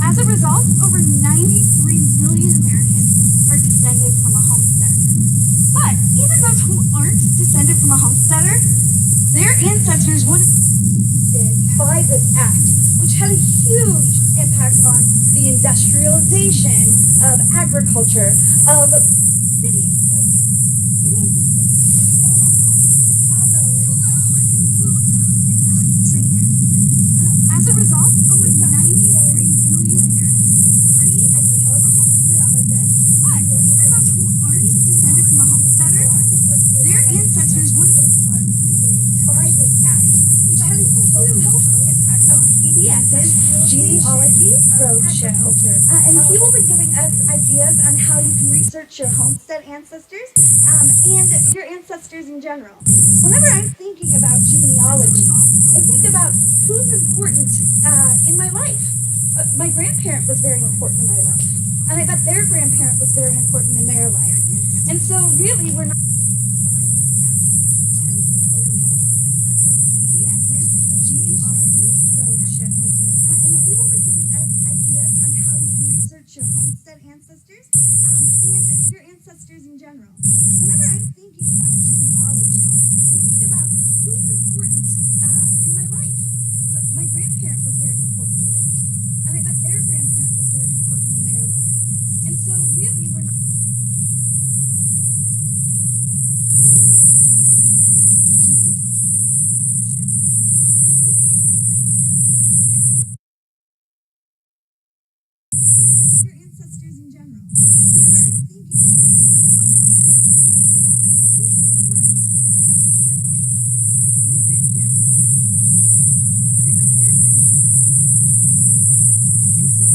As a result, over 93 million Americans are descended from a homestead. But even those who aren't descended from a homesteader, their ancestors would have been by this act, which had a huge impact on the industrialization of agriculture, of cities like Kansas City, and Omaha, and Chicago, and as a result, over 93 million Americans are descended from a homesteader. But even those who aren't descended from a homesteader, their ancestors would have been by this act, which had a huge impact on PBS's Genealogy Roadshow. And he will be giving us ideas on how you can research your homestead ancestors and your ancestors in general. Whenever I'm thinking about genealogy, I think about who's important in my life. My grandparent was very important in my life. And I bet their grandparent was very important in their life. And so really we're not Genealogy Roadshow. And he will be giving us ideas on how you can research your homestead ancestors and your ancestors in general. Whenever I'm thinking about genealogy, I think about who's important in my life. My grandparent was very important in my life. And I bet their grandparent was very important in their life. And so really we're not your ancestors in general.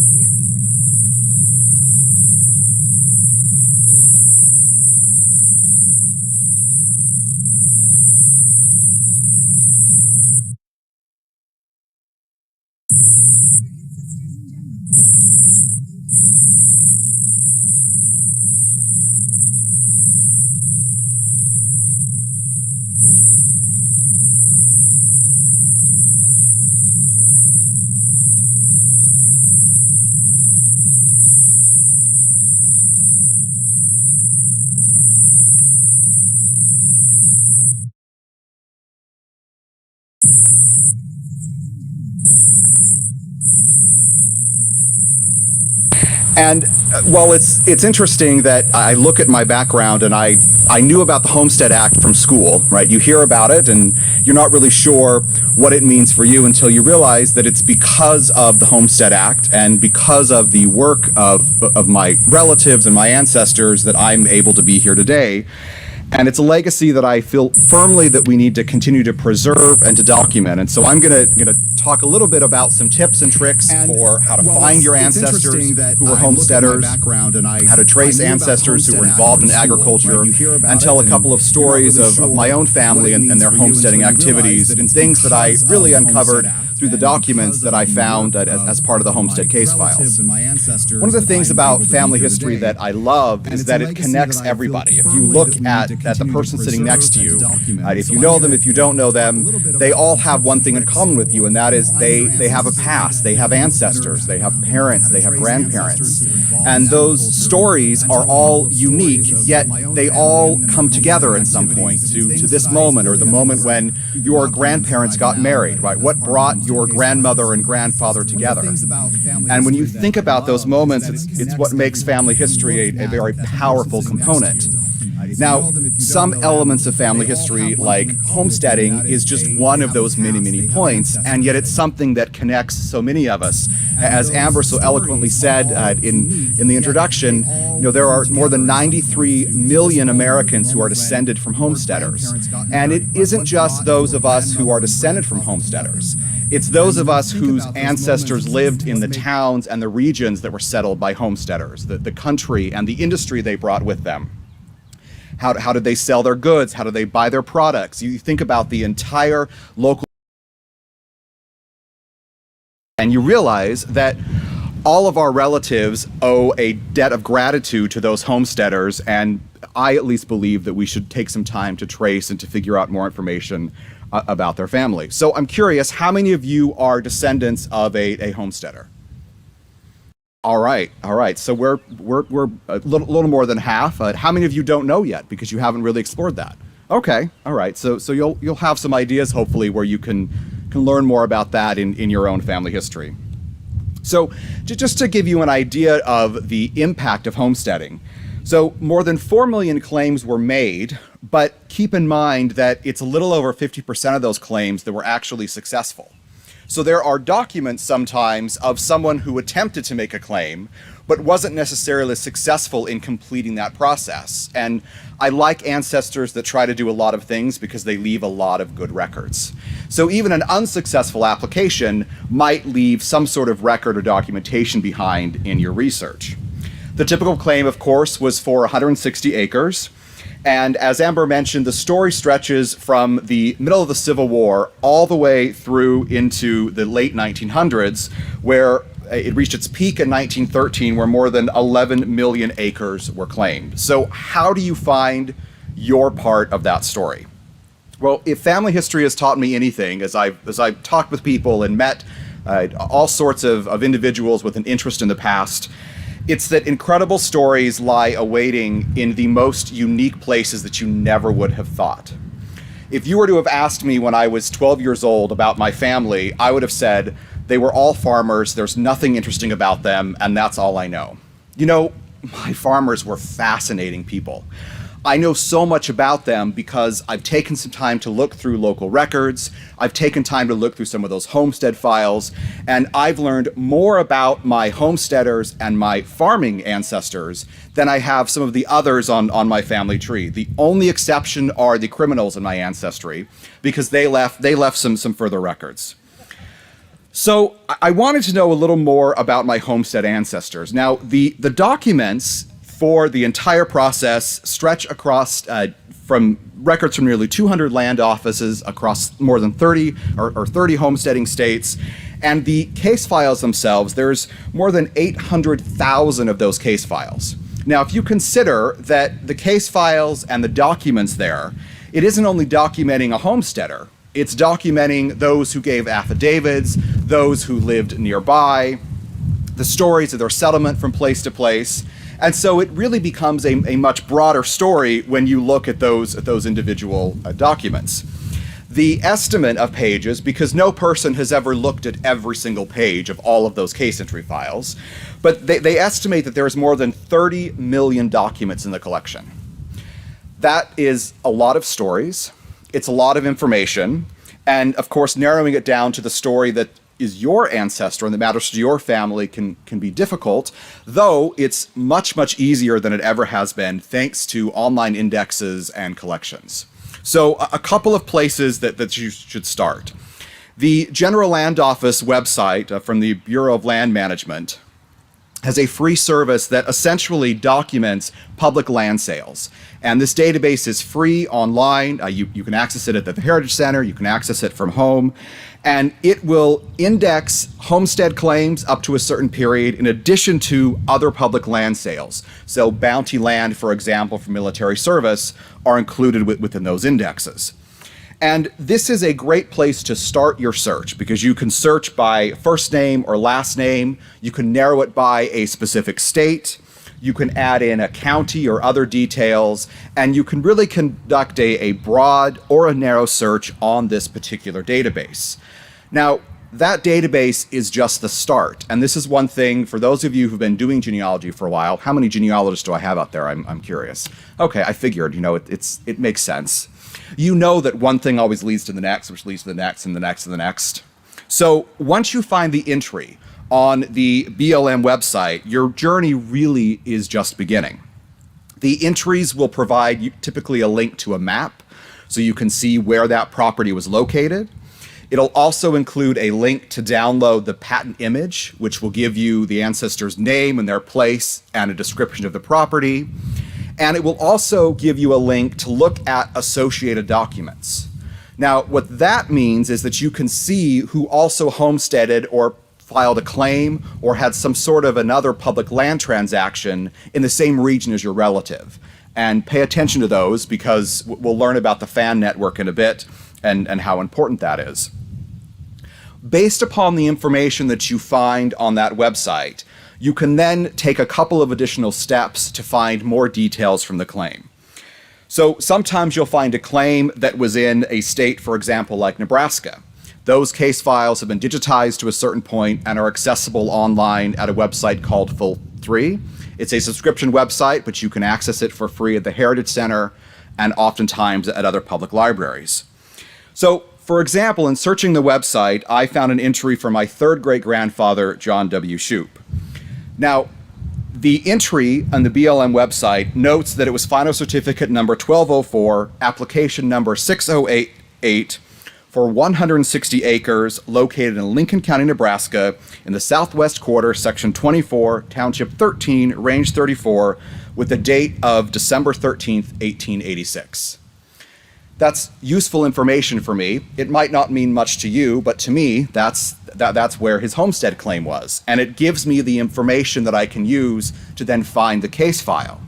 Whenever I'm thinking about genealogy, I think about who's important in my life. My grandparent was very important in my life. And I bet their grandparent was very important in their life. And so really we're not your ancestors in general. And while it's interesting that I look at my background and I knew about the Homestead Act from school, right? You hear about it and you're not really sure what it means for you until you realize that it's because of the Homestead Act and because of the work of my relatives and my ancestors that I'm able to be here today. And it's a legacy that I feel firmly that we need to continue to preserve and to document. And so I'm gonna talk a little bit about some tips and tricks for how to find your ancestors who were homesteaders, how to trace ancestors who were involved in agriculture, and tell a couple of stories of my own family and their homesteading activities and things that I really uncovered through the documents that I found as part of the Homestead case files. One of the things about family history that I love is that it connects everybody. If you look at the person sitting next to you, if you know them, if you don't know them, they all have one thing in common with you, and that is they have a past, they have ancestors, they have parents, they have grandparents. And those stories are all unique, yet they all come together at some point to this moment, or the moment when your grandparents got married, right? What brought your grandmother and grandfather together? And when you think about those moments, it's what makes family history a very powerful component. Now, some elements of family history, like homesteading, is just one of those many, many points, and yet it's something that connects so many of us. As Amber so eloquently said in the introduction, there are more than 93 million Americans who are descended from homesteaders. And it isn't just those of us who are descended from homesteaders. It's those of us whose ancestors lived in the towns and the regions that were settled by homesteaders, the country and the industry they brought with them. How did they sell their goods? How did they buy their products? You think about the entire local, and you realize that all of our relatives owe a debt of gratitude to those homesteaders, and I at least believe that we should take some time to trace and to figure out more information about their family. So I'm curious, how many of you are descendants of a homesteader? All right, all right. So we're a little more than half. How many of you don't know yet because you haven't really explored that? Okay, all right. So you'll have some ideas hopefully where you can learn more about that in your own family history. So just to give you an idea of the impact of homesteading. So more than 4 million claims were made, but keep in mind that it's a little over 50% of those claims that were actually successful. So there are documents sometimes of someone who attempted to make a claim, but wasn't necessarily successful in completing that process. And I like ancestors that try to do a lot of things because they leave a lot of good records. So even an unsuccessful application might leave some sort of record or documentation behind in your research. The typical claim, of course, was for 160 acres. And as Amber mentioned, the story stretches from the middle of the Civil War all the way through into the late 1900s, where it reached its peak in 1913, where more than 11 million acres were claimed. So how do you find your part of that story? Well, if family history has taught me anything, as I've talked with people and met all sorts of individuals with an interest in the past, it's that incredible stories lie awaiting in the most unique places that you never would have thought. If you were to have asked me when I was 12 years old about my family, I would have said they were all farmers, there's nothing interesting about them, and that's all I know. You know, my farmers were fascinating people. I know so much about them because I've taken some time to look through local records, I've taken time to look through some of those homestead files, and I've learned more about my homesteaders and my farming ancestors than I have some of the others on my family tree. The only exception are the criminals in my ancestry because they left some further records. So I wanted to know a little more about my homestead ancestors. Now, the documents for the entire process stretch across from records from nearly 200 land offices across more than 30 homesteading states. And the case files themselves, there's more than 800,000 of those case files. Now, if you consider that the case files and the documents there, it isn't only documenting a homesteader, it's documenting those who gave affidavits, those who lived nearby, the stories of their settlement from place to place. And so it really becomes a much broader story when you look at those individual documents. The estimate of pages, because no person has ever looked at every single page of all of those case entry files, but they estimate that there's more than 30 million documents in the collection. That is a lot of stories, it's a lot of information, and of course narrowing it down to the story that is your ancestor and that matters to your family can be difficult, though it's much easier than it ever has been thanks to online indexes and collections. So a couple of places that you should start. The General Land Office website from the Bureau of Land Management has a free service that essentially documents public land sales. And this database is free online. You can access it at the Heritage Center, you can access it from home, and it will index homestead claims up to a certain period in addition to other public land sales. So bounty land, for example, for military service are included within those indexes. And this is a great place to start your search because you can search by first name or last name, you can narrow it by a specific state, you can add in a county or other details, and you can really conduct a broad or a narrow search on this particular database. Now, that database is just the start. And this is one thing for those of you who've been doing genealogy for a while. How many genealogists do I have out there? I'm curious. Okay, I figured, it makes sense. You know that one thing always leads to the next, which leads to the next and the next and the next. So once you find the entry on the BLM website, your journey really is just beginning. The entries will provide you typically a link to a map so you can see where that property was located. It'll also include a link to download the patent image, which will give you the ancestor's name and their place and a description of the property. And it will also give you a link to look at associated documents. Now, what that means is that you can see who also homesteaded or filed a claim or had some sort of another public land transaction in the same region as your relative. And pay attention to those because we'll learn about the fan network in a bit and how important that is. Based upon the information that you find on that website, you can then take a couple of additional steps to find more details from the claim. So sometimes you'll find a claim that was in a state, for example, like Nebraska. Those case files have been digitized to a certain point and are accessible online at a website called Full3. It's a subscription website, but you can access it for free at the Heritage Center and oftentimes at other public libraries. So, for example, in searching the website, I found an entry from my third great-grandfather, John W. Shoup. Now, the entry on the BLM website notes that it was final certificate number 1204, application number 6088 for 160 acres located in Lincoln County, Nebraska, in the southwest quarter, section 24, township 13, range 34, with the date of December 13th, 1886. That's useful information for me. It might not mean much to you, but to me, that's where his homestead claim was. And it gives me the information that I can use to then find the case file.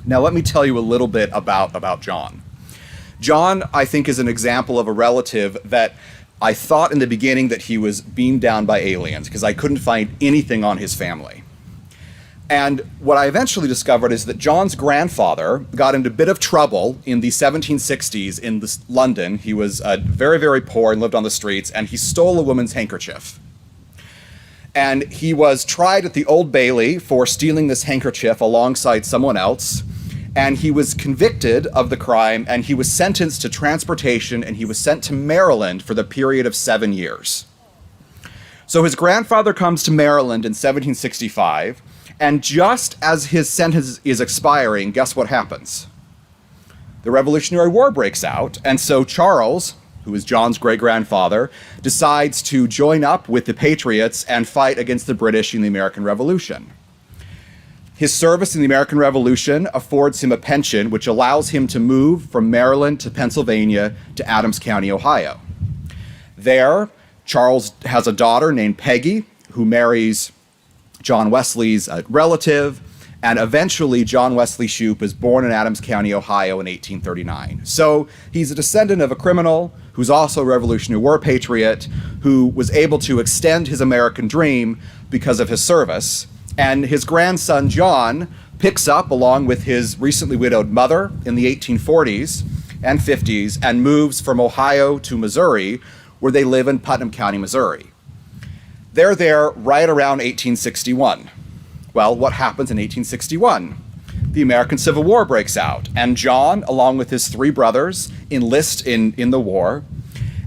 Now, let me tell you a little bit about John. John, I think, is an example of a relative that I thought in the beginning that he was beamed down by aliens because I couldn't find anything on his family. And what I eventually discovered is that John's grandfather got into a bit of trouble in the 1760s in London. He was very, very poor and lived on the streets, and he stole a woman's handkerchief. And he was tried at the Old Bailey for stealing this handkerchief alongside someone else, and he was convicted of the crime, and he was sentenced to transportation, and he was sent to Maryland for the period of 7 years. So his grandfather comes to Maryland in 1765, and just as his sentence is expiring, guess what happens? The Revolutionary War breaks out, and so Charles, who is John's great-grandfather, decides to join up with the Patriots and fight against the British in the American Revolution. His service in the American Revolution affords him a pension which allows him to move from Maryland to Pennsylvania to Adams County, Ohio. There, Charles has a daughter named Peggy, who marries John Wesley's relative, and eventually John Wesley Shoup is born in Adams County, Ohio in 1839. So he's a descendant of a criminal who's also a Revolutionary War patriot who was able to extend his American dream because of his service. And his grandson John picks up along with his recently widowed mother in the 1840s and 50s and moves from Ohio to Missouri, where they live in Putnam County, Missouri. They're there right around 1861. Well, what happens in 1861? The American Civil War breaks out, and John, along with his three brothers, enlist in the war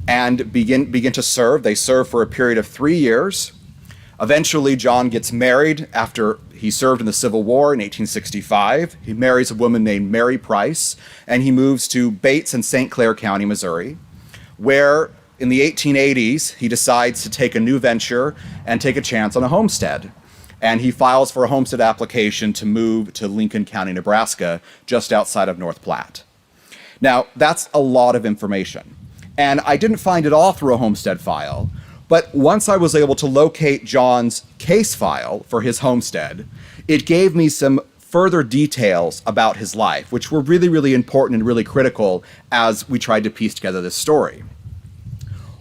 and begin to serve. They serve for a period of 3 years. Eventually, John gets married after he served in the Civil War in 1865. He marries a woman named Mary Price, and he moves to Bates in St. Clair County, Missouri, where in the 1880s, he decides to take a new venture and take a chance on a homestead. And he files for a homestead application to move to Lincoln County, Nebraska, just outside of North Platte. Now, that's a lot of information. And I didn't find it all through a homestead file, but once I was able to locate John's case file for his homestead, it gave me some further details about his life, which were really, really important and really critical as we tried to piece together this story.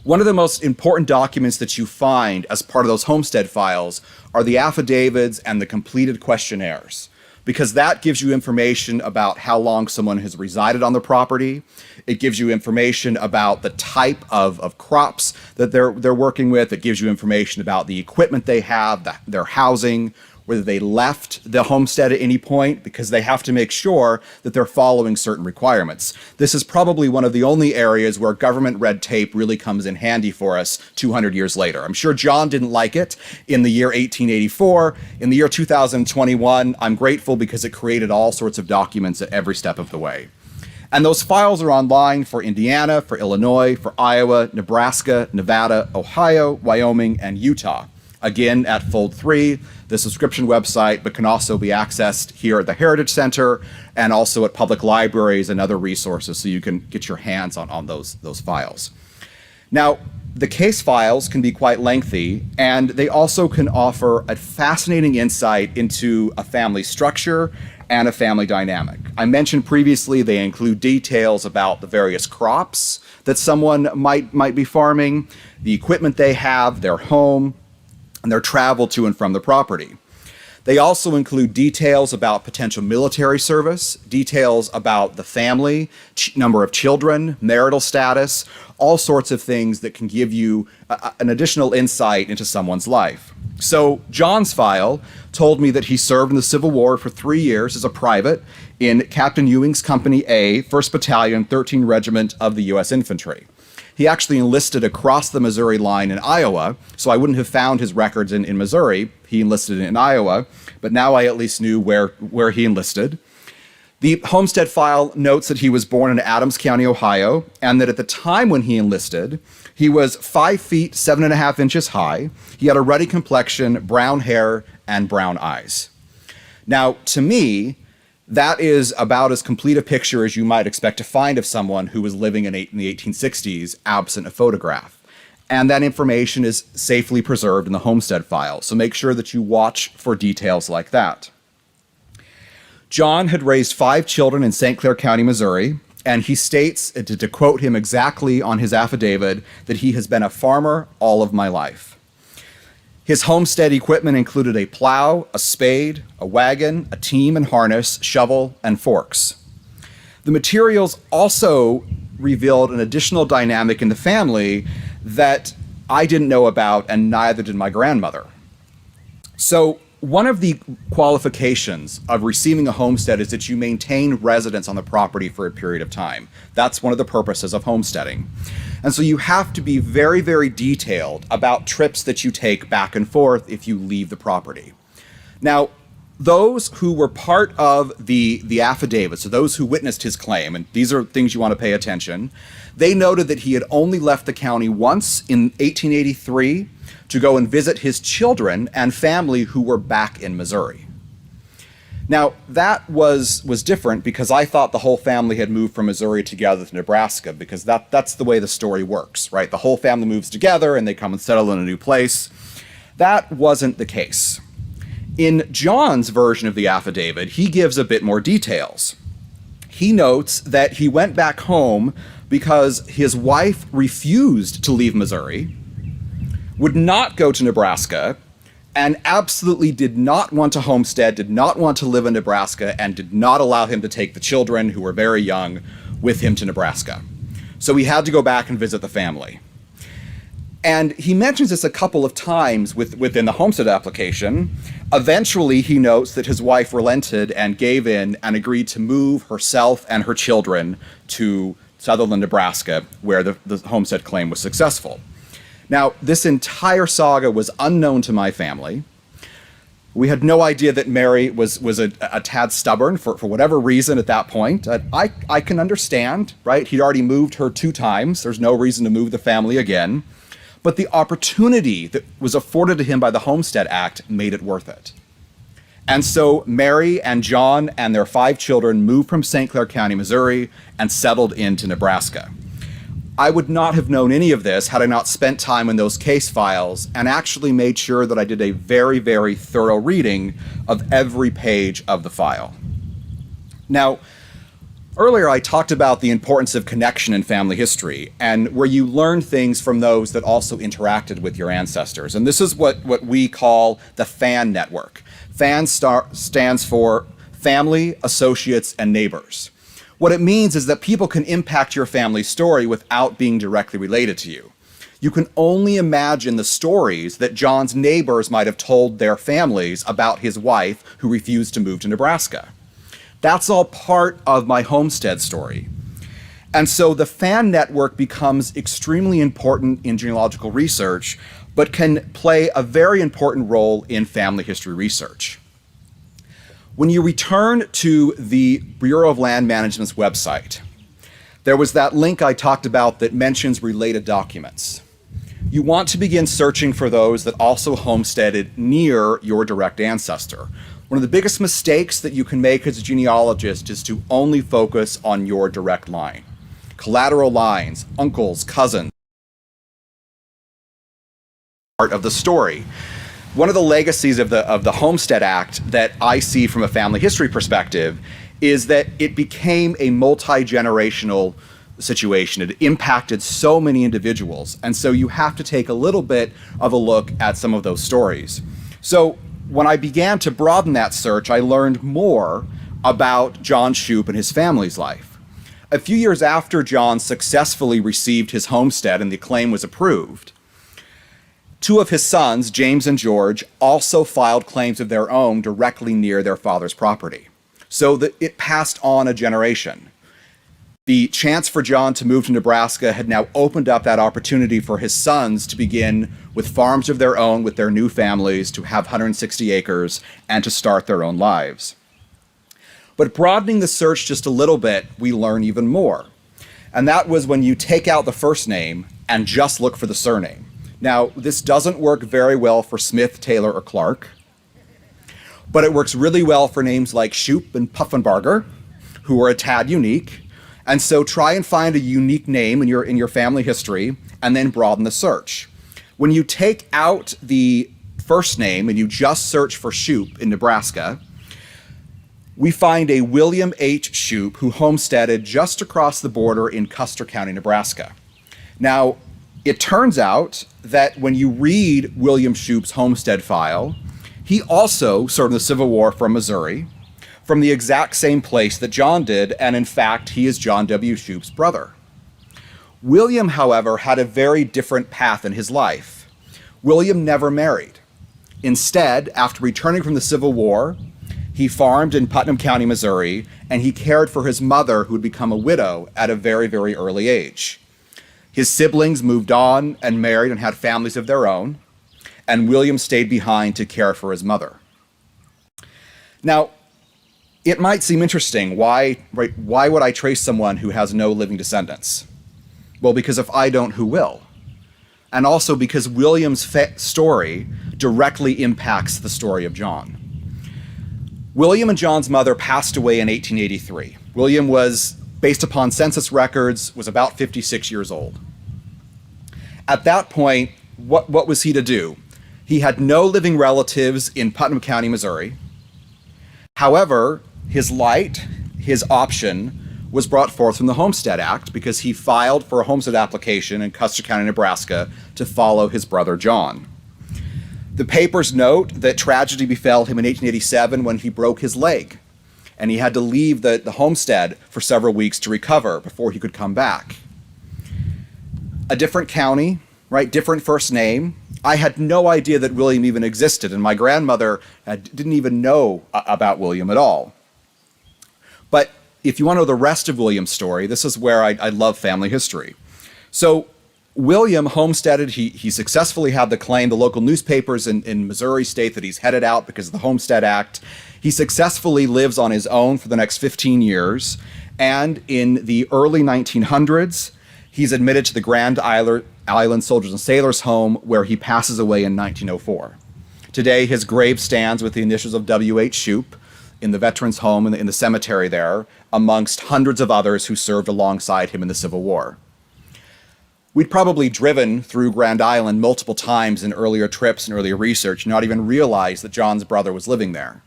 One of the most important documents that you find as part of those homestead files are the affidavits and the completed questionnaires, because that gives you information about how long someone has resided on the property. It gives you information about the type of crops that they're working with. It gives you information about the equipment they have, their housing, whether they left the homestead at any point, because they have to make sure that they're following certain requirements. This is probably one of the only areas where government red tape really comes in handy for us 200 years later. I'm sure John didn't like it in the year 1884. In the year 2021, I'm grateful because it created all sorts of documents at every step of the way. And those files are online for Indiana, for Illinois, for Iowa, Nebraska, Nevada, Ohio, Wyoming, and Utah. Again, at Fold3, the subscription website, but can also be accessed here at the Heritage Center and also at public libraries and other resources, so you can get your hands on those files. Now, the case files can be quite lengthy, and they also can offer a fascinating insight into a family structure and a family dynamic. I mentioned previously they include details about the various crops that someone might be farming, the equipment they have, their home, and their travel to and from the property. They also include details about potential military service, details about the family, number of children, marital status, all sorts of things that can give you an additional insight into someone's life. So John's file told me that he served in the Civil War for 3 years as a private in Captain Ewing's Company A, 1st Battalion, 13th Regiment of the U.S. Infantry. He actually enlisted across the Missouri line in Iowa, so I wouldn't have found his records in Missouri. He enlisted in Iowa, but now I at least knew where he enlisted. The Homestead file notes that he was born in Adams County, Ohio, and that at the time when he enlisted, he was 5 feet 7.5 inches high. He had a ruddy complexion, brown hair, and brown eyes. Now, to me, that is about as complete a picture as you might expect to find of someone who was living in the 1860s, absent a photograph. And that information is safely preserved in the Homestead file, so make sure that you watch for details like that. John had raised 5 children in St. Clair County, Missouri, and he states, to quote him exactly on his affidavit, that he has been a farmer all of my life. His homestead equipment included a plow, a spade, a wagon, a team and harness, shovel, and forks. The materials also revealed an additional dynamic in the family that I didn't know about, and neither did my grandmother. So one of the qualifications of receiving a homestead is that you maintain residence on the property for a period of time. That's one of the purposes of homesteading. And so you have to be very, very detailed about trips that you take back and forth if you leave the property. Now, those who were part of the affidavit, so those who witnessed his claim, and these are things you want to pay attention, they noted that he had only left the county once in 1883 to go and visit his children and family who were back in Missouri. Now, that was different because I thought the whole family had moved from Missouri together to Nebraska, because that's the way the story works, right? The whole family moves together and they come and settle in a new place. That wasn't the case. In John's version of the affidavit, he gives a bit more details. He notes that he went back home because his wife refused to leave Missouri, would not go to Nebraska, and absolutely did not want to homestead, did not want to live in Nebraska, and did not allow him to take the children, who were very young, with him to Nebraska. So he had to go back and visit the family. And he mentions this a couple of times within the homestead application. Eventually, he notes that his wife relented and gave in and agreed to move herself and her children to Sutherland, Nebraska, where the homestead claim was successful. Now, this entire saga was unknown to my family. We had no idea that Mary was a tad stubborn for whatever reason at that point. I can understand, right? He'd already moved her 2 times. There's no reason to move the family again. But the opportunity that was afforded to him by the Homestead Act made it worth it. And so Mary and John and their 5 children moved from St. Clair County, Missouri, and settled into Nebraska. I would not have known any of this had I not spent time in those case files and actually made sure that I did a very, very thorough reading of every page of the file. Now, earlier I talked about the importance of connection in family history, and where you learn things from those that also interacted with your ancestors. And this is what we call the FAN network. FAN stands for Family, Associates, and Neighbors. What it means is that people can impact your family story without being directly related to you. You can only imagine the stories that John's neighbors might have told their families about his wife who refused to move to Nebraska. That's all part of my homestead story. And so the FAN network becomes extremely important in genealogical research, but can play a very important role in family history research. When you return to the Bureau of Land Management's website, there was that link I talked about that mentions related documents. You want to begin searching for those that also homesteaded near your direct ancestor. One of the biggest mistakes that you can make as a genealogist is to only focus on your direct line. Collateral lines, uncles, cousins, part of the story. One of the legacies of the Homestead Act that I see from a family history perspective is that it became a multi-generational situation. It impacted so many individuals. And so you have to take a little bit of a look at some of those stories. So when I began to broaden that search, I learned more about John Shoup and his family's life. A few years after John successfully received his homestead and the claim was approved, two of his sons, James and George, also filed claims of their own directly near their father's property. So that it passed on a generation. The chance for John to move to Nebraska had now opened up that opportunity for his sons to begin with farms of their own with their new families, to have 160 acres, and to start their own lives. But broadening the search just a little bit, we learn even more. And that was when you take out the first name and just look for the surname. Now, this doesn't work very well for Smith, Taylor, or Clark, but it works really well for names like Shoup and Puffenbarger, who are a tad unique. And so try and find a unique name in your family history and then broaden the search. When you take out the first name and you just search for Shoup in Nebraska, we find a William H. Shoup who homesteaded just across the border in Custer County, Nebraska. Now, it turns out that when you read William Shoup's homestead file, he also served in the Civil War from Missouri, from the exact same place that John did, and in fact, he is John W. Shoup's brother. William, however, had a very different path in his life. William never married. Instead, after returning from the Civil War, he farmed in Putnam County, Missouri, and he cared for his mother, who had become a widow at a very, very early age. His siblings moved on and married and had families of their own, and William stayed behind to care for his mother. Now, it might seem interesting, why would I trace someone who has no living descendants? Well, because if I don't, who will? And also because William's story directly impacts the story of John. William and John's mother passed away in 1883. William was, based upon census records, was about 56 years old. At that point, what was he to do? He had no living relatives in Putnam County, Missouri. However, his option was brought forth from the Homestead Act because he filed for a homestead application in Custer County, Nebraska to follow his brother John. The papers note that tragedy befell him in 1887 when he broke his leg, and he had to leave the homestead for several weeks to recover before he could come back. A different county, right? Different first name. I had no idea that William even existed, and my grandmother didn't even know about William at all. But if you want to know the rest of William's story, this is where I love family history. So William homesteaded. He successfully had the claim. The local newspapers in Missouri state that he's headed out because of the Homestead Act. He successfully lives on his own for the next 15 years. And in the early 1900s, he's admitted to the Grand Island Soldiers and Sailors Home, where he passes away in 1904. Today, his grave stands with the initials of W.H. Shoup in the Veterans Home in the cemetery there, amongst hundreds of others who served alongside him in the Civil War. We'd probably driven through Grand Island multiple times in earlier trips and earlier research, not even realized that John's brother was living there.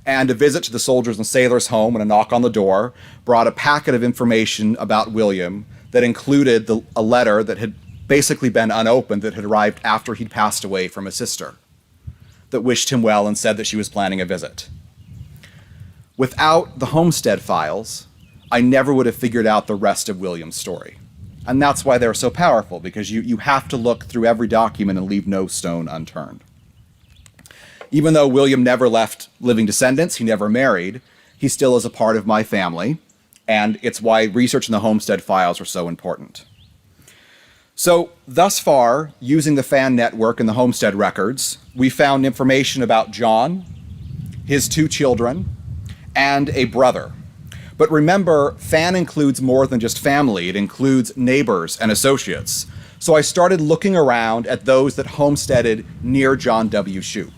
And a visit to the Soldiers and Sailors Home and a knock on the door brought a packet of information about William that included a letter that had basically been unopened that had arrived after he'd passed away from his sister, that wished him well and said that she was planning a visit. Without the homestead files, I never would have figured out the rest of William's story. And that's why they're so powerful, because you have to look through every document and leave no stone unturned. Even though William never left living descendants, he never married, he still is a part of my family, and it's why research in the homestead files are so important. So, thus far, using the FAN network and the homestead records, we found information about John, his two children, and a brother. But remember, FAN includes more than just family. It includes neighbors and associates. So I started looking around at those that homesteaded near John W. Shoup.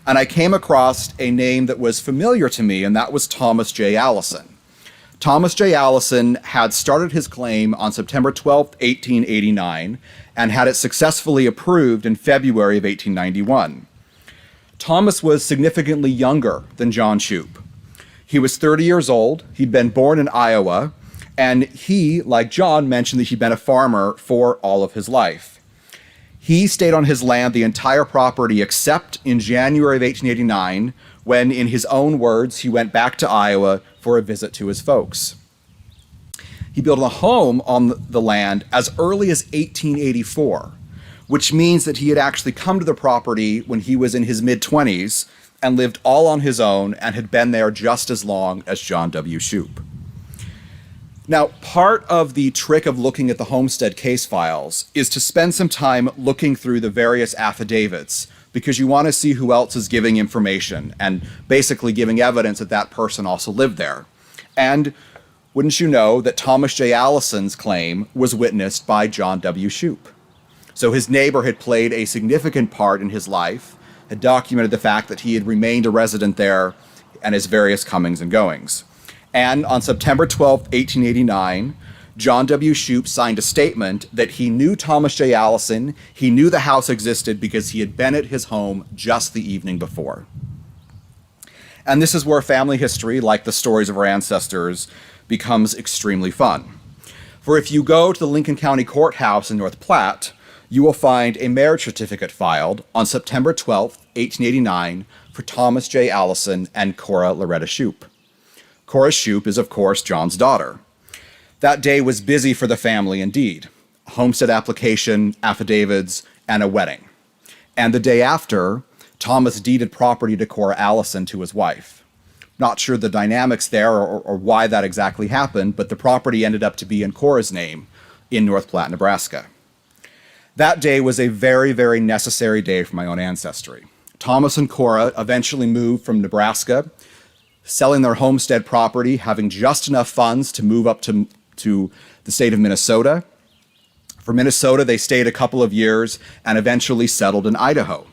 And I came across a name that was familiar to me, and that was Thomas J. Allison. Thomas J. Allison had started his claim on September 12, 1889, and had it successfully approved in February of 1891. Thomas was significantly younger than John Shoup. He was 30 years old, he'd been born in Iowa, and he, like John, mentioned that he'd been a farmer for all of his life. He stayed on his land the entire property except in January of 1889, when, in his own words, he went back to Iowa for a visit to his folks. He built a home on the land as early as 1884, which means that he had actually come to the property when he was in his mid-20s and lived all on his own and had been there just as long as John W. Shoup. Now, part of the trick of looking at the Homestead case files is to spend some time looking through the various affidavits, because you want to see who else is giving information and basically giving evidence that that person also lived there. And wouldn't you know that Thomas J. Allison's claim was witnessed by John W. Shoup. So his neighbor had played a significant part in his life, had documented the fact that he had remained a resident there and his various comings and goings. And on September 12, 1889, John W. Shoup signed a statement that he knew Thomas J. Allison, he knew the house existed because he had been at his home just the evening before. And this is where family history, like the stories of our ancestors, becomes extremely fun. For if you go to the Lincoln County Courthouse in North Platte, you will find a marriage certificate filed on September 12, 1889, for Thomas J. Allison and Cora Loretta Shoup. Cora Shoup is, of course, John's daughter. That day was busy for the family indeed. A homestead application, affidavits, and a wedding. And the day after, Thomas deeded property to Cora Allison to his wife. Not sure the dynamics there or why that exactly happened, but the property ended up to be in Cora's name in North Platte, Nebraska. That day was a very, very necessary day for my own ancestry. Thomas and Cora eventually moved from Nebraska, selling their homestead property, having just enough funds to move up to the state of Minnesota. For Minnesota, they stayed a couple of years and eventually settled in Idaho.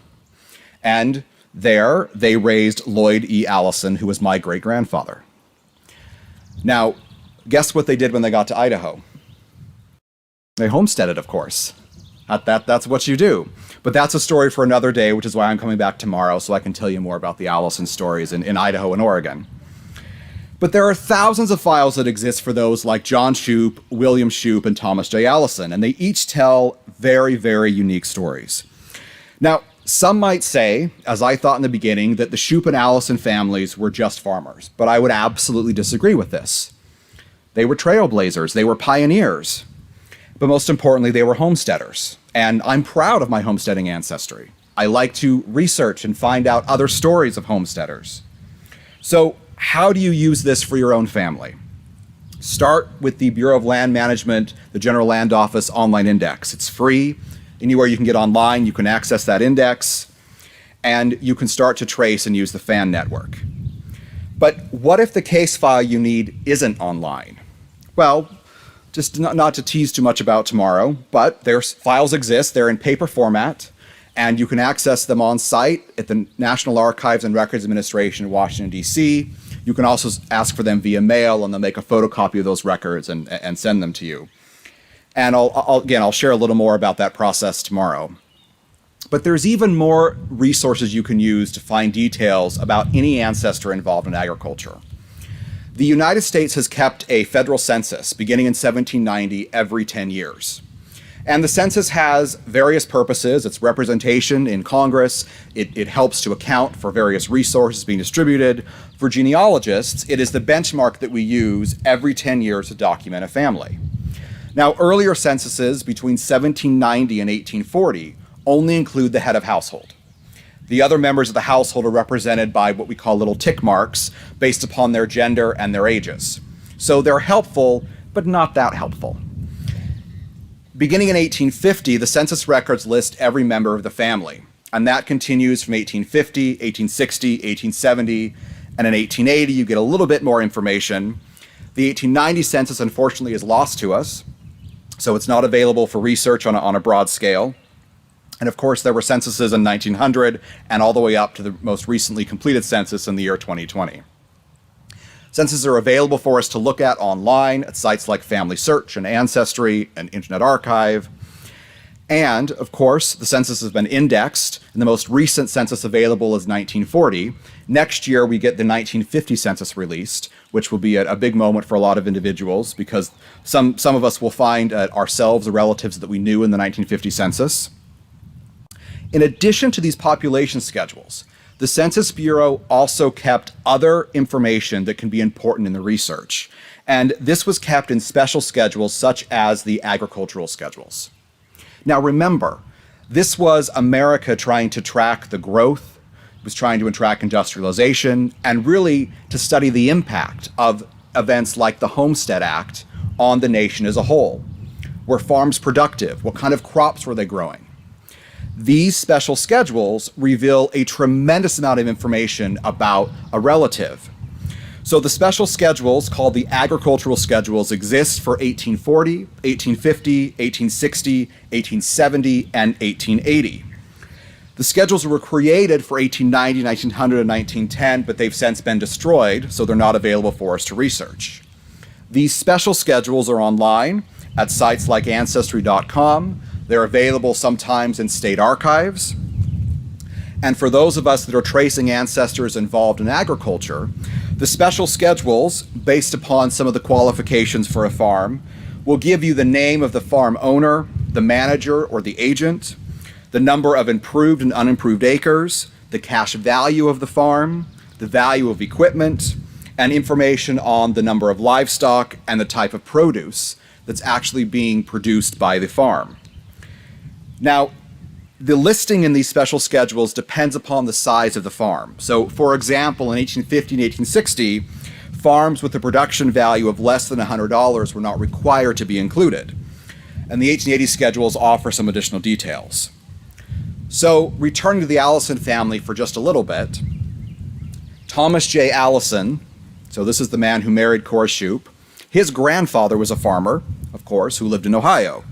And there, they raised Lloyd E. Allison, who was my great-grandfather. Now, guess what they did when they got to Idaho? They homesteaded, of course. That's what you do. But that's a story for another day, which is why I'm coming back tomorrow, so I can tell you more about the Allison stories in Idaho and Oregon. But there are thousands of files that exist for those like John Shoup, William Shoup, and Thomas J. Allison, and they each tell very, very unique stories. Now, some might say, as I thought in the beginning, that the Shoup and Allison families were just farmers, but I would absolutely disagree with this. They were trailblazers, they were pioneers, but most importantly, they were homesteaders. And I'm proud of my homesteading ancestry. I like to research and find out other stories of homesteaders. So how do you use this for your own family? Start with the Bureau of Land Management, the General Land Office online index. It's free. Anywhere you can get online, you can access that index, and you can start to trace and use the FAN network. But what if the case file you need isn't online? Well, just not to tease too much about tomorrow, but their files exist. They're in paper format, and you can access them on site at the National Archives and Records Administration in Washington, D.C. You can also ask for them via mail, and they'll make a photocopy of those records and send them to you. And I'll share a little more about that process tomorrow. But there's even more resources you can use to find details about any ancestor involved in agriculture. The United States has kept a federal census beginning in 1790 every 10 years. And the census has various purposes. It's representation in Congress. It helps to account for various resources being distributed. For genealogists, it is the benchmark that we use every 10 years to document a family. Now, earlier censuses between 1790 and 1840 only include the head of household. The other members of the household are represented by what we call little tick marks based upon their gender and their ages. So they're helpful, but not that helpful. Beginning in 1850, the census records list every member of the family, and that continues from 1850, 1860, 1870, and in 1880 you get a little bit more information. The 1890 census, unfortunately, is lost to us, so it's not available for research on a broad scale. And of course, there were censuses in 1900 and all the way up to the most recently completed census in the year 2020. Censuses are available for us to look at online at sites like Family Search and Ancestry and Internet Archive. And of course, the census has been indexed, and the most recent census available is 1940. Next year, we get the 1950 census released, which will be a big moment for a lot of individuals because some of us will find ourselves or relatives that we knew in the 1950 census. In addition to these population schedules, the Census Bureau also kept other information that can be important in the research. And this was kept in special schedules such as the agricultural schedules. Now remember, this was America trying to track the growth, was trying to track industrialization, and really to study the impact of events like the Homestead Act on the nation as a whole. Were farms productive? What kind of crops were they growing? These special schedules reveal a tremendous amount of information about a relative. So the special schedules, called the agricultural schedules, exist for 1840, 1850, 1860, 1870, and 1880. The schedules were created for 1890, 1900, and 1910, but they've since been destroyed, so they're not available for us to research. These special schedules are online at sites like Ancestry.com. They're available sometimes in state archives. And for those of us that are tracing ancestors involved in agriculture, the special schedules, based upon some of the qualifications for a farm, will give you the name of the farm owner, the manager or the agent, the number of improved and unimproved acres, the cash value of the farm, the value of equipment, and information on the number of livestock and the type of produce that's actually being produced by the farm. Now, the listing in these special schedules depends upon the size of the farm. So, for example, in 1850 and 1860, farms with a production value of less than $100 were not required to be included. And the 1880 schedules offer some additional details. So, returning to the Allison family for just a little bit, Thomas J. Allison, so this is the man who married Cora Shoup, his grandfather was a farmer, of course, who lived in Ohio.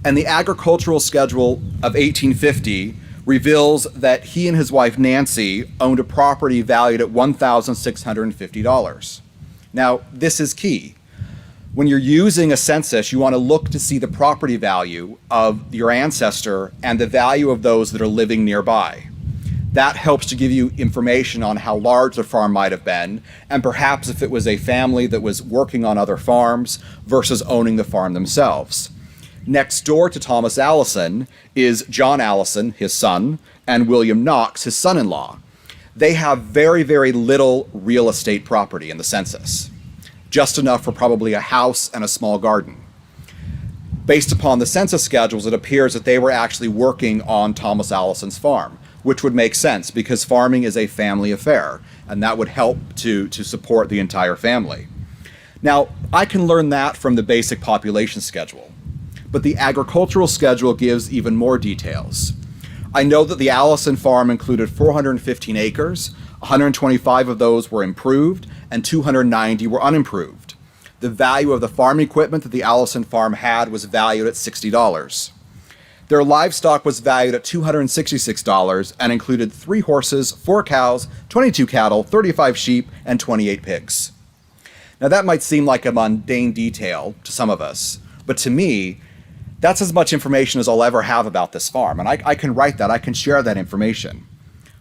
And the agricultural schedule of 1850 reveals that he and his wife Nancy owned a property valued at $1,650. Now, this is key. When you're using a census, you want to look to see the property value of your ancestor and the value of those that are living nearby. That helps to give you information on how large the farm might have been, and perhaps if it was a family that was working on other farms versus owning the farm themselves. Next door to Thomas Allison is John Allison, his son, and William Knox, his son-in-law. They have very, very little real estate property in the census, just enough for probably a house and a small garden. Based upon the census schedules, it appears that they were actually working on Thomas Allison's farm, which would make sense because farming is a family affair, and that would help to support the entire family. Now, I can learn that from the basic population schedule, but the agricultural schedule gives even more details. I know that the Allison farm included 415 acres, 125 of those were improved, and 290 were unimproved. The value of the farm equipment that the Allison farm had was valued at $60. Their livestock was valued at $266 and included 3 horses, 4 cows, 22 cattle, 35 sheep, and 28 pigs. Now that might seem like a mundane detail to some of us, but to me, that's as much information as I'll ever have about this farm. And I can write that, I can share that information.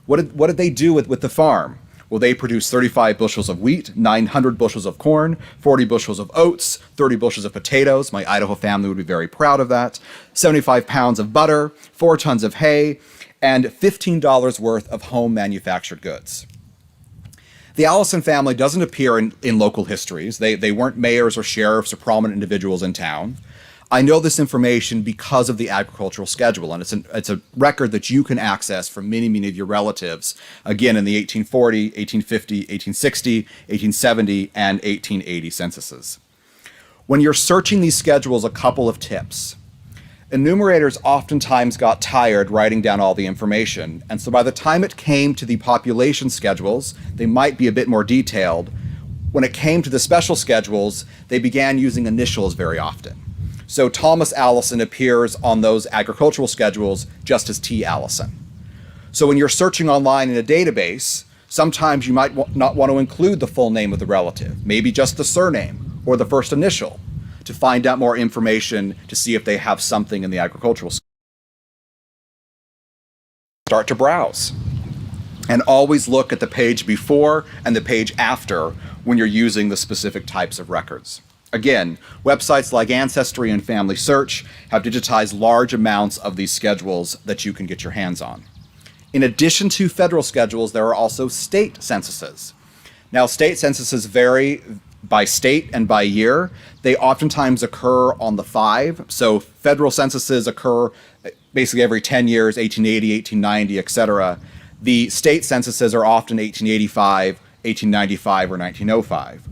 What did they do with the farm? Well, they produced 35 bushels of wheat, 900 bushels of corn, 40 bushels of oats, 30 bushels of potatoes. My Idaho family would be very proud of that. 75 pounds of butter, 4 tons of hay, and $15 worth of home manufactured goods. The Allison family doesn't appear in local histories. They weren't mayors or sheriffs or prominent individuals in town. I know this information because of the agricultural schedule, and it's a record that you can access from many, many of your relatives, again, in the 1840, 1850, 1860, 1870, and 1880 censuses. When you're searching these schedules, a couple of tips. Enumerators oftentimes got tired writing down all the information, and so by the time it came to the population schedules, they might be a bit more detailed. When it came to the special schedules, they began using initials very often. So Thomas Allison appears on those agricultural schedules just as T. Allison. So when you're searching online in a database, sometimes you might not want to include the full name of the relative, maybe just the surname or the first initial, to find out more information to see if they have something in the agricultural schedule. Start to browse. And always look at the page before and the page after when you're using the specific types of records. Again, websites like Ancestry and Family Search have digitized large amounts of these schedules that you can get your hands on. In addition to federal schedules, there are also state censuses. Now, state censuses vary by state and by year. They oftentimes occur on the 5. So federal censuses occur basically every 10 years, 1880, 1890, etc. The state censuses are often 1885, 1895, or 1905.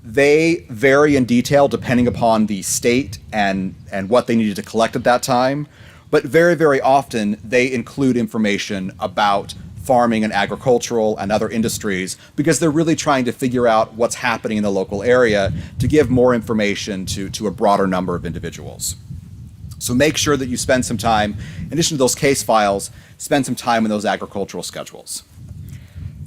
They vary in detail depending upon the state and what they needed to collect at that time, but very, very often they include information about farming and agricultural and other industries because they're really trying to figure out what's happening in the local area to give more information to a broader number of individuals. So make sure that you spend some time, in addition to those case files, spend some time in those agricultural schedules.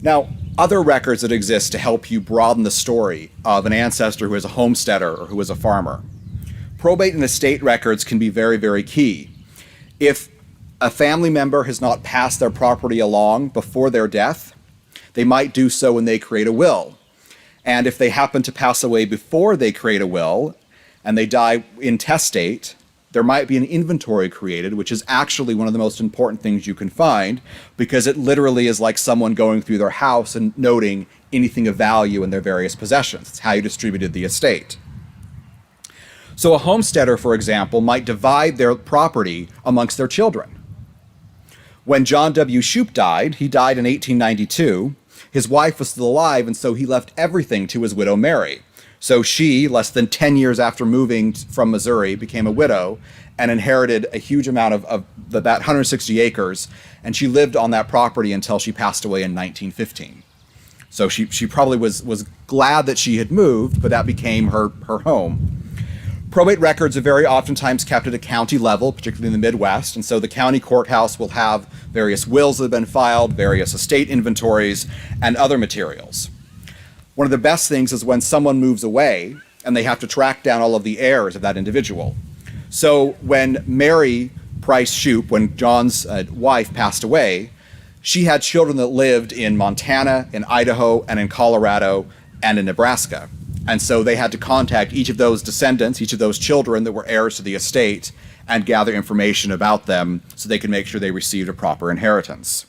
Now, other records that exist to help you broaden the story of an ancestor who is a homesteader or who is a farmer. Probate and estate records can be very, very key. If a family member has not passed their property along before their death, they might do so when they create a will. And if they happen to pass away before they create a will and they die intestate, there might be an inventory created, which is actually one of the most important things you can find because it literally is like someone going through their house and noting anything of value in their various possessions. It's how you distributed the estate. So a homesteader, for example, might divide their property amongst their children. When John W. Shoup died, he died in 1892. His wife was still alive, and so he left everything to his widow, Mary. So she, less than 10 years after moving from Missouri, became a widow and inherited a huge amount of about 160 acres, and she lived on that property until she passed away in 1915. So she probably was glad that she had moved, but that became her home. Probate records are very oftentimes kept at a county level, particularly in the Midwest, and so the county courthouse will have various wills that have been filed, various estate inventories, and other materials. One of the best things is when someone moves away and they have to track down all of the heirs of that individual. So when Mary Price Shoup, when John's wife passed away, she had children that lived in Montana, in Idaho, and in Colorado, and in Nebraska. And so they had to contact each of those descendants, each of those children that were heirs to the estate, and gather information about them so they could make sure they received a proper inheritance.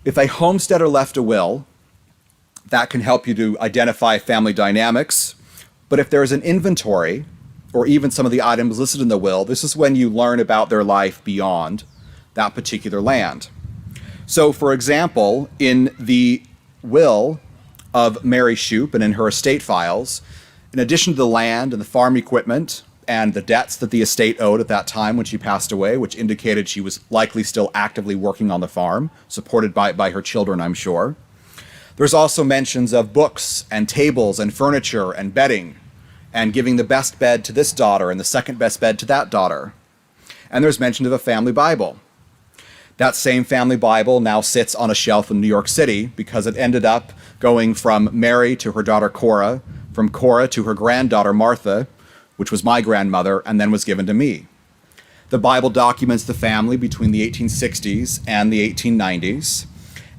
If a homesteader left a will, that can help you to identify family dynamics. But if there is an inventory, or even some of the items listed in the will, this is when you learn about their life beyond that particular land. So, for example, in the will of Mary Shoup and in her estate files, in addition to the land and the farm equipment and the debts that the estate owed at that time when she passed away, which indicated she was likely still actively working on the farm, supported by her children, I'm sure. There's also mentions of books and tables and furniture and bedding and giving the best bed to this daughter and the second best bed to that daughter. And there's mention of a family Bible. That same family Bible now sits on a shelf in New York City because it ended up going from Mary to her daughter Cora, from Cora to her granddaughter Martha, which was my grandmother, and then was given to me. The Bible documents the family between the 1860s and the 1890s.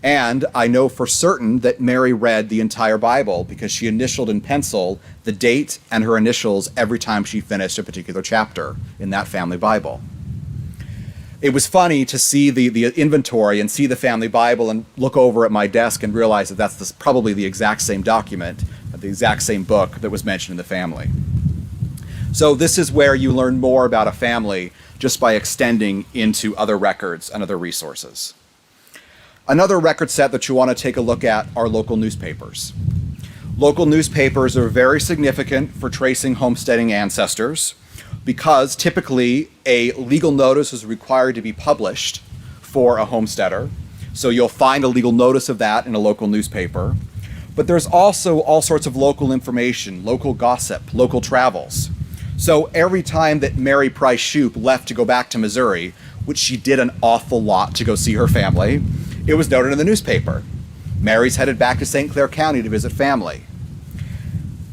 And I know for certain that Mary read the entire Bible because she initialed in pencil the date and her initials every time she finished a particular chapter in that family Bible. It was funny to see the inventory and see the family Bible and look over at my desk and realize that that's probably the exact same document, the exact same book that was mentioned in the family. So this is where you learn more about a family just by extending into other records and other resources. Another record set that you want to take a look at are local newspapers. Local newspapers are very significant for tracing homesteading ancestors because typically a legal notice is required to be published for a homesteader. So you'll find a legal notice of that in a local newspaper. But there's also all sorts of local information, local gossip, local travels. So every time that Mary Price Shoup left to go back to Missouri, which she did an awful lot to go see her family, it was noted in the newspaper. Mary's headed back to St. Clair County to visit family.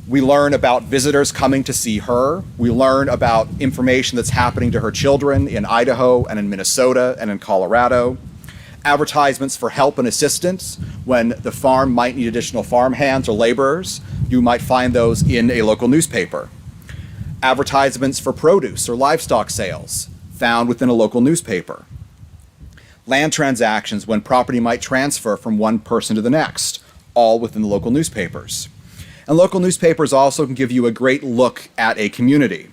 We learn about visitors coming to see her. We learn about information that's happening to her children in Idaho and in Minnesota and in Colorado. Advertisements for help and assistance when the farm might need additional farm hands or laborers. You might find those in a local newspaper. Advertisements for produce or livestock sales, found within a local newspaper. Land transactions when property might transfer from one person to the next, all within the local newspapers. And local newspapers also can give you a great look at a community.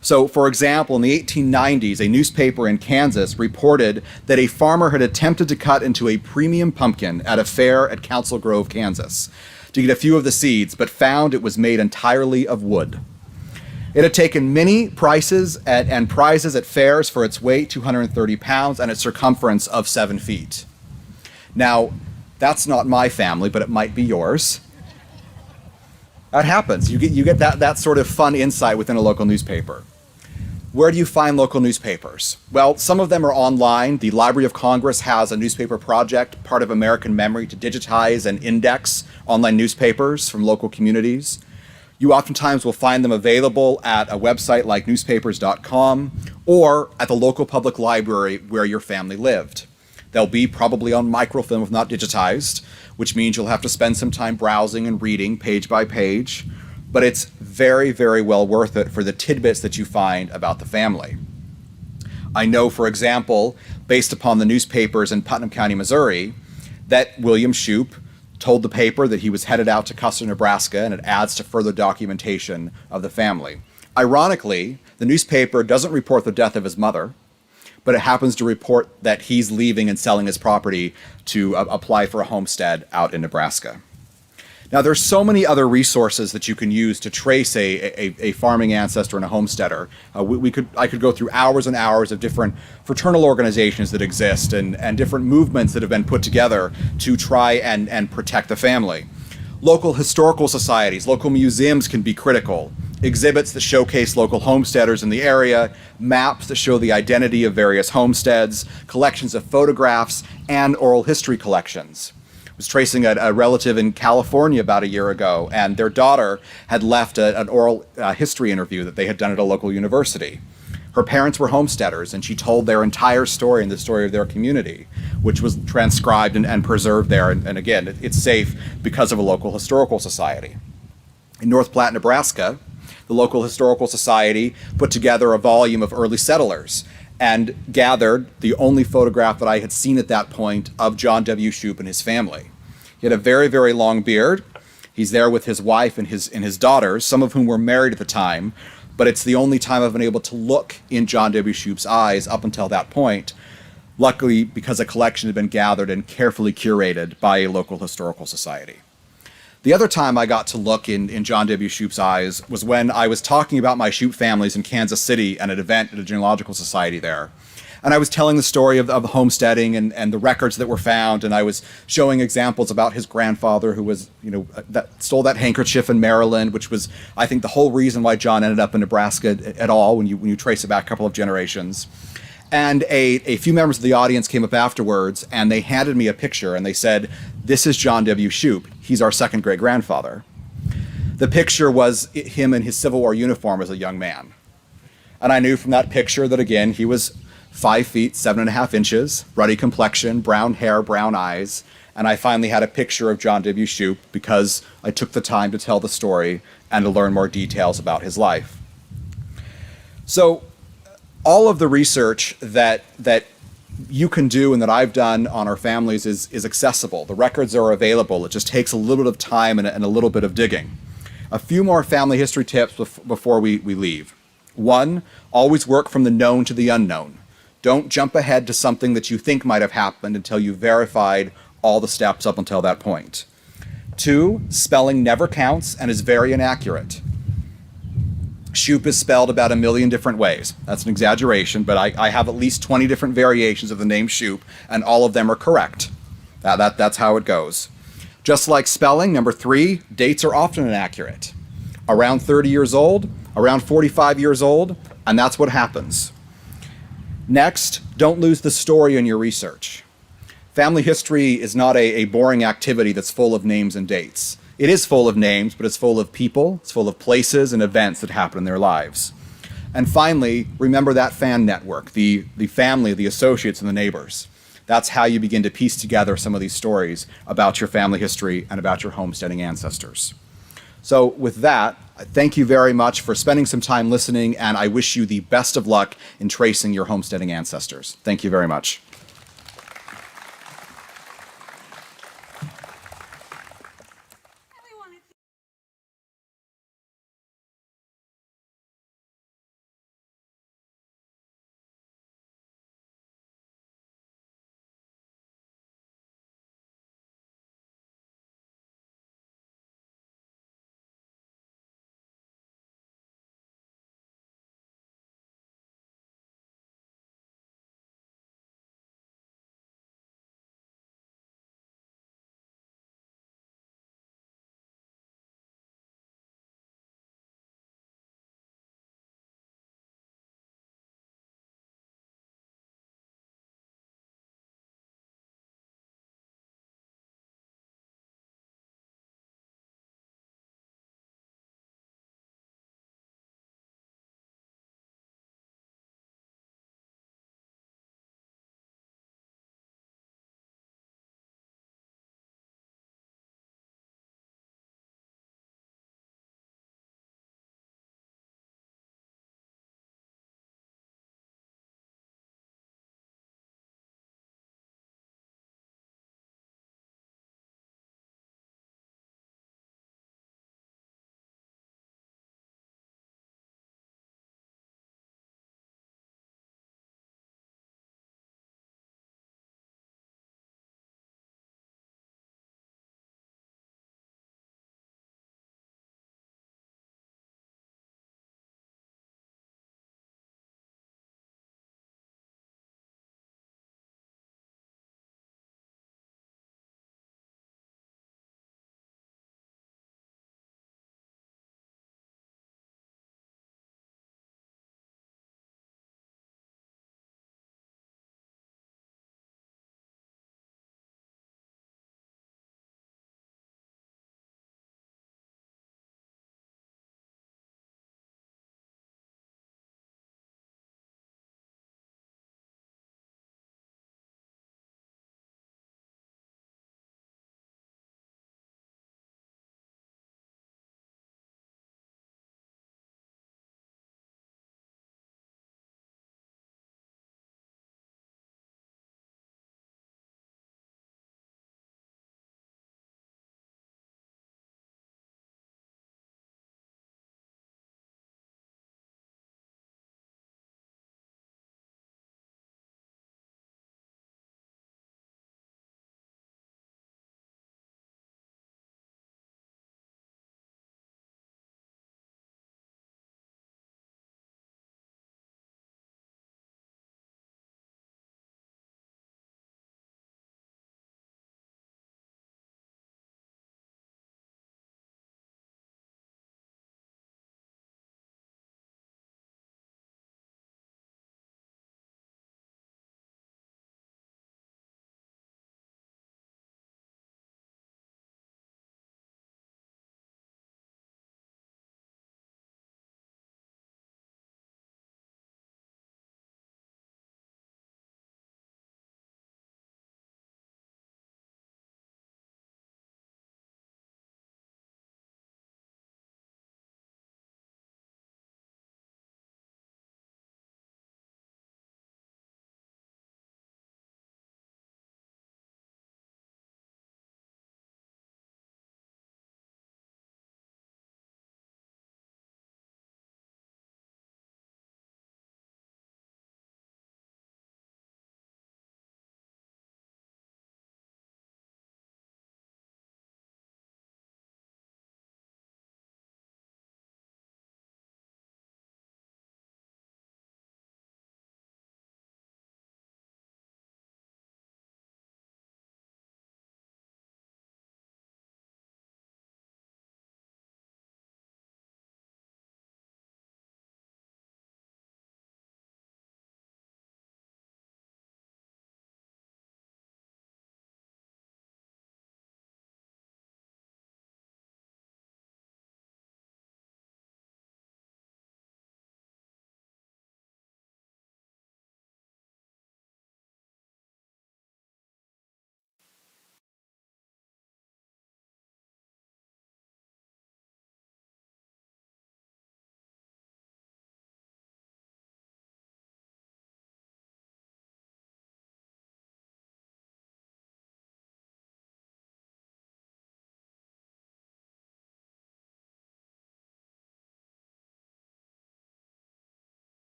So, for example, in the 1890s, a newspaper in Kansas reported that a farmer had attempted to cut into a premium pumpkin at a fair at Council Grove, Kansas, to get a few of the seeds, but found it was made entirely of wood. It had taken many prizes at fairs for its weight, 230 pounds, and its circumference of 7 feet. Now, that's not my family, but it might be yours. That happens. You get that sort of fun insight within a local newspaper. Where do you find local newspapers? Well, some of them are online. The Library of Congress has a newspaper project, part of American Memory, to digitize and index online newspapers from local communities. You oftentimes will find them available at a website like newspapers.com or at the local public library where your family lived. They'll be probably on microfilm if not digitized, which means you'll have to spend some time browsing and reading page by page, but it's very, very well worth it for the tidbits that you find about the family. I know, for example, based upon the newspapers in Putnam County, Missouri, that William Shoup told the paper that he was headed out to Custer, Nebraska, and it adds to further documentation of the family. Ironically, the newspaper doesn't report the death of his mother, but it happens to report that he's leaving and selling his property to apply for a homestead out in Nebraska. Now, there's so many other resources that you can use to trace a farming ancestor and a homesteader. I could go through hours and hours of different fraternal organizations that exist and different movements that have been put together to try and protect the family. Local historical societies, local museums can be critical. Exhibits that showcase local homesteaders in the area, maps that show the identity of various homesteads, collections of photographs, and oral history collections. I was tracing a relative in California about a year ago, and their daughter had left an oral history interview that they had done at a local university. Her parents were homesteaders, and she told their entire story and the story of their community, which was transcribed and preserved there. And again, it's safe because of a local historical society. In North Platte, Nebraska, the local historical society put together a volume of early settlers and gathered the only photograph that I had seen at that point of John W. Shoup and his family. He had a very, very long beard. He's there with his wife and his daughters, some of whom were married at the time, but it's the only time I've been able to look in John W. Shoup's eyes up until that point, luckily because a collection had been gathered and carefully curated by a local historical society. The other time I got to look in John W. Shoup's eyes was when I was talking about my Shoup families in Kansas City at an event at a genealogical society there. And I was telling the story of homesteading and the records that were found, and I was showing examples about his grandfather who was, that stole that handkerchief in Maryland, which was, I think, the whole reason why John ended up in Nebraska at all when you trace it back a couple of generations. And a few members of the audience came up afterwards, and they handed me a picture, and they said, "This is John W. Shoup. He's our second great-grandfather." The picture was him in his Civil War uniform as a young man. And I knew from that picture that, again, he was 5 feet, 7.5 inches, ruddy complexion, brown hair, brown eyes. And I finally had a picture of John W. Shoup because I took the time to tell the story and to learn more details about his life. So all of the research that you can do and that I've done on our families is accessible. The records are available. It just takes a little bit of time and a little bit of digging. A few more family history tips before we leave. One, always work from the known to the unknown. Don't jump ahead to something that you think might have happened until you've verified all the steps up until that point. Two, spelling never counts and is very inaccurate. Shoup is spelled about 1 million different ways. That's an exaggeration, but I have at least 20 different variations of the name Shoup, and all of them are correct. That's how it goes. Just like spelling, number 3, dates are often inaccurate. Around 30 years old, around 45 years old, and that's what happens. Next, don't lose the story in your research. Family history is not a boring activity that's full of names and dates. It is full of names, but it's full of people, it's full of places and events that happen in their lives. And finally, remember that fan network, the family, the associates, and the neighbors. That's how you begin to piece together some of these stories about your family history and about your homesteading ancestors. So with that, thank you very much for spending some time listening, and I wish you the best of luck in tracing your homesteading ancestors. Thank you very much.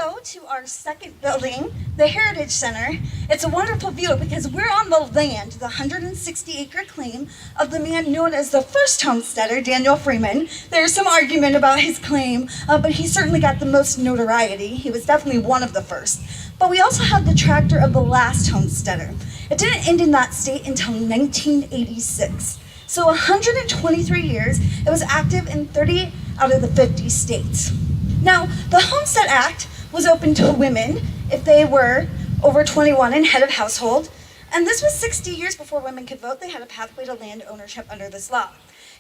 go to our second building, the Heritage Center, it's a wonderful view because we're on the land, the 160-acre claim of the man known as the first homesteader, Daniel Freeman. There's some argument about his claim, but he certainly got the most notoriety. He was definitely one of the first. But we also have the tractor of the last homesteader. It didn't end in that state until 1986. So 123 years, it was active in 30 out of the 50 states. Now, the Homestead Act was open to women if they were over 21 and head of household, and this was 60 years before women could vote. They had a pathway to land ownership under this law.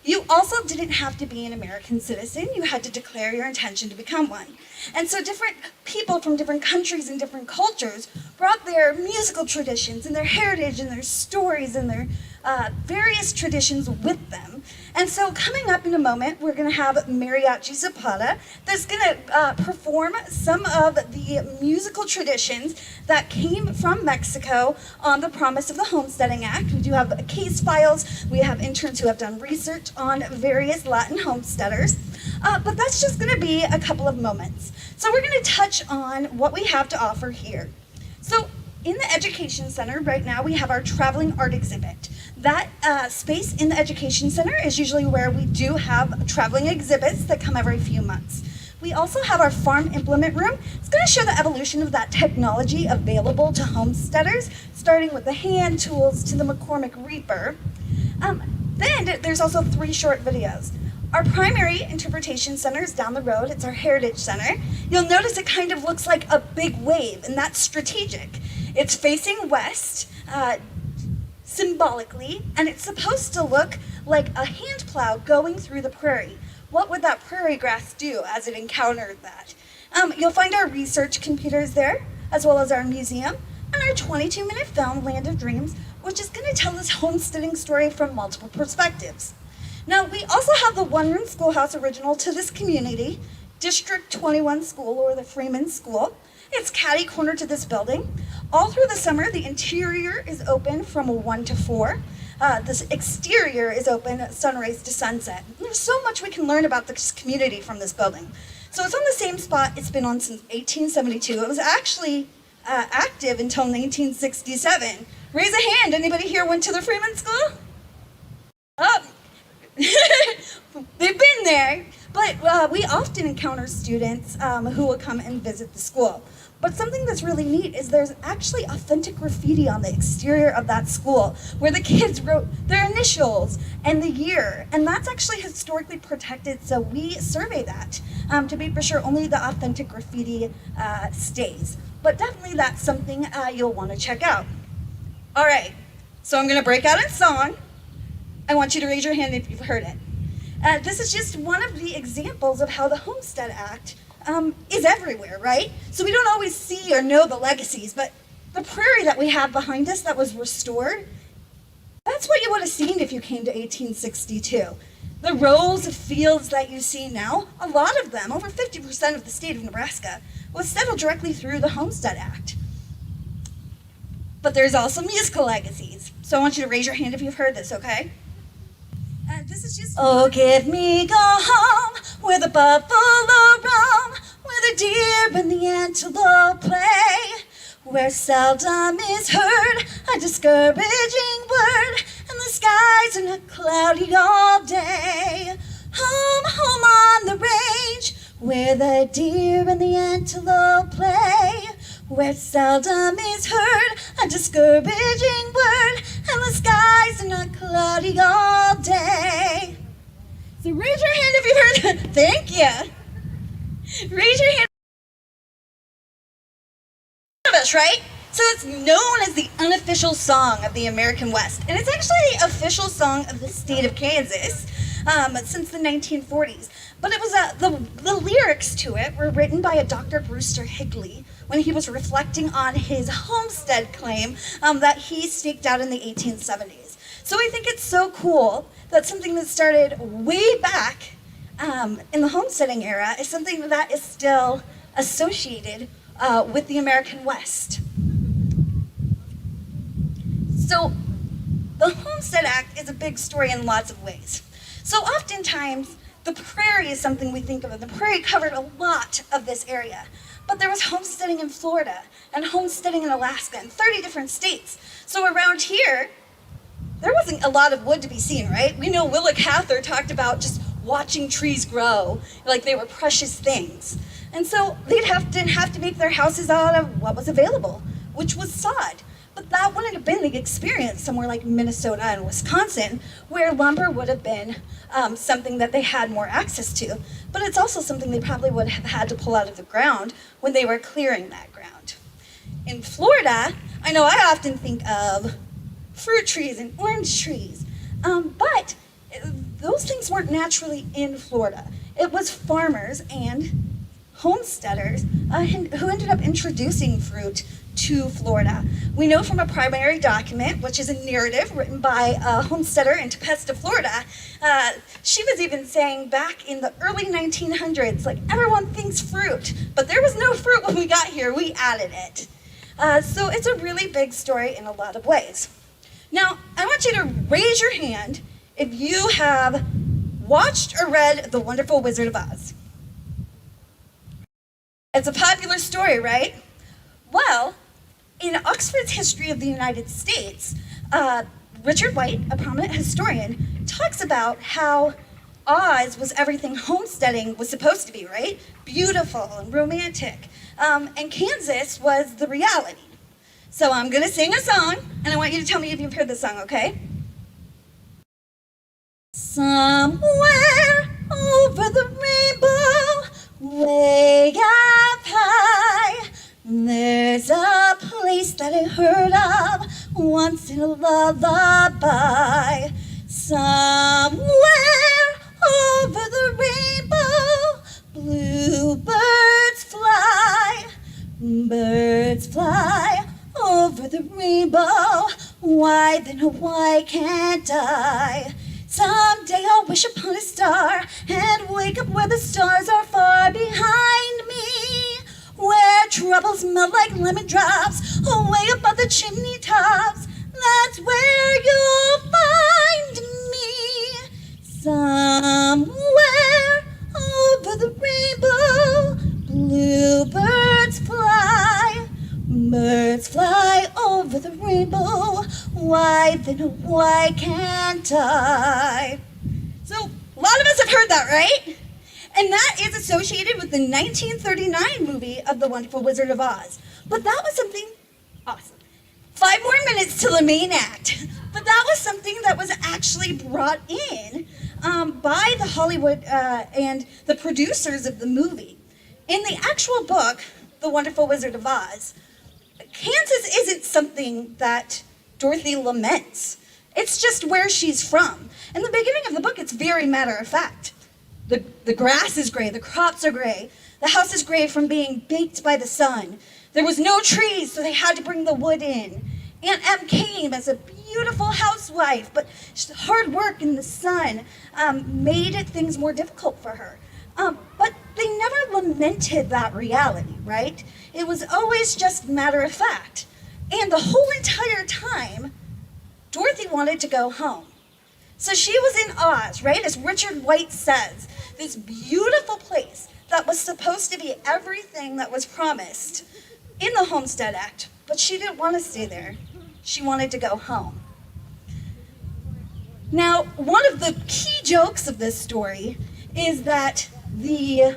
You also didn't have to be an American citizen. You had to declare your intention to become one. And so different people from different countries and different cultures brought their musical traditions and their heritage and their stories and their various traditions with them. And so coming up in a moment, we're going to have Mariachi Zapata that's going to perform some of the musical traditions that came from Mexico on the promise of the Homesteading Act. We do have case files. We have interns who have done research on various Latin homesteaders. But that's just going to be a couple of moments. So we're going to touch on what we have to offer here. So in the Education Center right now, we have our traveling art exhibit. That space in the Education Center is usually where we do have traveling exhibits that come every few months. We also have our farm implement room. It's going to show the evolution of that technology available to homesteaders, starting with the hand tools to the McCormick Reaper. Then there's also 3 short videos. Our primary interpretation center is down the road. It's our Heritage Center. You'll notice it kind of looks like a big wave, and that's strategic. It's facing west, symbolically, and it's supposed to look like a hand plow going through the prairie. What would that prairie grass do as it encountered that? You'll find our research computers there, as well as our museum, and our 22-minute film, Land of Dreams, which is going to tell this homesteading story from multiple perspectives. Now, we also have the one-room schoolhouse original to this community, District 21 School, or the Freeman School. It's catty-corner to this building. All through the summer, the interior is open from 1 to 4. The exterior is open sunrise to sunset. There's so much we can learn about this community from this building. So it's on the same spot it's been on since 1872. It was actually active until 1967. Raise a hand, anybody here went to the Freeman School? Oh, they've been there. But we often encounter students who will come and visit the school. But something that's really neat is there's actually authentic graffiti on the exterior of that school where the kids wrote their initials and the year. And that's actually historically protected, so we survey that to be for sure only the authentic graffiti stays. But definitely that's something you'll want to check out. All right, so I'm going to break out in song. I want you to raise your hand if you've heard it. This is just one of the examples of how the Homestead Act is everywhere, right? So we don't always see or know the legacies, but the prairie that we have behind us that was restored, that's what you would have seen if you came to 1862. The rows of fields that you see now, a lot of them, over 50% of the state of Nebraska, was settled directly through the Homestead Act. But there's also musical legacies. So I want you to raise your hand if you've heard this, okay? This is just oh, give me go home where the buffalo roam, where the deer and the antelope play, where seldom is heard a discouraging word, and the skies are not cloudy all day. Home, home on the range, where the deer and the antelope play, where seldom is heard a discouraging word, and the skies are not cloudy all day. So raise your hand if you've heard that. Thank you. Raise your hand. Of us, right? So it's known as the unofficial song of the American West, and it's actually the official song of the state of Kansas since the 1940s. But it was the lyrics to it were written by a Dr. Brewster Higley when he was reflecting on his homestead claim that he staked out in the 1870s. So I think it's so cool that something that started way back in the homesteading era is something that is still associated with the American West. So the Homestead Act is a big story in lots of ways. So oftentimes, the prairie is something we think of, and the prairie covered a lot of this area. But there was homesteading in Florida and homesteading in Alaska and 30 different states. So around here, there wasn't a lot of wood to be seen, right? We know Willa Cather talked about just watching trees grow like they were precious things. And so didn't have to make their houses out of what was available, which was sod. But that wouldn't have been the experience somewhere like Minnesota and Wisconsin, where lumber would have been something that they had more access to. But it's also something they probably would have had to pull out of the ground when they were clearing that ground. In Florida, I know I often think of fruit trees and orange trees, but those things weren't naturally in Florida. It was farmers and homesteaders who ended up introducing fruit to Florida. We know from a primary document, which is a narrative written by a homesteader in Tepesta, Florida, she was even saying back in the early 1900s, like, everyone thinks fruit, but there was no fruit when we got here, we added it. So it's a really big story in a lot of ways. Now, I want you to raise your hand if you have watched or read The Wonderful Wizard of Oz. It's a popular story, right? Well, in Oxford's History of the United States, Richard White, a prominent historian, talks about how Oz was everything homesteading was supposed to be, right? Beautiful and romantic. And Kansas was the reality. So I'm going to sing a song, and I want you to tell me if you've heard this song, okay? Somewhere over the rainbow, way up high, there's a place that I heard of once in a lullaby. Somewhere over the rainbow, bluebirds fly, birds fly over the rainbow. Why then, why can't I? Someday I'll wish upon a star and wake up where the stars are far behind me, where troubles melt like lemon drops away above the chimney tops. That's where you'll find me. Somewhere over the rainbow, bluebirds fly, birds fly over the rainbow. Why then, why can't I? So, a lot of us have heard that, right? And that is associated with the 1939 movie of The Wonderful Wizard of Oz. But that was something awesome. 5 more minutes till the main act. But that was something that was actually brought in by the Hollywood and the producers of the movie. In the actual book, The Wonderful Wizard of Oz, Kansas isn't something that Dorothy laments. It's just where she's from. In the beginning of the book, it's very matter of fact. The grass is gray, the crops are gray, the house is gray from being baked by the sun. There was no trees, so they had to bring the wood in. Aunt Em came as a beautiful housewife, but hard work in the sun made things more difficult for her. But they never lamented that reality, right? It was always just matter of fact. And the whole entire time, Dorothy wanted to go home. So she was in Oz, right? As Richard White says, this beautiful place that was supposed to be everything that was promised in the Homestead Act, but she didn't want to stay there. She wanted to go home. Now, one of the key jokes of this story is that the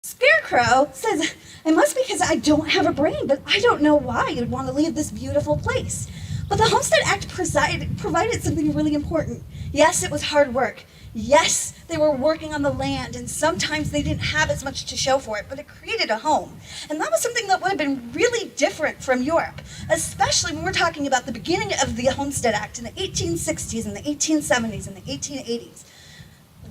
Scarecrow says, it must be because I don't have a brain, but I don't know why you'd want to leave this beautiful place. But the Homestead Act provided something really important. Yes, it was hard work. Yes, they were working on the land, and sometimes they didn't have as much to show for it, but it created a home. And that was something that would have been really different from Europe, especially when we're talking about the beginning of the Homestead Act in the 1860s and the 1870s and the 1880s.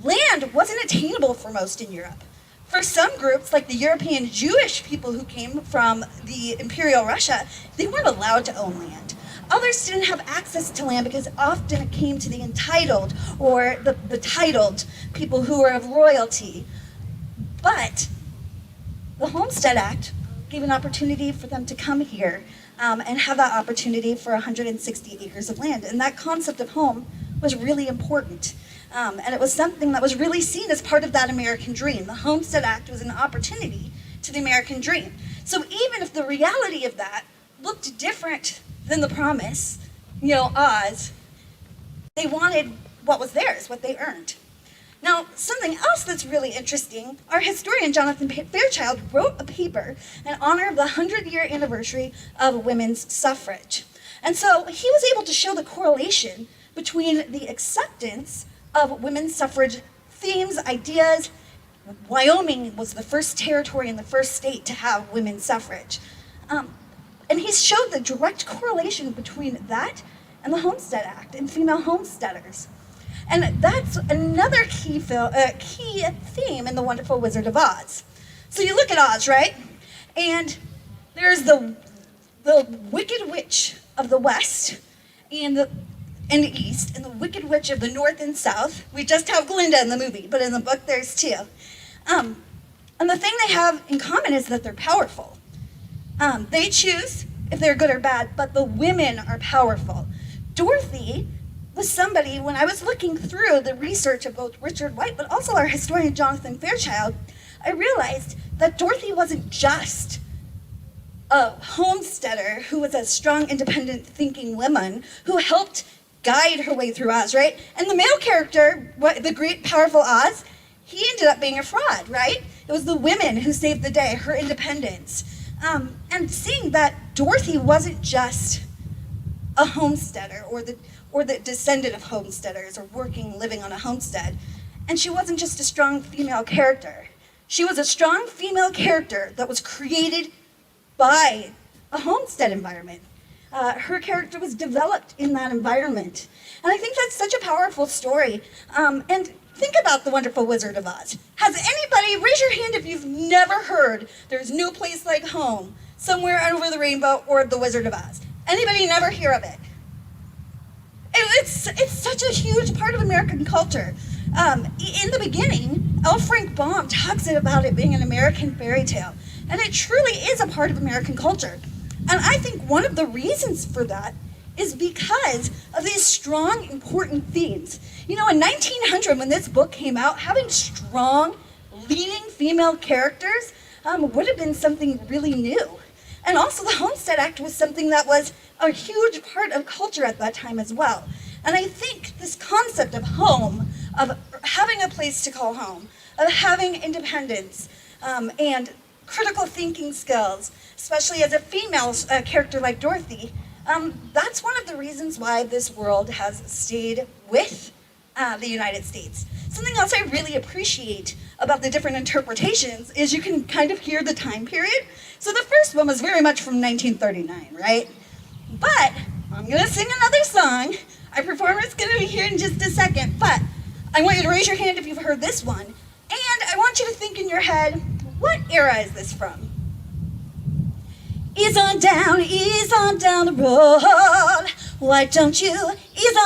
Land wasn't attainable for most in Europe. For some groups, like the European Jewish people who came from the Imperial Russia, they weren't allowed to own land. Others didn't have access to land because often it came to the entitled or the titled people who were of royalty. But the Homestead Act gave an opportunity for them to come here and have that opportunity for 160 acres of land. And that concept of home was really important. And it was something that was really seen as part of that American dream. The Homestead Act was an opportunity to the American dream. So even if the reality of that looked different than the promise, Oz, they wanted what was theirs, what they earned. Now, something else that's really interesting, our historian Jonathan Fairchild wrote a paper in honor of the 100-year anniversary of women's suffrage. And so he was able to show the correlation between the acceptance of women's suffrage themes, ideas. Wyoming was the first territory and the first state to have women's suffrage. And he showed the direct correlation between that and the Homestead Act and female homesteaders. And that's another key theme in The Wonderful Wizard of Oz. So you look at Oz, right? And there's the Wicked Witch of the West and the East, and the Wicked Witch of the North and South. We just have Glinda in the movie, but in the book there's two. And the thing they have in common is that they're powerful. They choose if they're good or bad, but the women are powerful. Dorothy was somebody, when I was looking through the research of both Richard White, but also our historian Jonathan Fairchild, I realized that Dorothy wasn't just a homesteader who was a strong, independent thinking woman who helped guide her way through Oz, right? And the male character, the great, powerful Oz, he ended up being a fraud, right? It was the women who saved the day, her independence. And seeing that Dorothy wasn't just a homesteader or the descendant of homesteaders or living on a homestead. And she wasn't just a strong female character. She was a strong female character that was created by a homestead environment. Her character was developed in that environment. And I think that's such a powerful story. And think about The Wonderful Wizard of Oz. Has anybody, raise your hand if you've never heard There's No Place Like Home, Somewhere Over the Rainbow, or The Wizard of Oz? Anybody never hear of it? It's such a huge part of American culture. In the beginning, L. Frank Baum talks about it being an American fairy tale. And it truly is a part of American culture. And I think one of the reasons for that is because of these strong, important themes. In 1900, when this book came out, having strong, leading female characters would have been something really new. And also the Homestead Act was something that was a huge part of culture at that time as well. And I think this concept of home, of having a place to call home, of having independence and critical thinking skills, especially as a female character like Dorothy, that's one of the reasons why this world has stayed with the United States. Something else I really appreciate about the different interpretations is you can kind of hear the time period. So the first one was very much from 1939, right? But I'm gonna sing another song. Our performer's gonna be here in just a second, but I want you to raise your hand if you've heard this one. And I want you to think in your head, what era is this from? Ease on down the road. Why don't you ease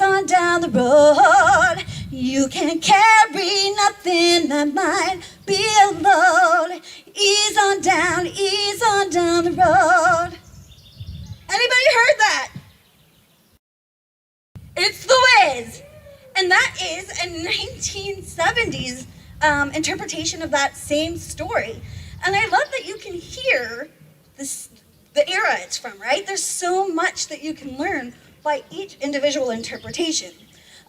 on down the road? You can carry nothing that might be a load. Ease on down the road. Anybody heard that? It's The Wiz. And that is a 1970s interpretation of that same story. And I love that you can hear the era it's from, right? There's so much that you can learn by each individual interpretation.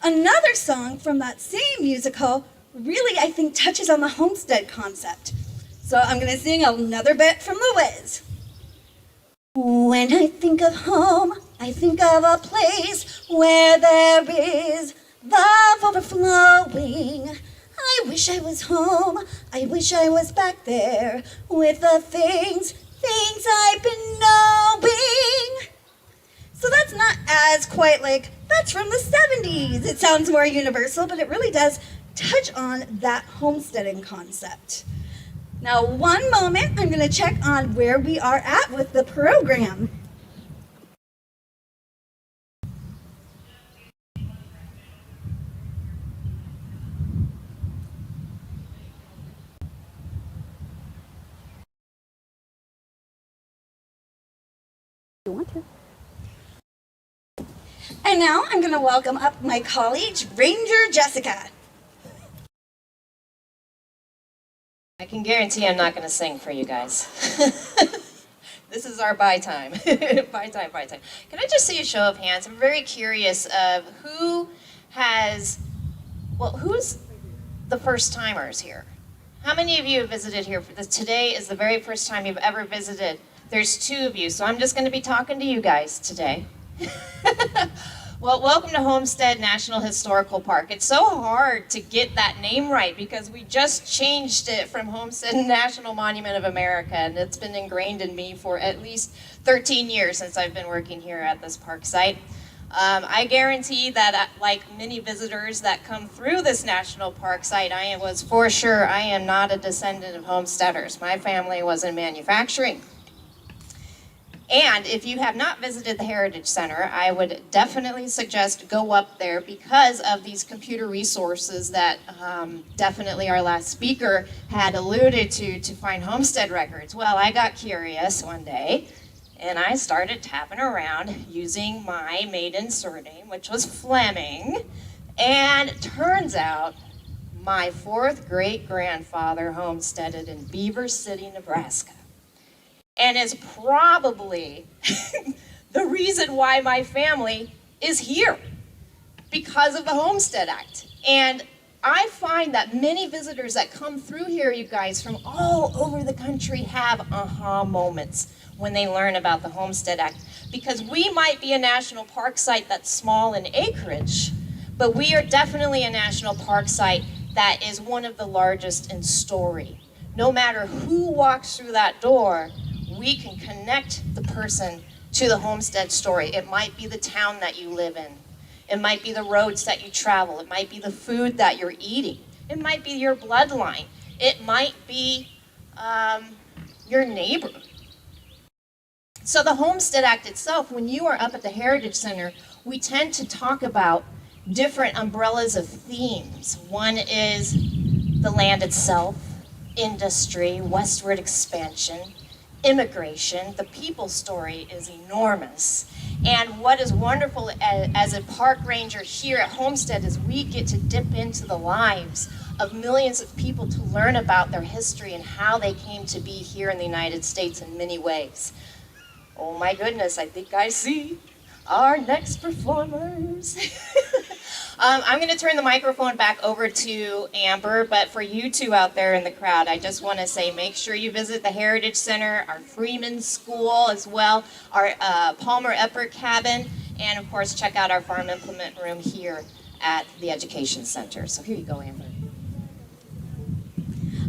Another song from that same musical really, I think, touches on the homestead concept. So I'm going to sing another bit from The Wiz. When I think of home, I think of a place where there is love overflowing. I wish I was home, I wish I was back there with the things I've been knowing. So that's not as quite like, that's from the 70s. It sounds more universal, but it really does touch on that homesteading concept. Now, one moment, I'm going to check on where we are at with the program. You want to. And now I'm going to welcome up my colleague, Ranger Jessica. I can guarantee I'm not going to sing for you guys. This is our buy time. Buy time, buy time. Can I just see a show of hands? I'm very curious of who's the first timers here? How many of you have visited here? Today is the very first time you've ever visited. There's 2 of you, so I'm just going to be talking to you guys today. Well, welcome to Homestead National Historical Park. It's so hard to get that name right because we just changed it from Homestead National Monument of America, and it's been ingrained in me for at least 13 years since I've been working here at this park site. I guarantee that, like many visitors that come through this national park site, I am not a descendant of homesteaders. My family was in manufacturing. And if you have not visited the Heritage Center, I would definitely suggest go up there because of these computer resources that definitely our last speaker had alluded to find homestead records. Well, I got curious one day and I started tapping around using my maiden surname, which was Fleming. And it turns out my 4th great-grandfather homesteaded in Beaver City, Nebraska. And is probably the reason why my family is here, because of the Homestead Act. And I find that many visitors that come through here, you guys, from all over the country have aha moments when they learn about the Homestead Act. Because we might be a national park site that's small in acreage, but we are definitely a national park site that is one of the largest in story. No matter who walks through that door, we can connect the person to the homestead story. It might be the town that you live in. It might be the roads that you travel. It might be the food that you're eating. It might be your bloodline. It might be your neighbor. So the Homestead Act itself, when you are up at the Heritage Center, we tend to talk about different umbrellas of themes. One is the land itself, industry, westward expansion, immigration. The people story is enormous. And what is wonderful as a park ranger here at Homestead is we get to dip into the lives of millions of people to learn about their history and how they came to be here in the United States in many ways. Oh my goodness, I think I see our next performers. I'm going to turn the microphone back over to Amber, but for you two out there in the crowd, I just want to say make sure you visit the Heritage Center, our Freeman School as well, our Palmer Epper Cabin, and of course check out our farm implement room here at the Education Center. So here you go, Amber.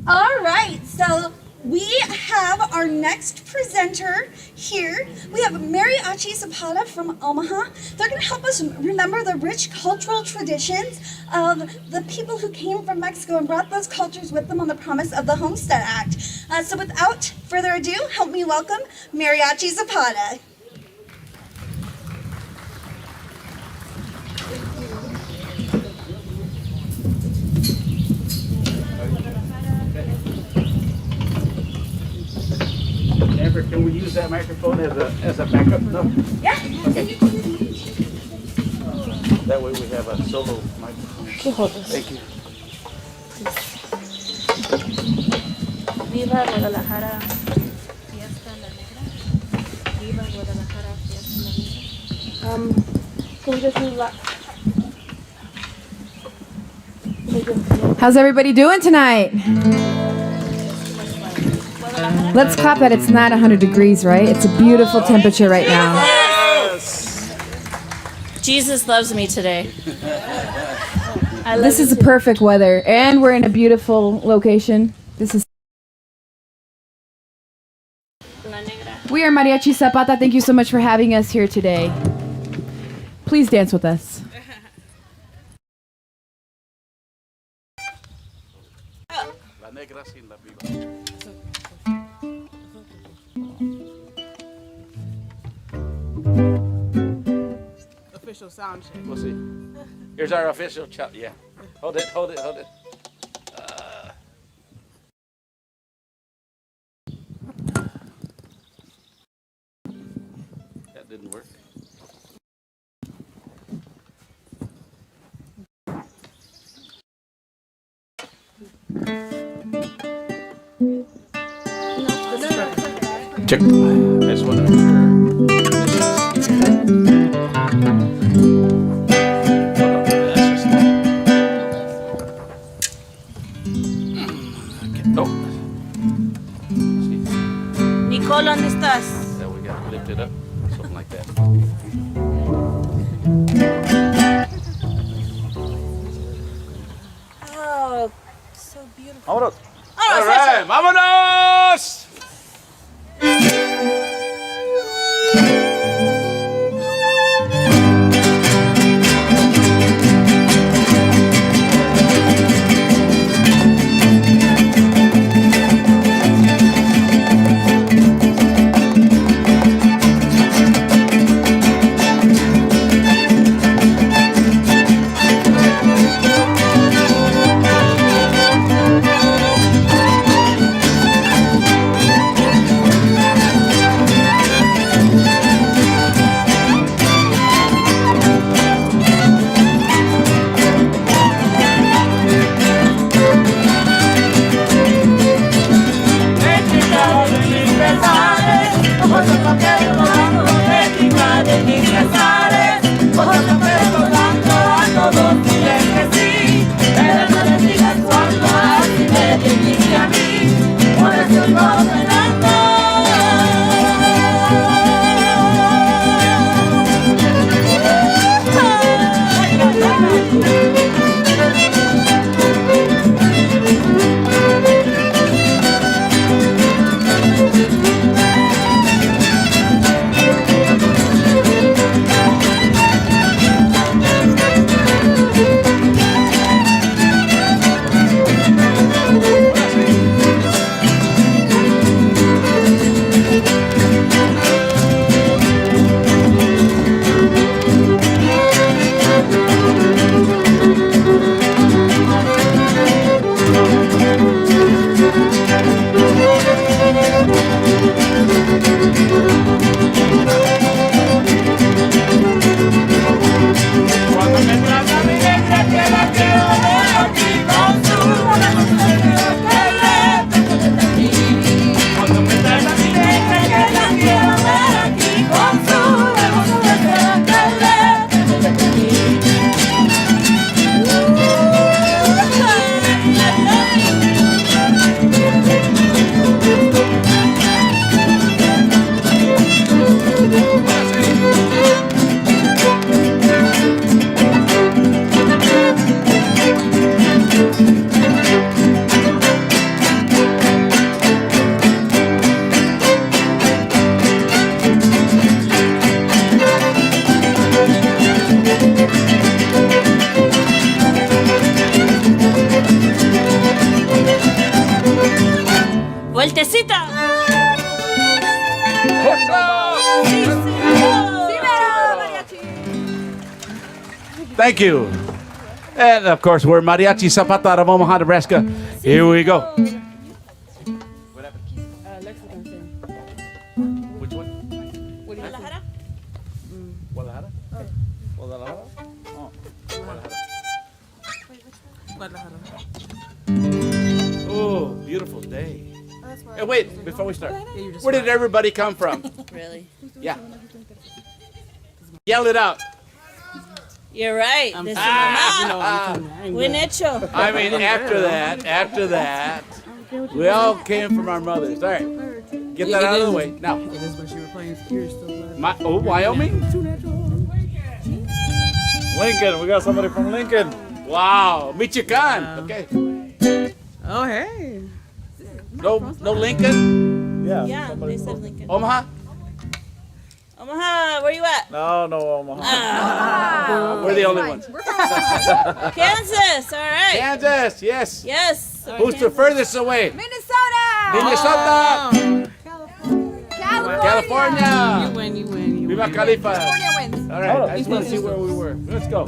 All right, so we have our next presenter here. We have Mariachi Zapata from Omaha. They're going to help us remember the rich cultural traditions of the people who came from Mexico and brought those cultures with them on the promise of the Homestead Act. So without further ado, help me welcome Mariachi Zapata. Amber, can we use that microphone as a backup? No? Yeah. Okay. That way we have a solo microphone. Thank you. Viva Guadalajara, fiesta la negra. Viva Guadalajara, fiesta la negra. Can we just move that? How's everybody doing tonight? Let's clap that it's not 100 degrees, right? It's a beautiful temperature right now. Jesus loves me today. This is the perfect weather, and we're in a beautiful location. This is. We are Mariachi Zapata. Thank you so much for having us here today. Please dance with us. La negra sin la viva. Official sound check. We'll see. Here's our official yeah. Hold it, hold it, hold it. That didn't work. Check. I just want to make sure. Oh. Nicole, ¿dónde estás? There we go. Lift it up. Something like that. Oh, so beautiful. Vámonos. All right, vámonos. ¡Vueltecita! Thank you. And of course, we're Mariachi Zapata out of Omaha, Nebraska. Here we go. Which one? ¿Guadalajara? Guadalajara? Guadalajara? Oh, Guadalajara. Oh, beautiful day. Hey, wait, before we start. Where did everybody come from? Really? Yeah. Yell it out. You're right. This is Mama. Buen hecho. I mean, after that, we all came from our mothers. All right. Get that out of the way. Now. It is when she were playing Secure still. Wyoming? Lincoln, we got somebody from Lincoln. Wow. Michoacan. Okay. Oh, hey. No Lincoln? Yeah. Yeah, somebody they said from- Lincoln. Omaha? Omaha, where you at? No, Omaha. We're the only ones. Kansas, all right. Kansas, yes. Yes. Who's the furthest away? Minnesota! Minnesota. California. You win. Viva Khalifa. California wins. All right. I just want to see where we were. Let's go.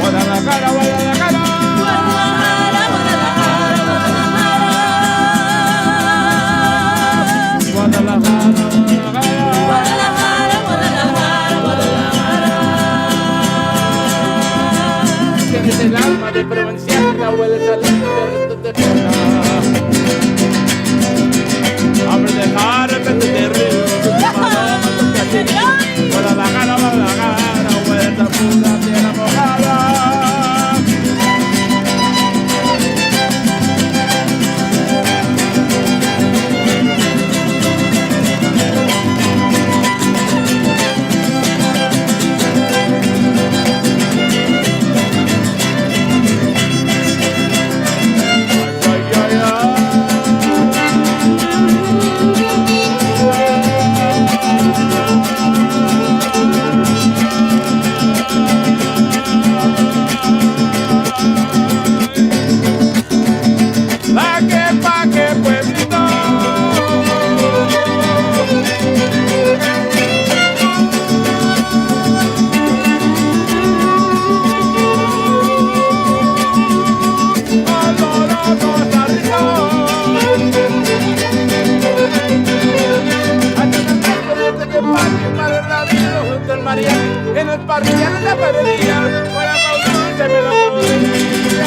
Guadalajara, Guadalajara. Guadalajara, Guadalajara. Guadalajara, Guadalajara. Guadalajara, Guadalajara. Guadalajara, Guadalajara. Guadalajara, Guadalajara. Guadalajara, Guadalajara. Guadalajara, Guadalajara. Guadalajara, Guadalajara. Guadalajara, Guadalajara. parrilla en la panadería, para dulce melancolía.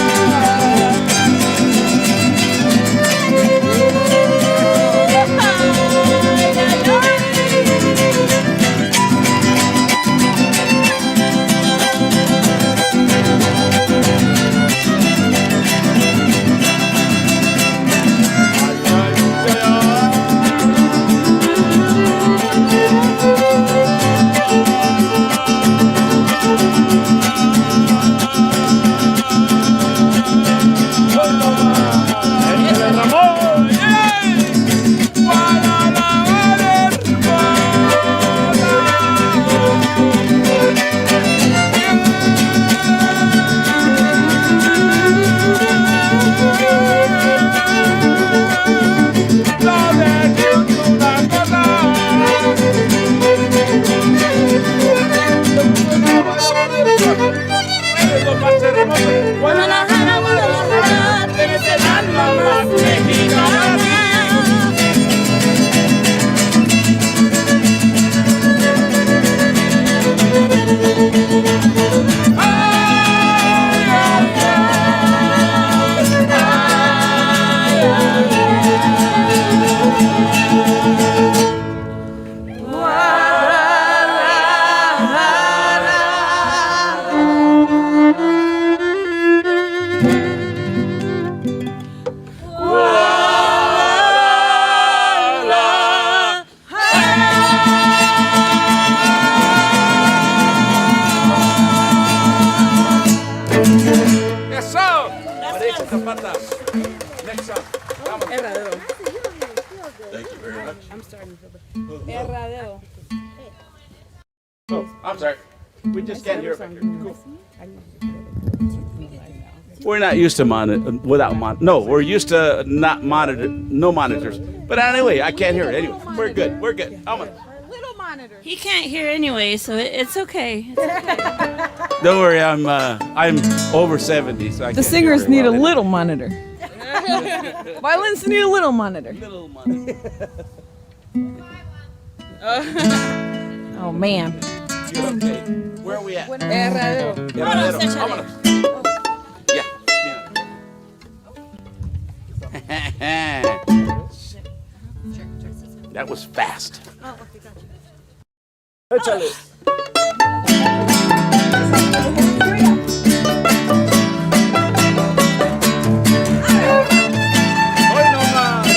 Oh, I'm sorry. We just can't hear it back here. Cool. We're not used to no, we're used to not no monitors. But anyway, I can't hear it anyway. We're good. We're good. Little monitor. He can't hear anyway, so it's okay. Don't worry, I'm over 70, so I The can't singers hear need a very well little monitor. Violins need a little monitor. anyway. Little monitor. Oh man. You're okay. Where are we at? Herradero. Herradero. Vámonos. Yeah. That was fast. Échale. Hoy no más.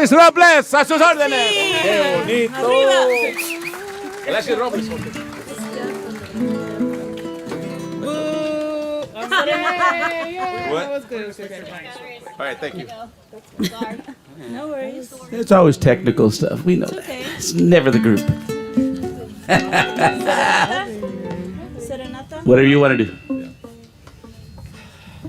Alexis Robles, a sus órdenes. ¡Qué bonito! Alexis Robles. That was good. All right, thank you. No worries. It's always technical stuff. We know that. Okay. It's never the group. Serenata? Whatever you want to do.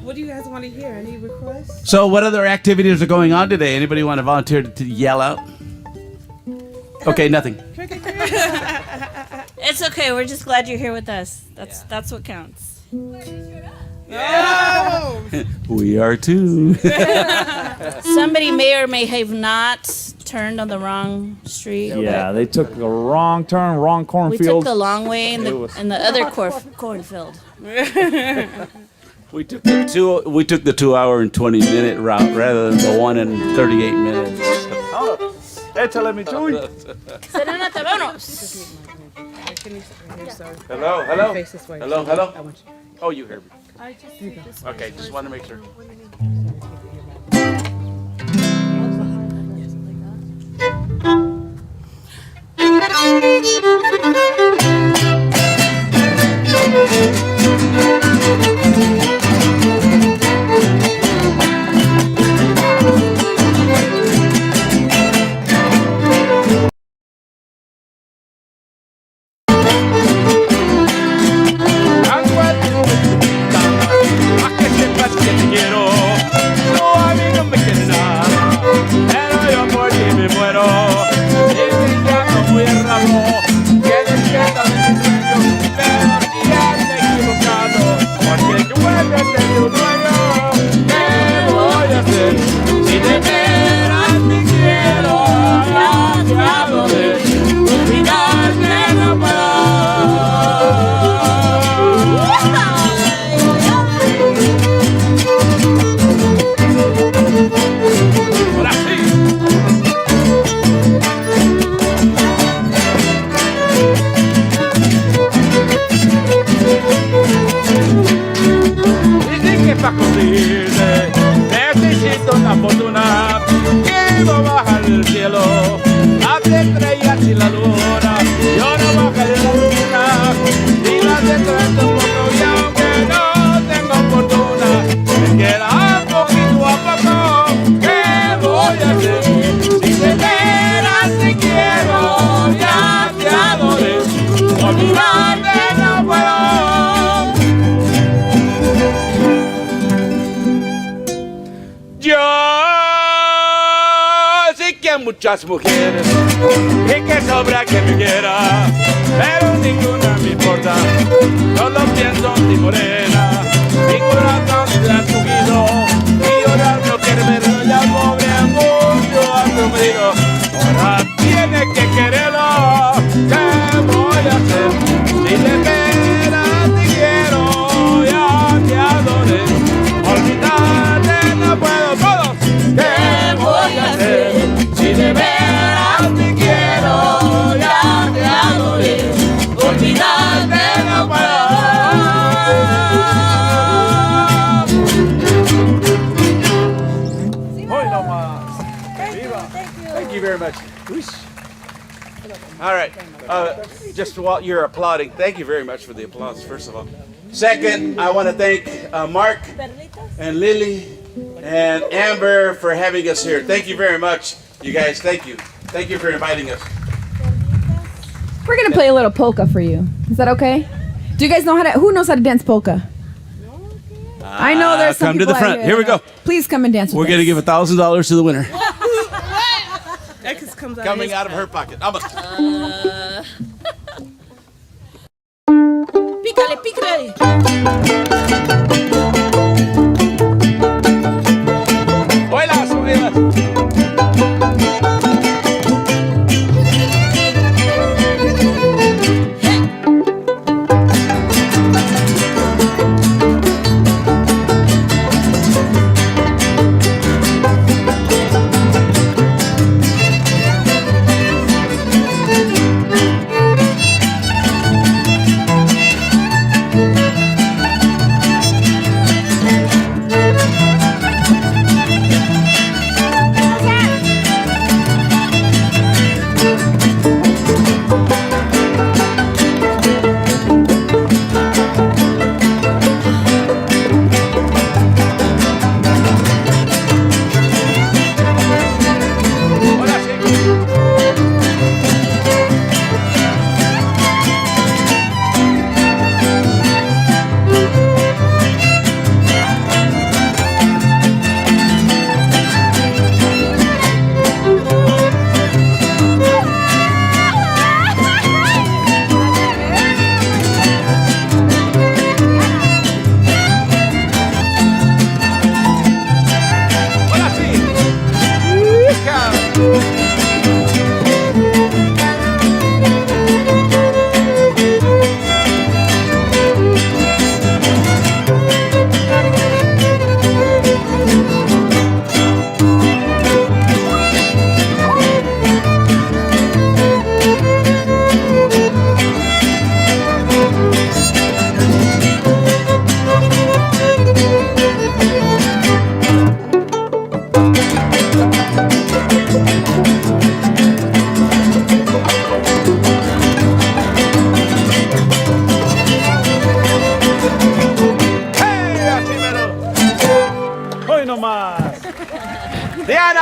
What do you guys want to hear? Any requests? So, what other activities are going on today? Anybody want to volunteer to yell out? Okay, nothing. It's okay. We're just glad you're here with us. That's what counts. We are too. Somebody may or may have not turned on the wrong street. Yeah, they took the wrong turn, wrong We cornfield. took the long way in It was- the other cornfield. We took the 2 hour and 20-minute route rather than the 1 and 38 minutes. Échale mi chuy. Serenata, vámonos. Hello, hello. Face this way. Hello, hello. I want you. Oh, you heard me. Okay, just want to make sure. A que sepas que te quiero. No, a mí no me quieres nada, pero yo por ti me muero. Dicen que ando muy errado, que despierta de mis sueños, pero si ya te he equivocado, porque tú vuelves de tu dueño. ¿Qué voy a hacer si de veras te quiero? Ya te adoré, olvidarte no puedo. Ahora sí. Dicen que para conseguirte necesito una fortuna que no baja del cielo. Las estrellas y la luna, yo no bajaré la luna y las estrellas tampoco, y aunque no tengo fortuna, me queda poquito a poco. ¿Qué voy a hacer si de veras te quiero? Ya te adoré, olvidarte no puedo. Yo sé que hay muchas mujeres y que sobra que me quiera, pero ninguna me importa. Solo pienso en ti, morena, mi corazón se ha subido y ahora no quiere verlo, ya pobre mucho ha sufrido. Ahora tiene que quererlo. ¿Qué voy a hacer si de veras te quiero? Ya te adoré, olvidarte no puedo. Todos. ¿Qué voy a hacer si de veras te quiero? Ya te adoré, olvidarte no puedo. Hoy nomás. ¡Viva! Thank you very much. All right. Just while you're applauding, thank you very much for the applause, first of all. Second, I want to thank Mark and Lily and Amber for having us here. Thank you very much, you guys. Thank you. Thank you for inviting us. We're gonna play a little polka for you. Is that okay? Do you guys know who knows how to dance polka? I know there's some Come to the people out front. Here we go. Please come and dance with We're going to us. give $1,000 to the winner. X comes out Coming out of her pocket. Vamos. Pícale, pícale. Buenas, buenas.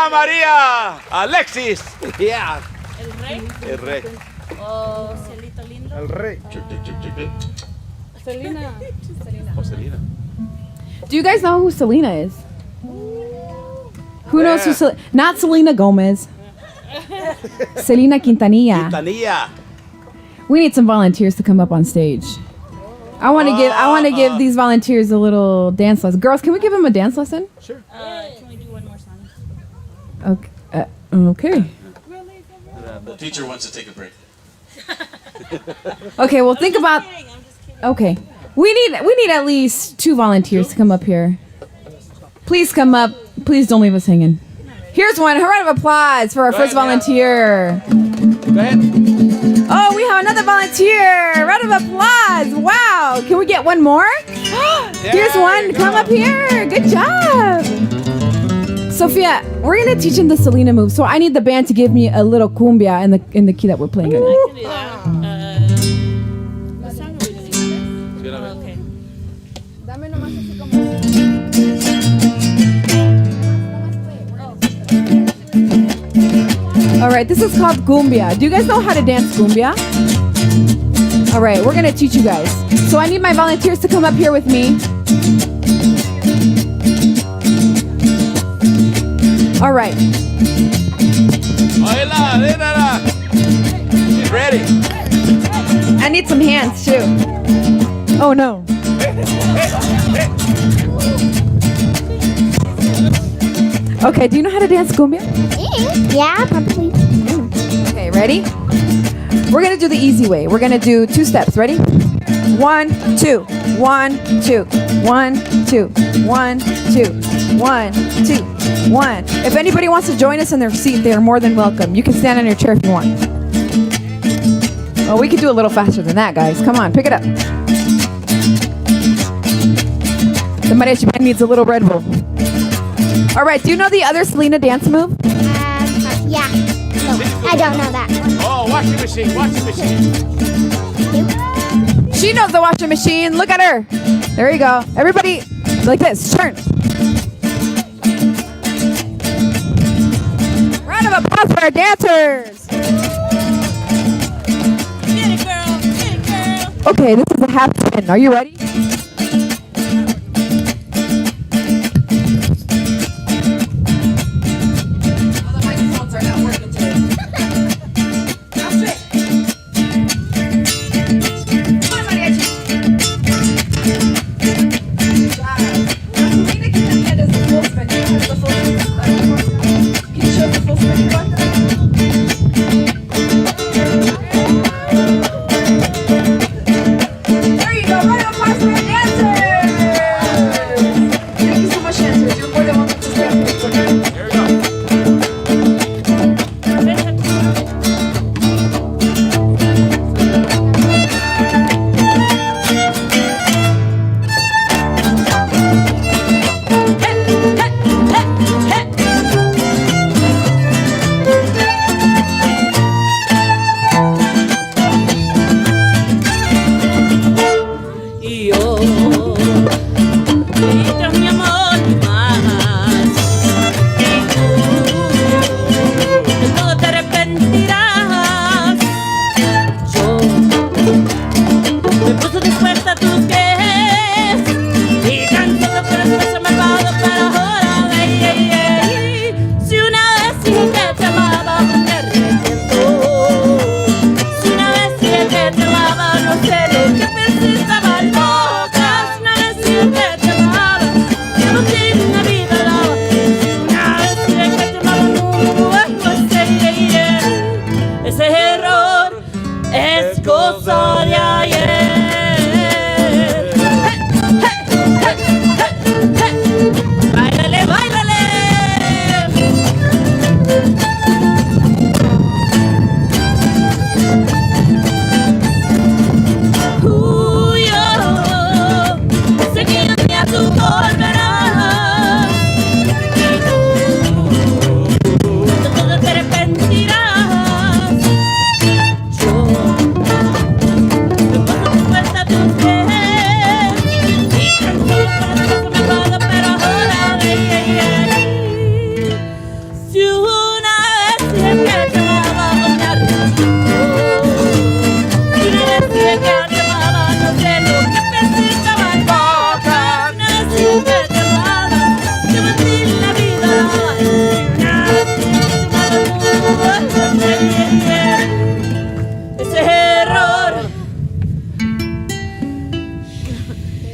Ana María Alexis. Yeah. El rey El rey. o Cielito Lindo. El rey. Selena. O Selena. Do you guys know who Selena is? Who knows who not Selena Gomez. Selena Quintanilla. Tanilla. We need some volunteers to come up on stage. I want to give these volunteers a little dance lesson. Girls, can we give them a dance lesson? Sure. Can we do one more song? Okay. Okay. The teacher wants to take a break. Okay, well think about Okay. We need at least 2 volunteers to come up here. Please come up. Please don't leave us hanging. Here's one. A round of applause for our first volunteer. Go ahead. Oh, we have another volunteer. Round of applause. Wow. Can we get one more? Here's one. Come up here. Good job. Sophia, we're going to teach him the Selena move. So I need the band to give me a little cumbia in the key that we're playing right now. I can do that. What song are we doing? Oh, okay. All right, this is called cumbia. Do you guys know how to dance cumbia? All right, we're going to teach you guys. So I need my volunteers to come up here with me. All right. Oíla, déjala. She's ready. I need some hands too. Oh no. Okay, do you know how to dance cumbia? Yeah, probably. Okay, ready? We're gonna do the easy way. We're gonna do 2 steps. Ready? 1, 2, 1, 2, 1, 2, 1, 2, 1, 2, 1. If anybody wants to join us in their seat, they are more than welcome. You can stand on your chair if you want. Oh, we can do a little faster than that, guys. Come on, pick it up. The mariachi band needs a little Red Bull. All right, do you know the other Selena dance move? Yeah. No, I don't know that. Oh, washing machine, washing machine. She knows the washing machine. Look at her. There you go. Everybody, like this. Turn. Round of applause for our dancers. Get it, girl. Get it, girl. Okay, this is a half spin. Are you ready? The microphones are not working today. Half spin. Come on, mariachi. Good job. Now, Selena Quintanilla does the full spin. She has the full spin. Can you show us the full spin? There you go. Round of applause for our dancers. Thank you so much, dancers. You're more than welcome to stay up here. Here we go. Y yo, mientras mi amor más, y tú de todo te arrepentirás. Yo me puse dispuesta a tus pies y tan solo por el beso malvado, pero ahora, si una vez dije que te amaba, me arrepiento. Si una vez dije que te amaba, no sé lo que pensé, estaba loca. Si una vez dije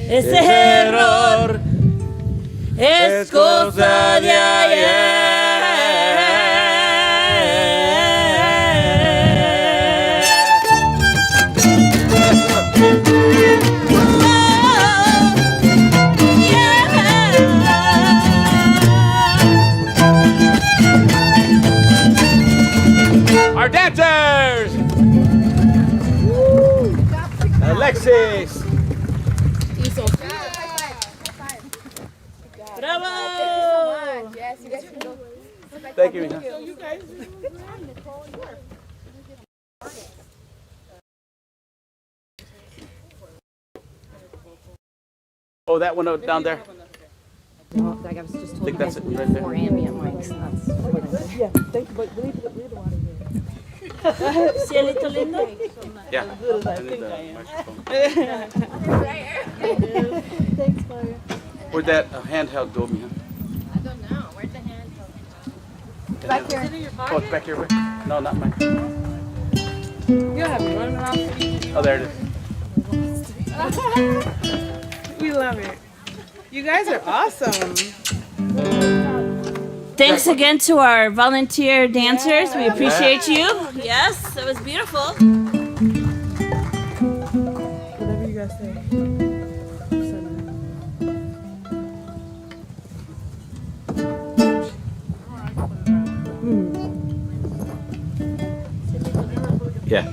ese error es cosa de Our dancers! Alexis! ¡Bravo! Thank you, Mija. Oh, that one down there? Like I was just I told think you that's guys it need right there. 4 ambient mics. That's what I did. Yeah, thank you, but we need the water here. Cielito lindo. Yeah. As good as I I need think the I am. microphone. Thanks, Mario. Where'd that handheld go, Mija? I don't know. Where'd the hand go? Back here. Oh, it's back here. Wait. No, not mine. You'll have me running around. Oh, there it is. We love it. You guys are awesome. Thanks again to our volunteer dancers. We appreciate you. Yes, that was beautiful. Whatever you guys say. Yeah.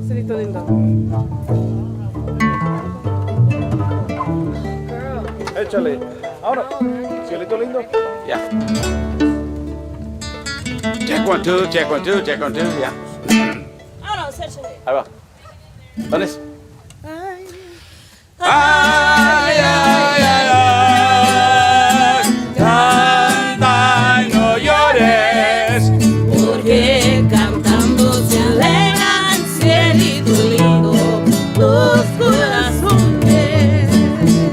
Cielito lindo. Échale. Ahora. Cielito lindo. Yeah. Check 1, 2, check 1, 2, check 1, 2. Yeah. Vámonos, échale. Ahí va. ¿Dónde es? Ay. Ay, ay, ay, ay. Canta y no llores. Porque cantando se alegran, cielito lindo, los corazones.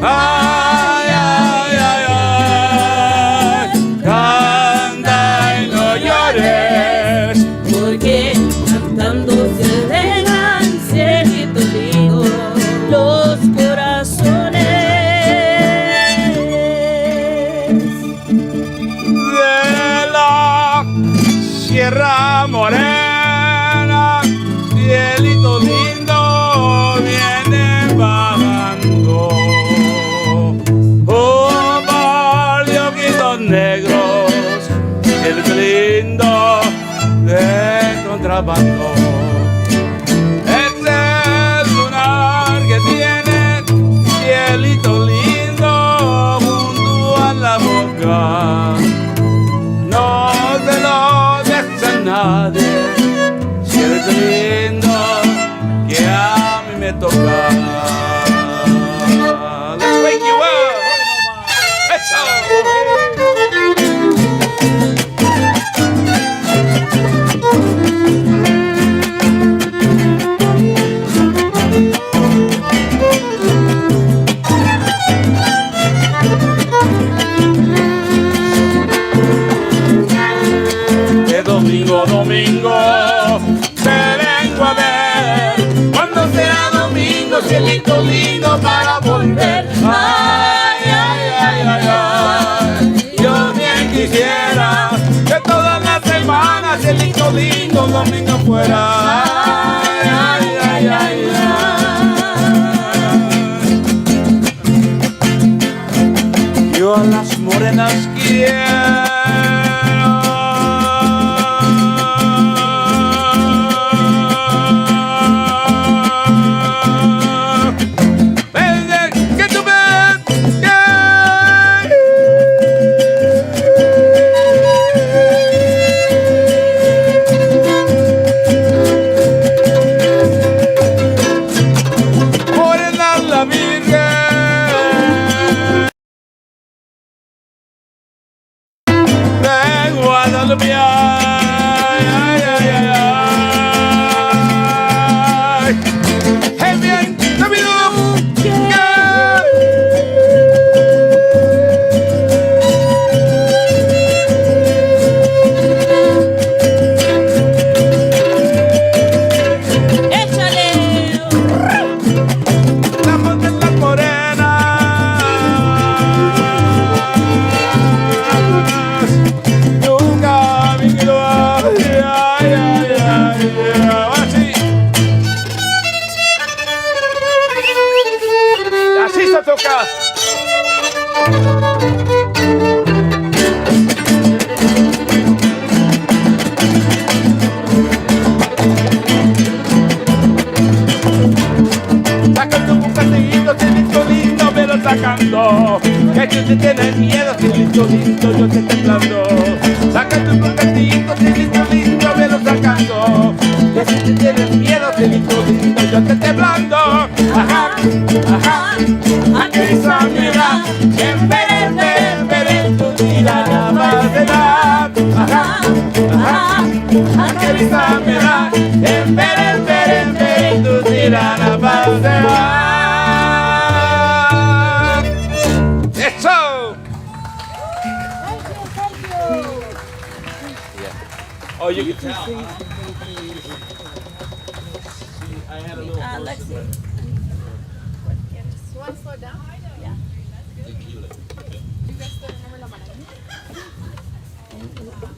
Ay, ay, ay, ay. Canta y no llores. Porque cantando se alegran, cielito lindo, los corazones. De la Sierra Morena, cielito lindo, viene bajando. Oh, par de ojitos negros, cielito lindo, de contrabando. Ese es lunar que tiene, cielito lindo, junto a la boca. No se lo dejes a nadie, cielito lindo, que a mí me toca. Let's wake you up. Let's go. De domingo a domingo te vengo a ver. Cuando será domingo, cielito lindo para volver. Ay, ay, ay, ay, ay. Yo bien quisiera que todas las semanas, cielito lindo, domingo fuera. Ay, ay, ay, ay. Yo a las morenas quiero. Que tú Morena la Virgen de Guadalupe. Ay, ay, ay, ay, ay. Hey, bien, rápido. te tienes miedo, cielito lindo, yo te temblando. Sácate un bocadito, cielito lindo, velo sacando. Que si te tienes miedo, cielito lindo, yo te temblando. Ajá, ajá, acariciamela, en tu tira la base. Ajá, ajá, acariciamela, en tu tira la base. Eso! Oh, you can tell. I had a little Lexi. You want to slow it down? Yeah.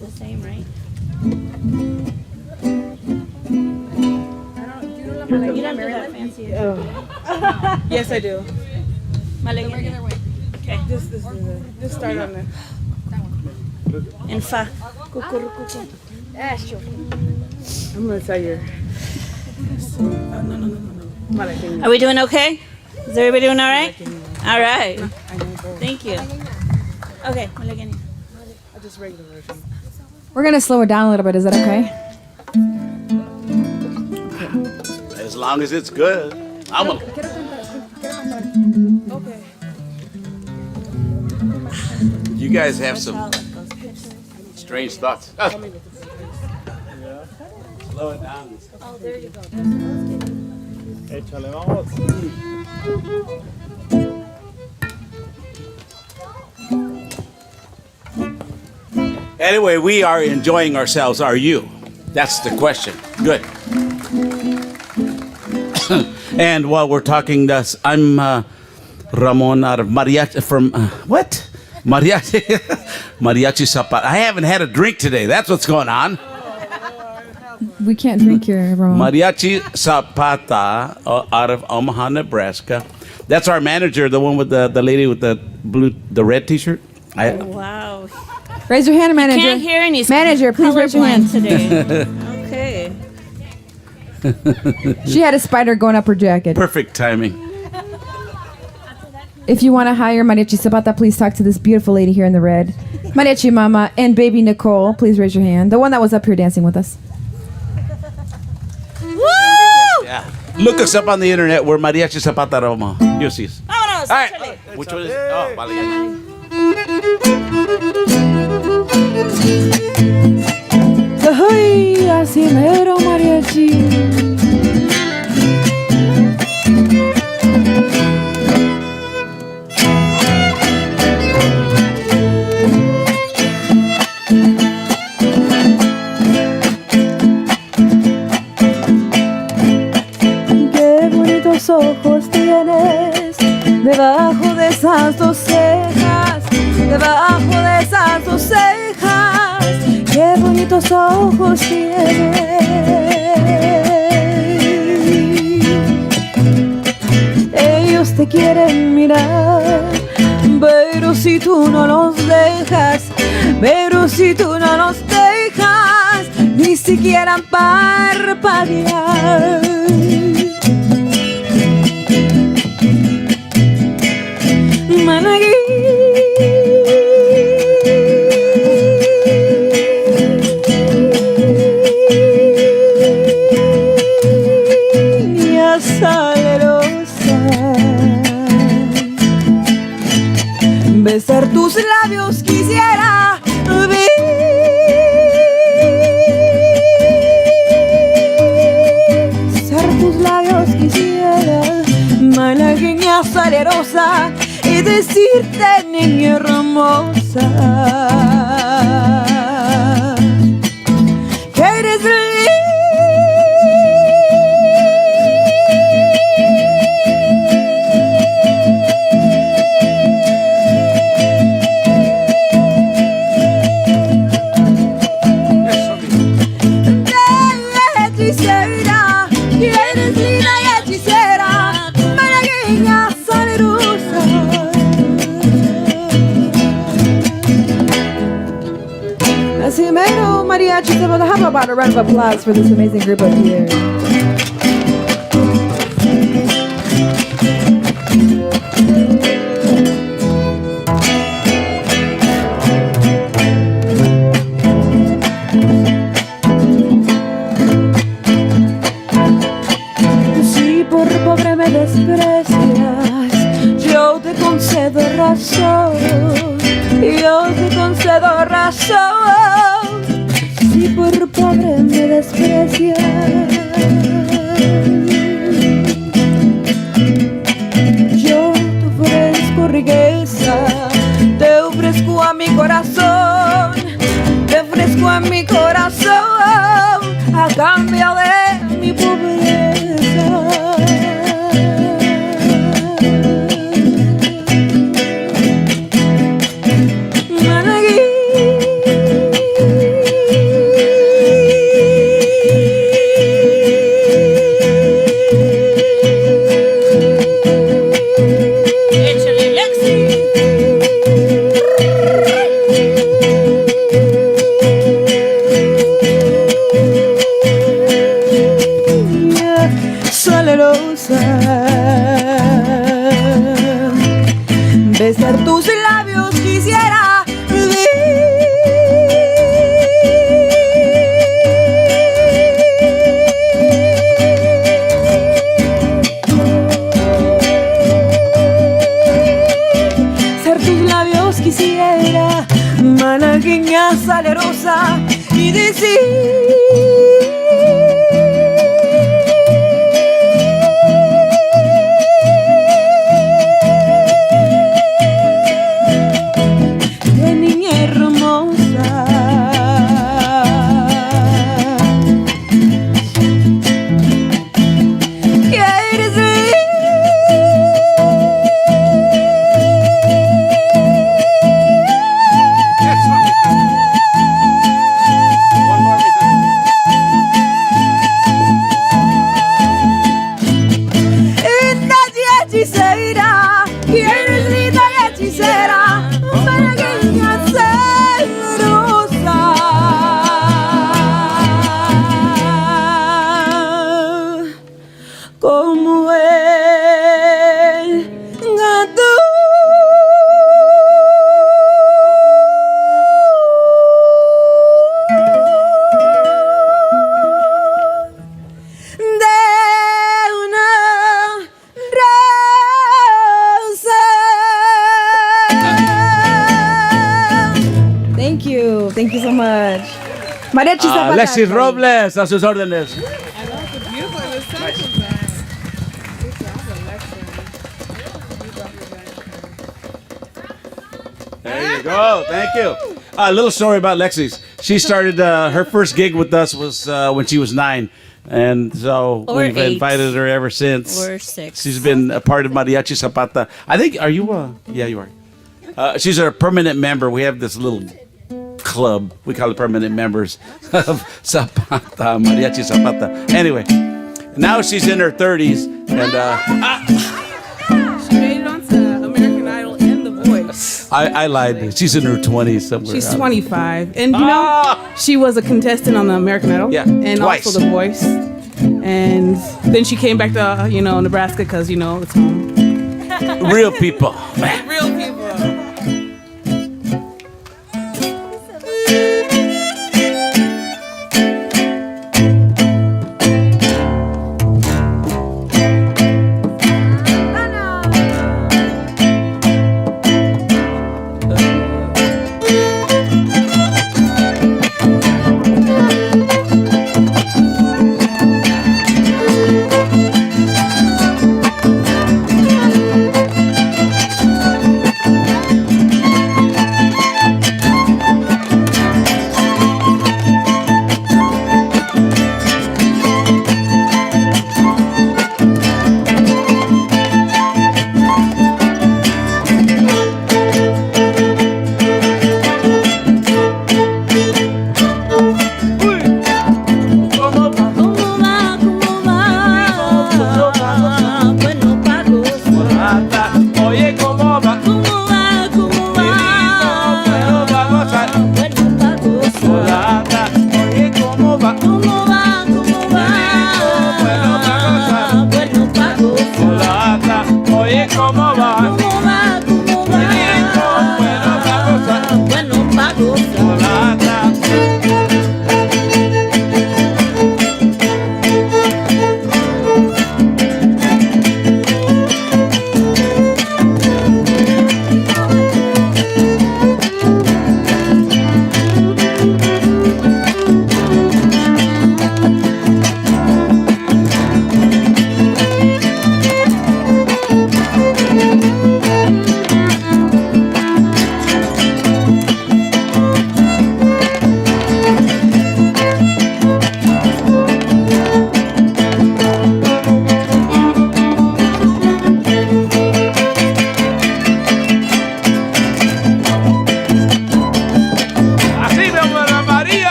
The same, right? You don't do that fancy. Yes, I do. Malagueña. Okay. Just start on there. In fa. I'm gonna tell you. Are we doing okay? Is everybody doing all right? All right. Thank you. Okay, malagueña. I'll just regular version. We're gonna slow it down a little bit. Is that okay? As long as it's good. I'm a... Okay. You guys have some strange thoughts. Slow it down. Oh, there you go. Échale, vamos. Anyway, we are enjoying ourselves. Are you? That's the question. Good. And while we're talking this, I'm Ramon out of Mariachi from what? Mariachi Mariachi Zapata. I haven't had a drink today. That's what's going on. We can't drink here, everyone. Mariachi Zapata out of Omaha, Nebraska. That's our manager, the one with the lady with the red T-shirt. Wow. Raise your hand, manager. Can't hear any. Manager, please raise your hand. Today. Okay. She had a spider going up her jacket. Perfect timing. If you want to hire Mariachi Zapata, please talk to this beautiful lady here in the red. Mariachi Mama and baby Nicole, please raise your hand. The one that was up here dancing with us. Woo! Yeah. Look us up on the internet. We're Mariachi Zapata Roma. You'll see us. Vámonos, All right. échale. Which one is it? Oh, vale. Ay, así mero, mariachi. Qué bonitos ojos tienes debajo de esas dos cejas, debajo de esas dos cejas. Qué bonitos ojos tienes. Ellos te quieren mirar, pero si tú no los dejas, pero si tú no los dejas, ni siquiera parpadear. Malagueña salerosa, besar tus labios quisiera, besar tus labios quisiera, malagueña salerosa, y decirte, niña hermosa, que eres hechicera, que eres linda y hechicera, malagueña salerosa. Nacimento Mariachi Zapata. How about a round of applause for this amazing group up here? corazón, yo te concedo razón, si por pobre me desprecias. Yo te ofrezco riqueza, te ofrezco a mi corazón, te ofrezco a mi corazón, a cambio de mi pobreza. Besar tus labios quisiera besar tus labios quisiera, malagueña salerosa, y decir como el gato. De una rosa. Thank you so much. Mariachi Zapata. Alexis Robles, a sus órdenes. There you go. Thank you. A little story about Lexi's. She started her first gig with us was when she was 9, and so Or we've 8. invited her ever since. Or 6. She's been a part of Mariachi Zapata. I think. Are you? Yeah, you are. She's a permanent member. We have this little club. We call it permanent members of Zapata, Mariachi Zapata. Anyway, now she's in her 30s, and She made it onto American Idol and The Voice. I lied. She's in her 20s somewhere. She's 25. And you know, she was a contestant on the American Idol. Yeah, And twice. also The Voice. And then she came back to, Nebraska because, it's home. Real people. Real people.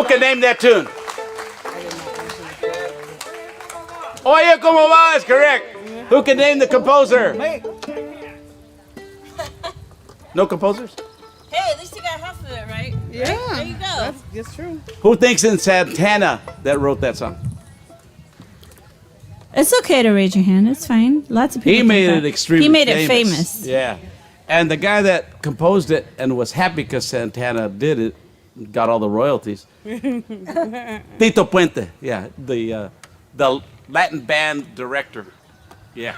Who can name that tune? Oye, como va is correct. Who can name the composer? No composers? Hey, at least you got half of it right. Yeah. There you go. That's true. Who thinks in Santana that wrote that song? It's okay to raise your hand. It's fine. Lots of people. He think made that. it extremely He made it famous. Yeah. And the guy that composed it and was happy because Santana did it, got all the royalties. Tito Puente. Yeah. The Latin band director. Yeah.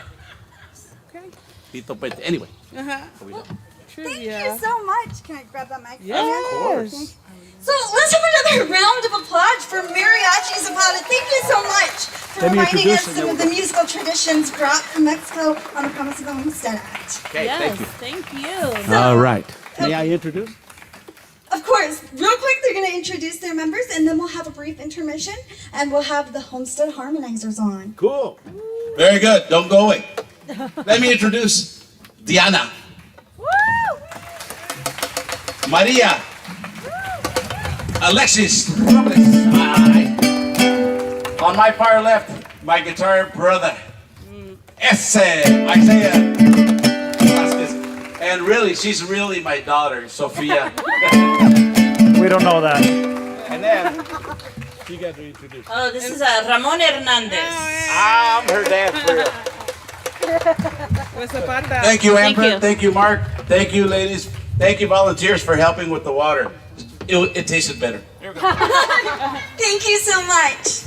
Okay. Tito Puente. Anyway. Thank you so much. Can I grab that mic? Yes. Of course. So let's have another round of applause for Mariachi Zapata. Thank you so much for Let me reminding us introduce some of the musical traditions brought from Mexico on the Promise of the Homestead Act. Okay, Yes, thank you. thank you. All right. May I introduce? Of course, real quick, they're going to introduce their members, and then we'll have a brief intermission, and we'll have the Homestead Harmonizers on. Cool. Very good. Don't go away. Let me introduce Diana. Maria. Alexis. Hi. On my far left, my guitar brother. Isaiah. Vasquez. And really, she's really my daughter, Sophia. We don't know that. And then, you got to introduce. Oh, this is Ramon Hernandez. I'm her dad for real. Thank you, Thank Amber. you. Thank you, Mark. Thank you, ladies. Thank you, volunteers, for helping with the water. It tasted better. Thank you so much.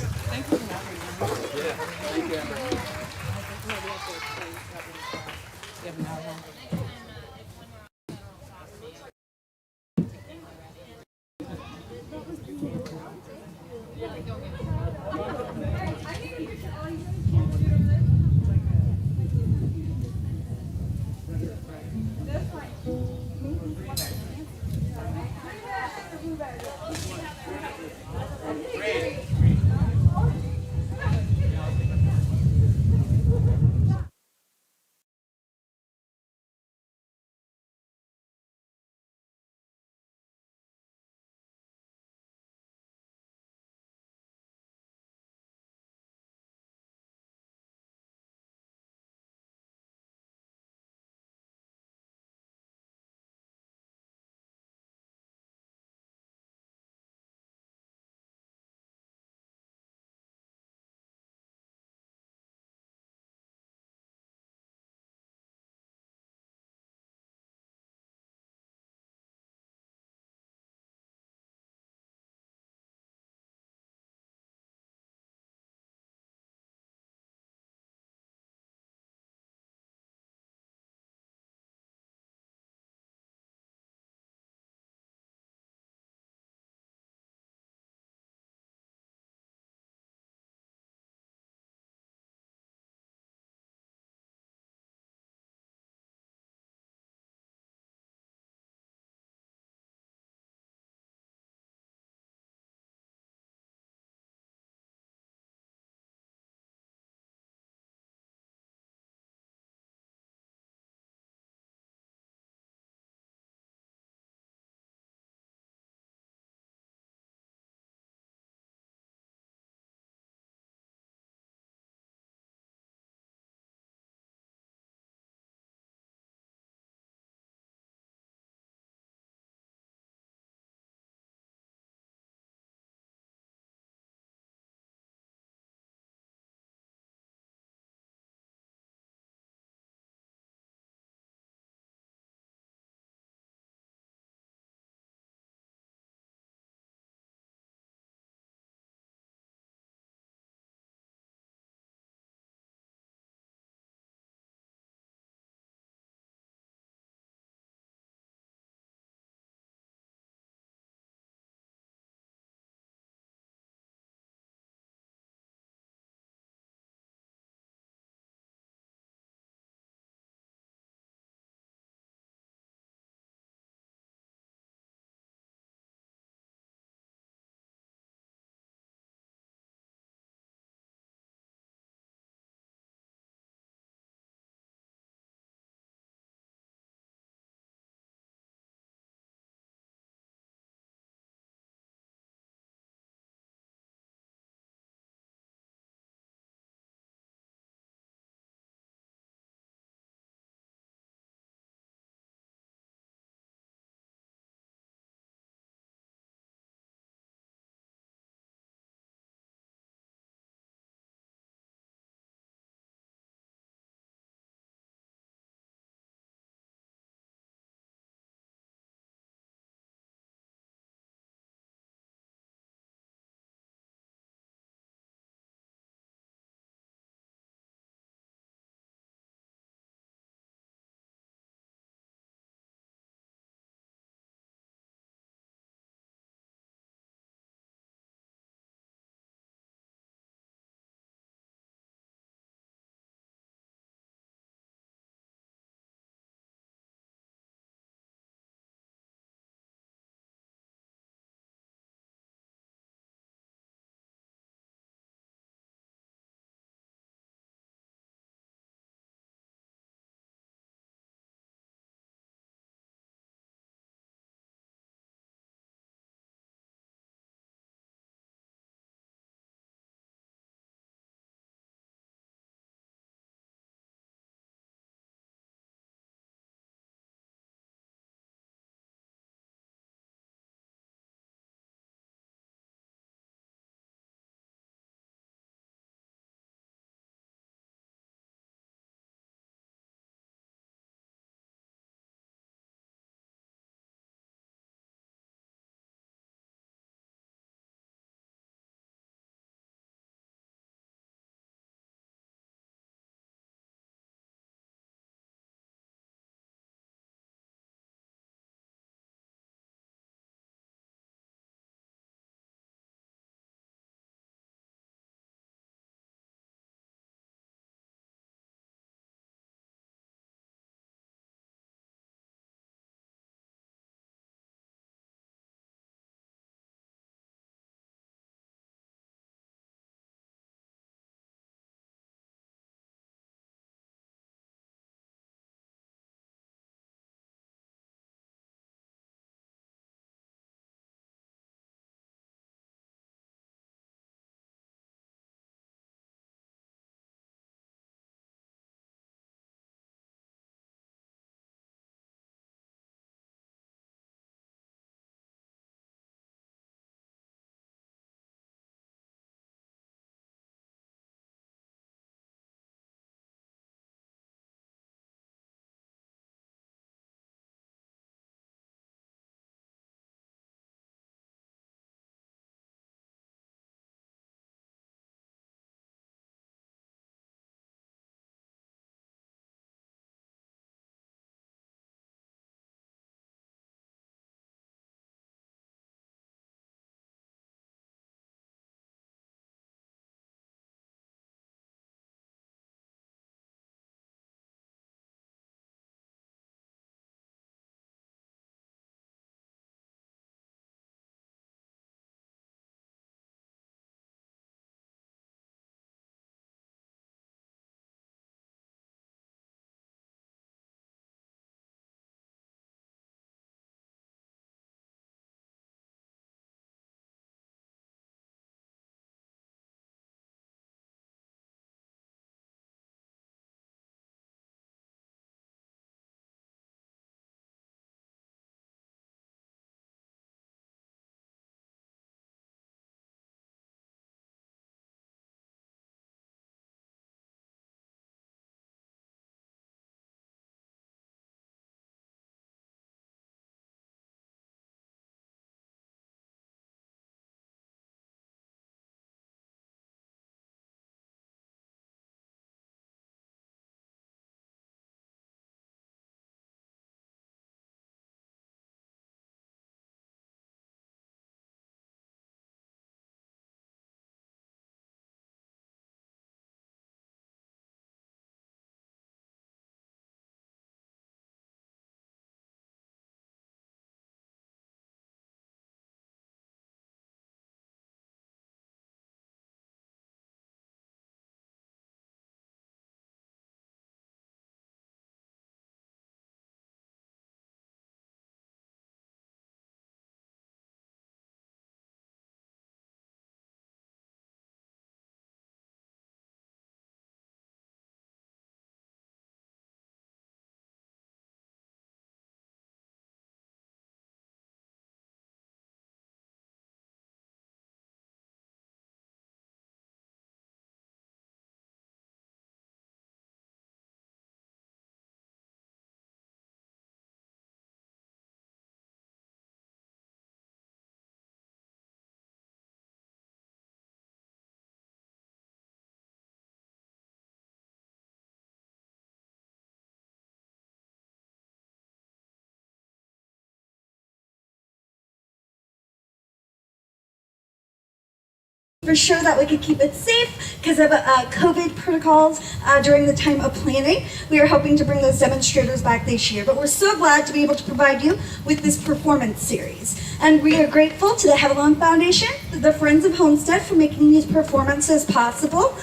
for sure that we could keep it safe because of COVID protocols during the time of planning. We are hoping to bring those demonstrators back this year, but we're so glad to be able to provide you with this performance series. And we are grateful to the Hevelon Foundation, the Friends of Homestead, for making these performances possible.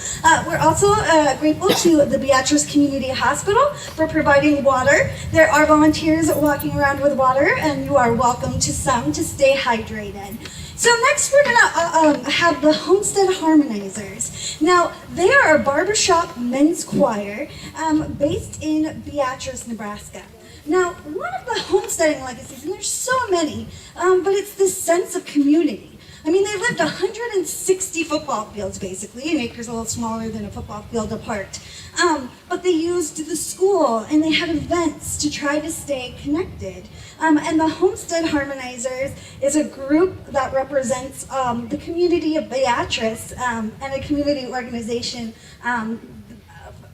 We're also grateful to the Beatrice Community Hospital for providing water. There are volunteers walking around with water, and you are welcome to some to stay hydrated. So next we're gonna have the Homestead Harmonizers. Now, they are a barbershop men's choir based in Beatrice, Nebraska. Now, one of the homesteading legacies, and there's so many, but it's this sense of community. I mean, they lived 160 football fields, basically, and acres a little smaller than a football field apart. But they used the school, and they had events to try to stay connected. And the Homestead Harmonizers is a group that represents the community of Beatrice and a community organization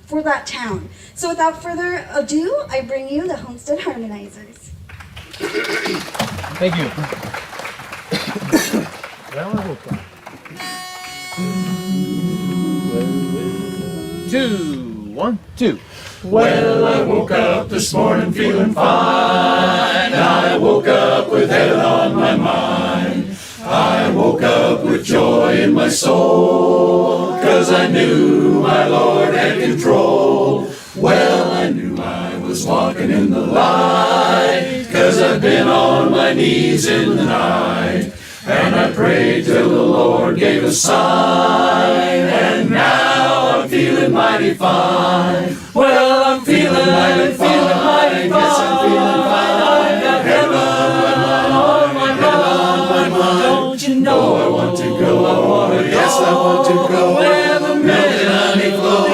for that town. So without further ado, I bring you the Homestead Harmonizers. Thank you. 2, 1, 2. Well, I woke up this morning feeling fine. I woke up with heaven on my mind. I woke up with joy in my soul, 'cause I knew my Lord had control. Well, I knew I was walking in the light, 'cause I've been on my knees in the night. And I prayed till the Lord gave a sign, and now I'm feeling mighty fine. Well, I'm feeling mighty fine. Yes, I'm feeling fine. I've got heaven on my mind. Don't you know I want to go? Yes, I want to go. Where the milk and honey flow.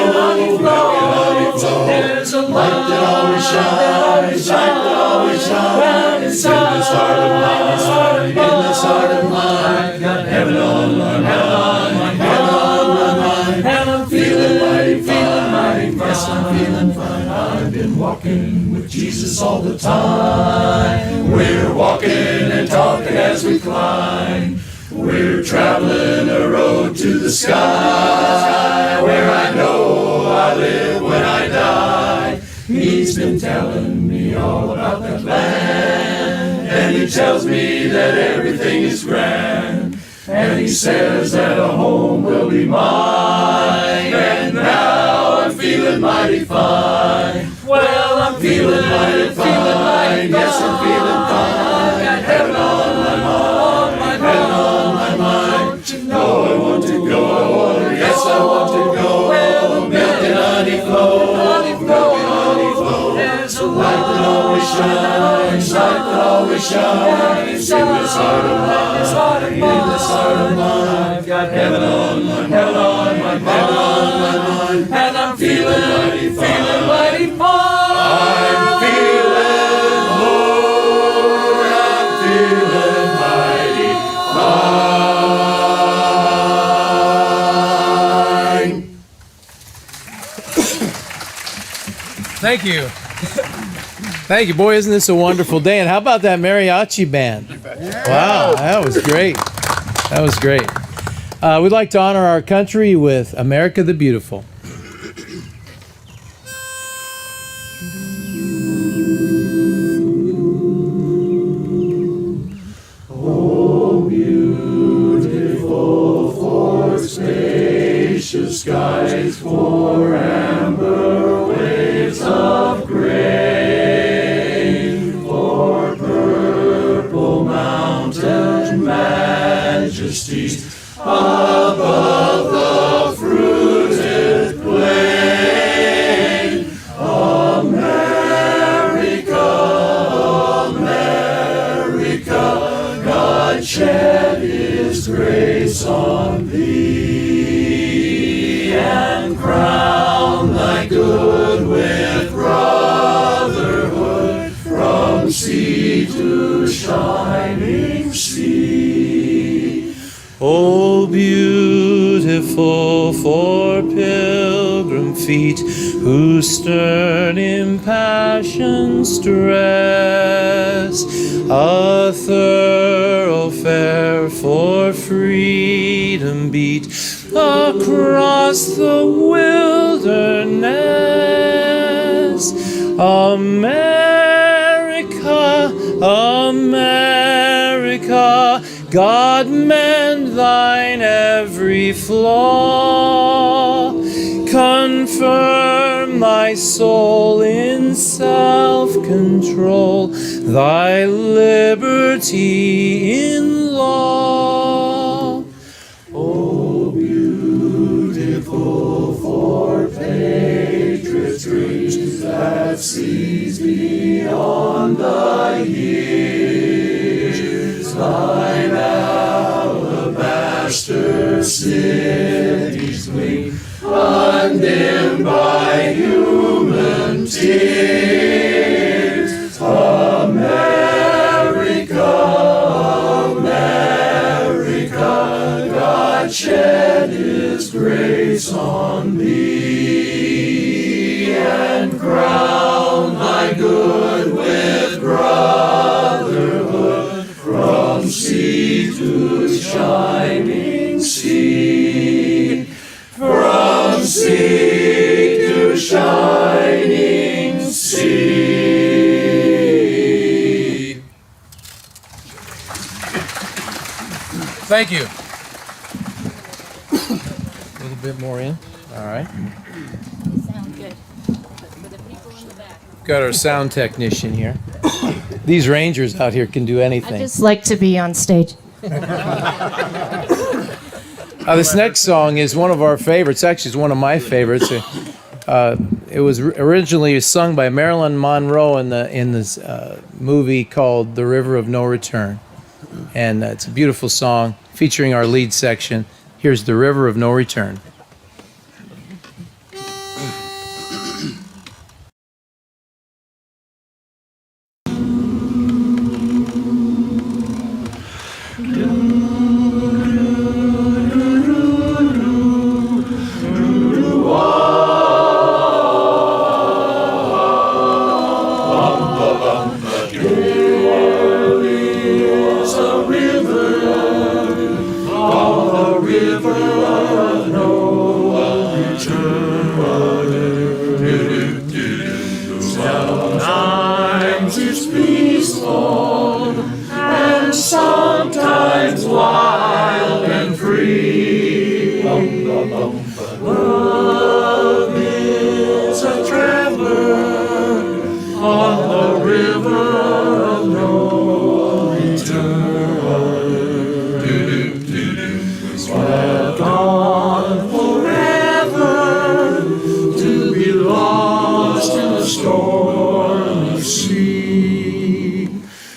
There's a light that always shines. Light that always shines. It's in this heart of mine. In this heart of mine. I've got heaven on my mind. Heaven on my mind. And I'm feeling mighty fine. Yes, I'm feeling fine. I've been walking with Jesus all the time. We're walking and talking as we climb. We're traveling a road to the sky, where I know I live when I die. He's been telling me all about that land, and he tells me that everything is grand. And he says that a home will be mine, and now I'm feeling mighty fine. Well, I'm feeling mighty fine. Yes, I'm feeling fine. Got heaven on my mind. Heaven on my mind. Don't you know I want to go? Yes, I want to go. Milk and honey flow. Milk and honey flow. There's a light that always shines. Light that always shines. In this heart of mine. In this heart of mine. I've got heaven on my mind. Heaven on my mind. And I'm feeling mighty fine. I'm feeling, Lord, I'm feeling mighty fine. Thank you. Thank you. Boy, isn't this a wonderful day? And how about that mariachi band? Wow, that was great. That was great. We'd like to honor our country with America the Beautiful. Oh, beautiful for spacious skies, for amber waves of grain, for purple mountain majesties above the fruited plain. America, America, God shed his grace on thee, and crown thy good with brotherhood from sea to shining sea. Oh, beautiful for pilgrim feet, whose stern impassioned stress a thoroughfare for freedom beat across the wilderness. America, America, God mend thine every flaw. Confirm thy soul in self-control, thy liberty in law. Oh, beautiful for patriots' dreams that sees beyond the years. Thine alabaster cities gleam, undimmed by human tears. America, America, God shed His grace on thee, and crown thy good with brotherhood from sea to shining sea. From sea to shining sea. Thank you. A little bit more in. All right. Sound good. For the people in the back. Got our sound technician here. These rangers out here can do I anything. just like to be on stage. This next song is one of our favorites. Actually, it's one of my favorites. It was originally sung by Marilyn Monroe in this movie called "The River of No Return," and it's a beautiful song featuring our lead section. Here's "The River of No Return." Sometimes it's peaceful, and sometimes wild and free. Love is a traveler on the river of no return. Swept on forever to be lost in the stormy sea.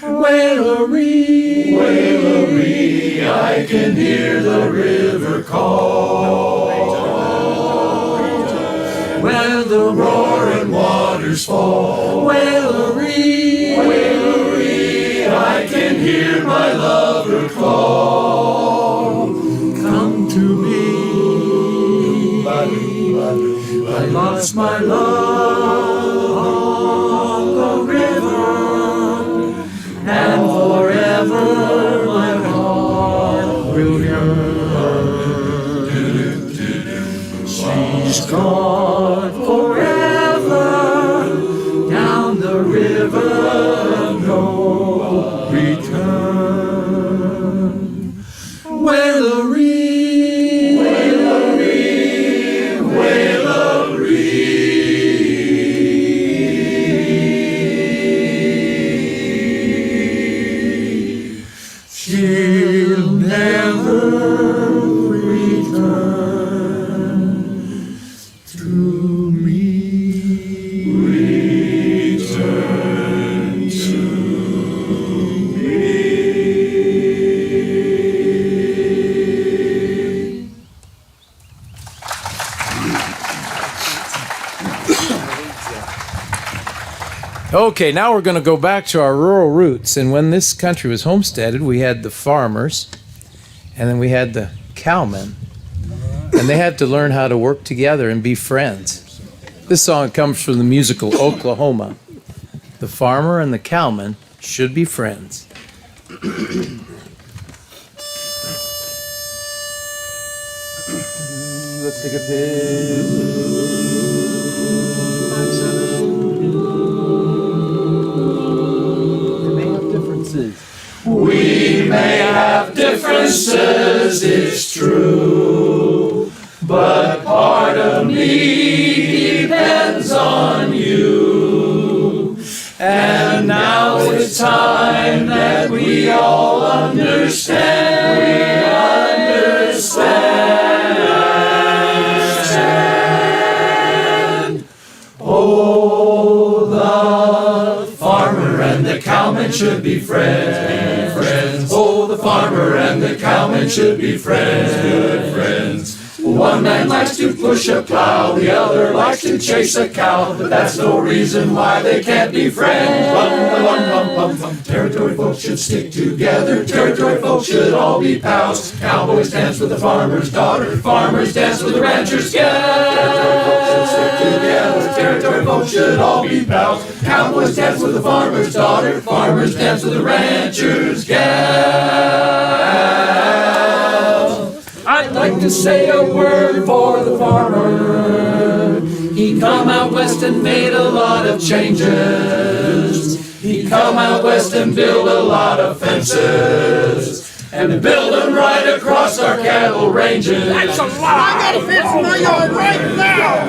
Wailery, wailery, I can hear the river call. When the roaring waters fall. Wailery, wailery, I can hear my lover call. Come to me, I lost my love on the river, and forever my heart will yearn. She's gone forever down the river of no return. Wailery, wailery, wailery. She'll never return to me. Return to me. Okay, now we're going to go back to our rural roots. And when this country was homesteaded, we had the farmers, and then we had the cowmen. And they had to learn how to work together and be friends. This song comes from the musical Oklahoma. The farmer and the cowman should be friends. let's take a pill. 5, 7. They may have differences. We may have differences, it's true, but part of me depends on you. And now it's time that we all understand. Oh, the farmer and the cowman should be friends. Oh, the farmer and the cowman should be friends, good friends. One man likes to push a plow, the other likes to chase a cow, but that's no reason why they can't be friends. Territory folks should stick together, territory folks should all be pals. Cowboys dance with the farmer's daughter, farmers dance with the rancher's gal. Territory folks should stick together, territory folks should all be pals. Cowboys dance with the farmer's daughter, farmers dance with the rancher's gal. I'd like to say a word for the farmer. He come out west and made a lot of changes. He come out west and built a lot of fences. And build them right across our cattle ranges. That's a lot! I got a fence in my yard right now!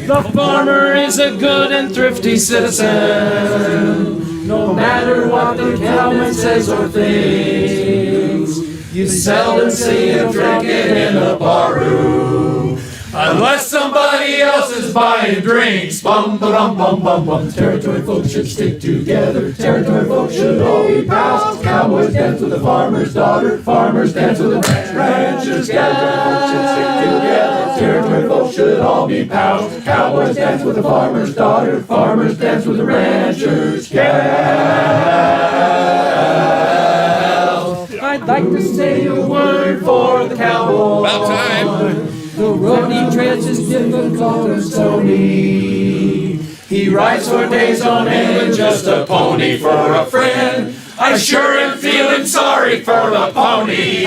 The farmer is a good and thrifty citizen. No matter what the cowman says or thinks, you seldom see him drinking in a bar room, unless somebody else is buying drinks. Bum ba dum bum bum bum. Territory folks should stick together. Territory folks should all be pals. Cowboys dance with the farmer's daughter. Farmers dance with the rancher's gal. Territory folks should all be pals. Cowboys dance with the farmer's daughter. Farmers dance with the rancher's gal. I'd like to say a word for the cowboy. About time. The road he treads is difficult and stony. He rides for days on end with just a pony for a friend. I sure am feeling sorry for the pony.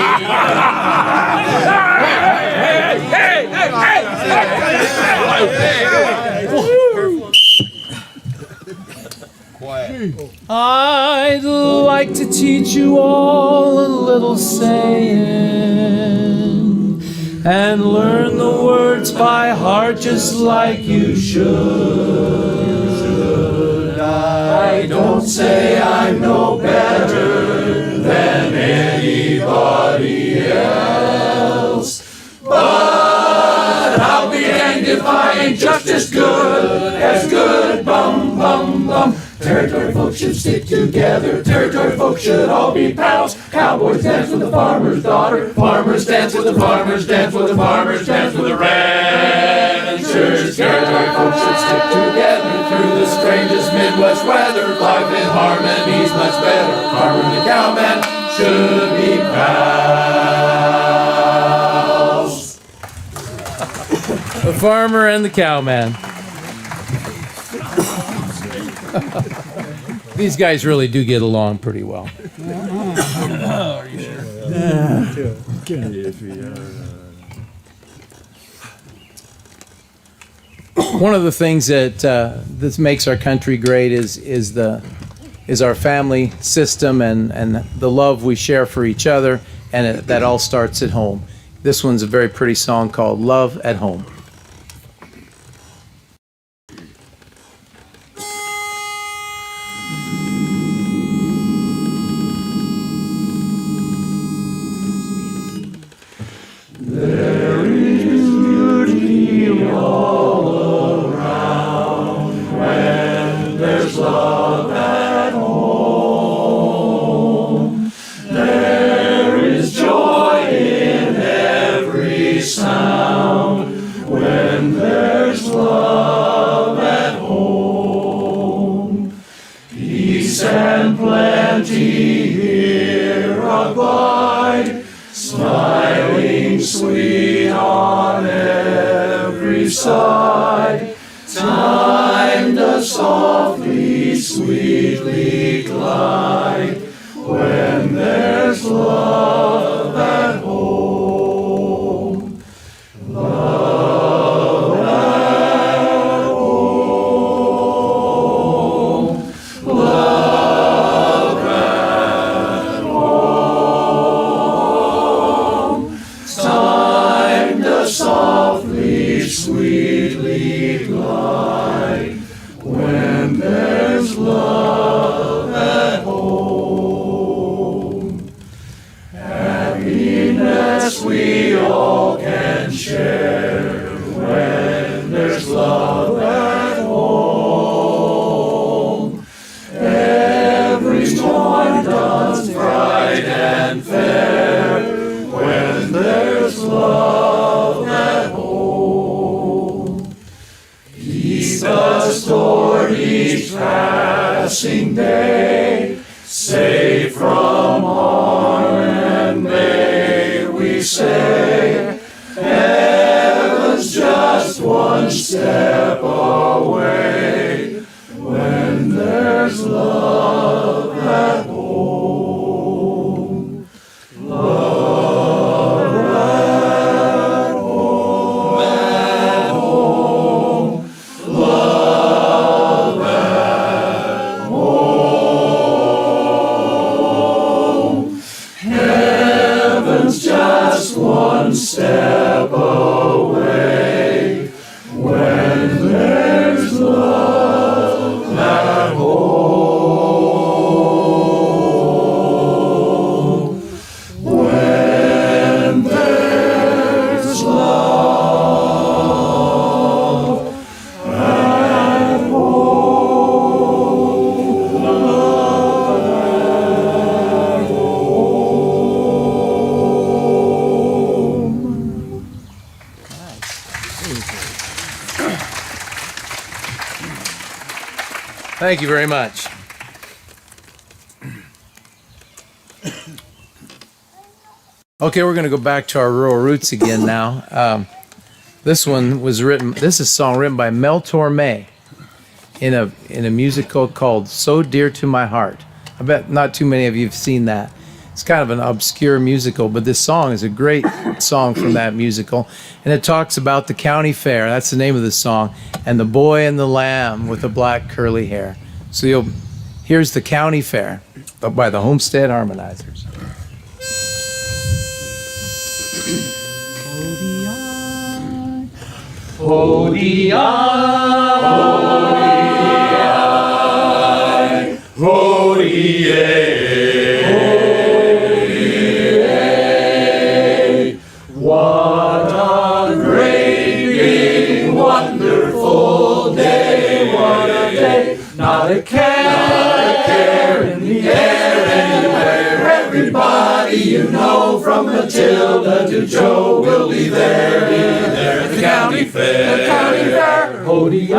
I'd like to teach you all a little saying and learn the words by heart just like you should. I don't say I'm no better than anybody else, but I'll be danged if I ain't just as good, bum, bum, bum. Territory folks should stick together. Territory folks should all be pals. Cowboys dance with the farmer's daughter. Farmers dance with the farmers, dance with the farmers, dance with the ranchers. Territory folks should stick together through the strangest Midwest weather. Life in harmony's much better. Farmer and the cowman should be pals. The farmer and the cowman. These guys really do get along pretty well. Are you sure? One of the things that that makes our country great is our family system and the love we share for each other, and that all starts at home. This one's a very pretty song called "Love at Home." There is beauty all around when there's love at home. There is joy in every sound when there's love at home. Peace and plenty here abide, smiling sweet on every side. Time does softly, sweetly glide when there's love at home. Love we all can share when there's love at home. Everyone does bright and fair when there's love at home. Keep us toward each passing day, safe from harm, and may we say, heaven's just one step away when there's love at home. Love at home, at home, love at home. Heaven's just one step away when there's love at home. When there's love at home. Love at home. Thank you very much. Okay, we're going to go back to our rural roots again now. This one was written. This is a song written by Mel Torme in a musical called "So Dear to My Heart." I bet not too many of you have seen that. It's kind of an obscure musical, but this song is a great song from that musical, and it talks about the county fair. That's the name of the song, and the boy and the lamb with the black curly hair. So here's the county fair by the Homestead Harmonizers. Hody-I, hody-ay, what a great big wonderful day, what a day, not a care in the air anywhere, everybody you know from Matilda to Joe will be there at the county fair, hody-I,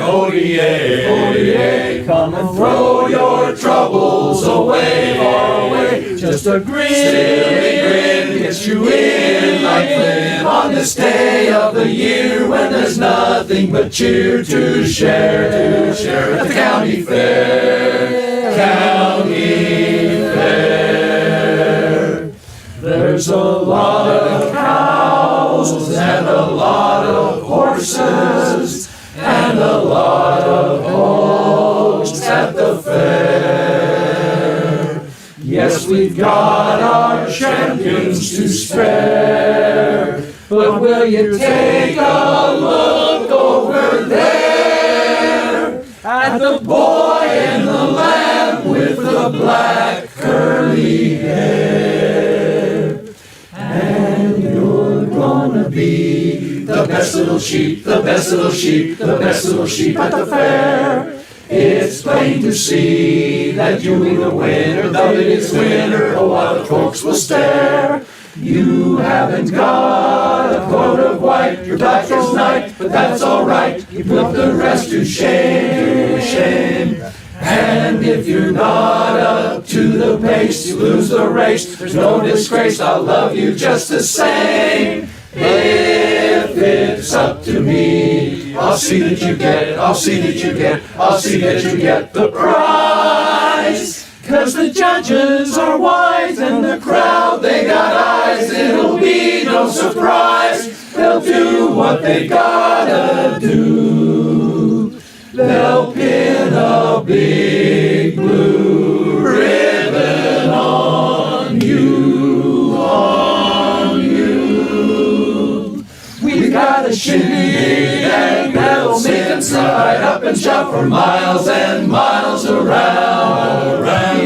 hody-ay, hody-ay, come and throw your troubles away, far away, just a grin, silly grin gets you in like Flynn on this day of the year when there's nothing but cheer to share at the county fair, county fair. There's a lot of cows and a lot of horses and a lot of hogs at the fair. Yes, we've got our champions to spare, but will you take a look over there at the boy and the lamb with the black curly hair? And you're gonna be the best little sheep, the best little sheep, the best little sheep at the fair. It's plain to see that you'll be the winner, the biggest winner. Oh, while the folks will stare. You haven't got a coat of white, you're black as night, but that's alright. You put the rest to shame. And if you're not up to the pace, you lose the race. There's no disgrace, I'll love you just the same. If it's up to me, I'll see that you get it, I'll see that you get, I'll see that you get the prize. 'Cause the judges are wise and the crowd, they got eyes. It'll be no surprise, they'll do what they gotta do. They'll pin a big blue ribbon on you, on you. We've got a shindig and that'll make them slide up and shout for miles and miles around.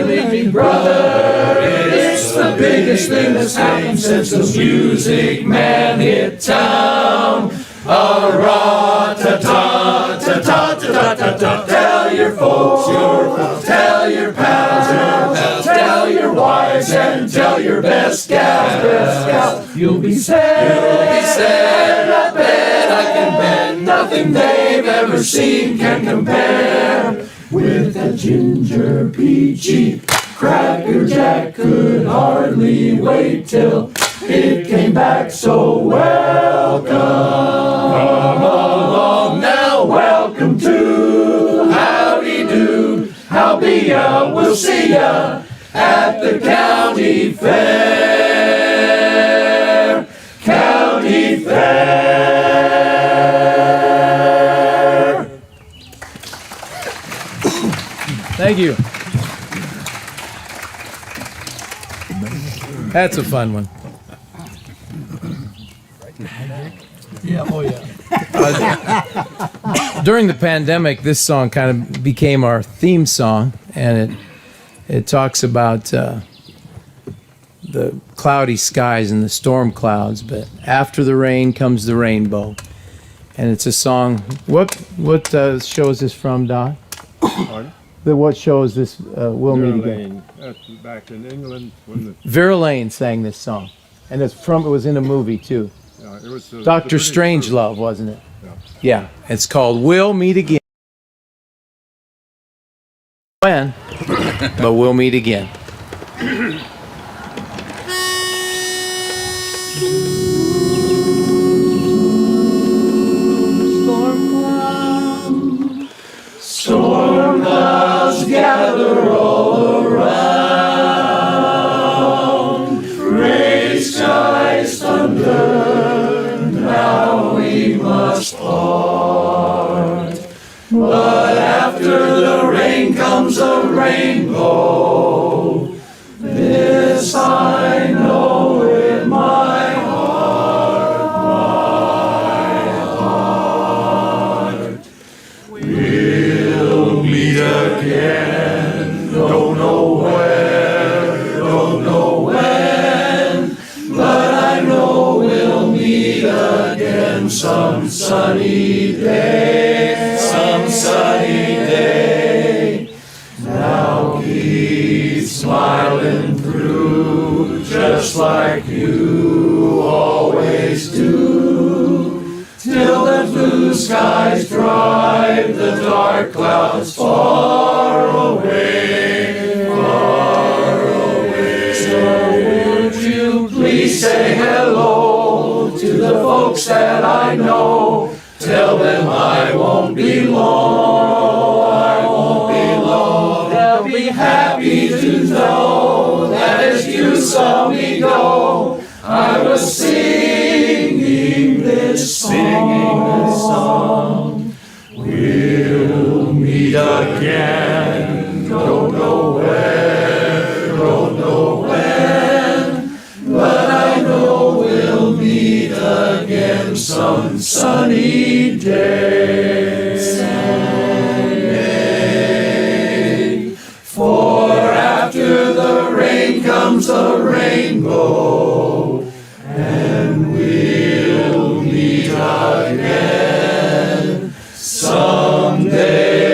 Big brother, it's the biggest thing that's happened since the Music Man hit town. A-ra-ta-ta-ta-ta-ta-ta-ta. Tell your folks, tell your pals, tell your wives, and tell your best gals. You'll be sad, I bet, I can bet. Nothing they've ever seen can compare with that ginger peachy. Cracker Jack could hardly wait till it came back, so welcome. Come along now, welcome to Howdy Do. Howbeit ya, we'll see ya at the county fair. County fair. Thank you. That's a fun one. Yeah, oh yeah. During the pandemic, this song kind of became our theme song, and it talks about the cloudy skies and the storm clouds, but after the rain comes the rainbow. And it's a song. What show is this from, Don? Pardon? What show is this? We'll Meet Again. That's back in England when the Vera Lane sang this song, and it was in a movie too. it was Dr. Strangelove, wasn't it? Yeah. It's called We'll Meet Again. When? But we'll meet again. Storm clouds gather all around. Gray skies thunder. Now we must part. But after the rain comes a rainbow. This I know in my heart. We'll meet again. Don't know where, don't know when, but I know we'll meet again some sunny day, some sunny day. Now keep smiling through, just like you always do, till the blue skies drive the dark clouds far away, far away. So would you please say hello to the folks that I know? Tell them I won't be long, I won't be long. They'll be happy to know that as you saw me go, I was singing this song. We'll meet again, don't know where, don't know when, but I know we'll meet again some sunny day. Someday. For after the rain comes a rainbow, and we'll meet again someday.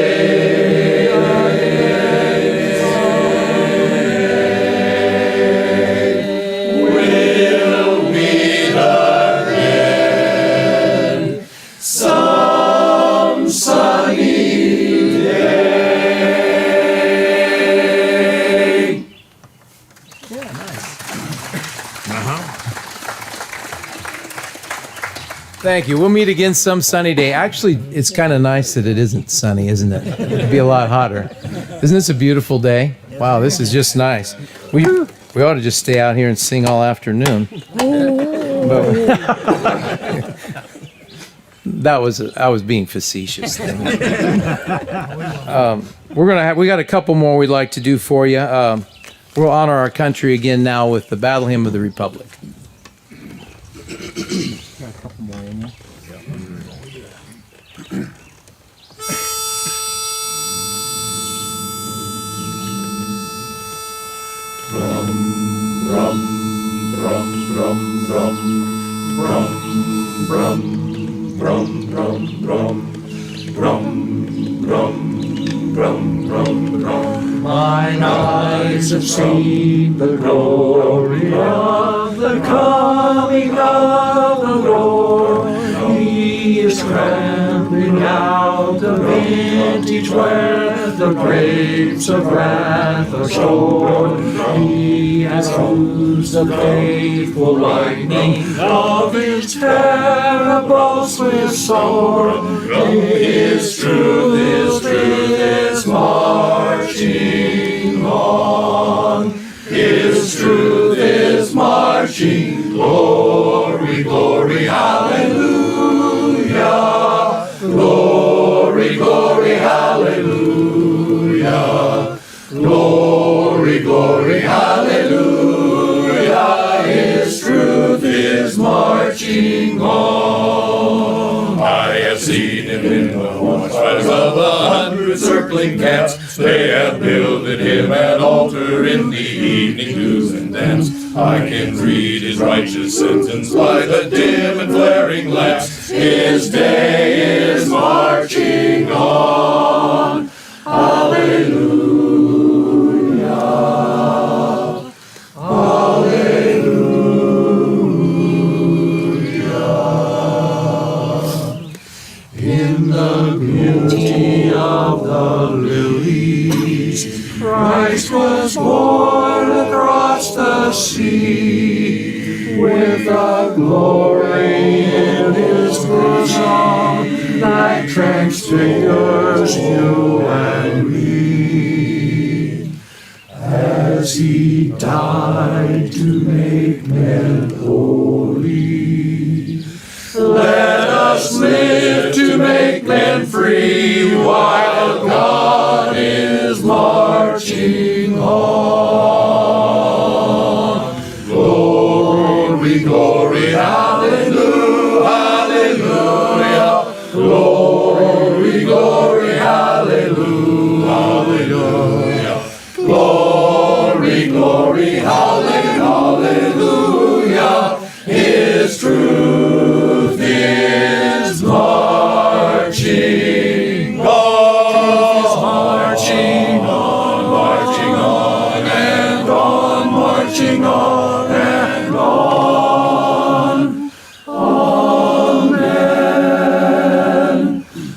We'll meet again some sunny day. Thank you. We'll meet again some sunny day. Actually, it's kind of nice that it isn't sunny, isn't it? It'd be a lot hotter. Isn't this a beautiful day? Wow, this is just nice. We ought to just stay out here and sing all afternoon. But I was being facetious. We got a couple more we'd like to do for you. We'll honor our country again now with the Battle Hymn of the Republic. got a couple more in there. From Brum, brum, brum, brum, brum, brum, brum, brum, brum, brum, brum, brum, brum, brum. Mine eyes have seen the glory of the coming of the Lord. He is trampling out the vintage where the grapes of wrath are stored. He has bruised the faithful lightning of his terrible swift sword. His truth is marching on. His truth is marching. Glory, glory, hallelujah. Glory, glory, hallelujah. Glory, glory, hallelujah. His truth is marching on. I have seen him in the watch of 100 circling camps. They have builded him an altar in the evening dews and dance. I can read his righteous sentence by the dim and flaring lamps. His day is marching on. Hallelujah. Hallelujah. In the beauty of the lilies, Christ was born across the sea, with a glory in his bosom that transfigures you and me. As he died to make men holy, let us live to make men free while God is marching on. Glory, glory, hallelujah, hallelujah. Glory, glory, hallelujah, hallelujah. Glory, glory, hallelujah. His truth is marching on, marching on, marching on and on, marching on and on. Amen.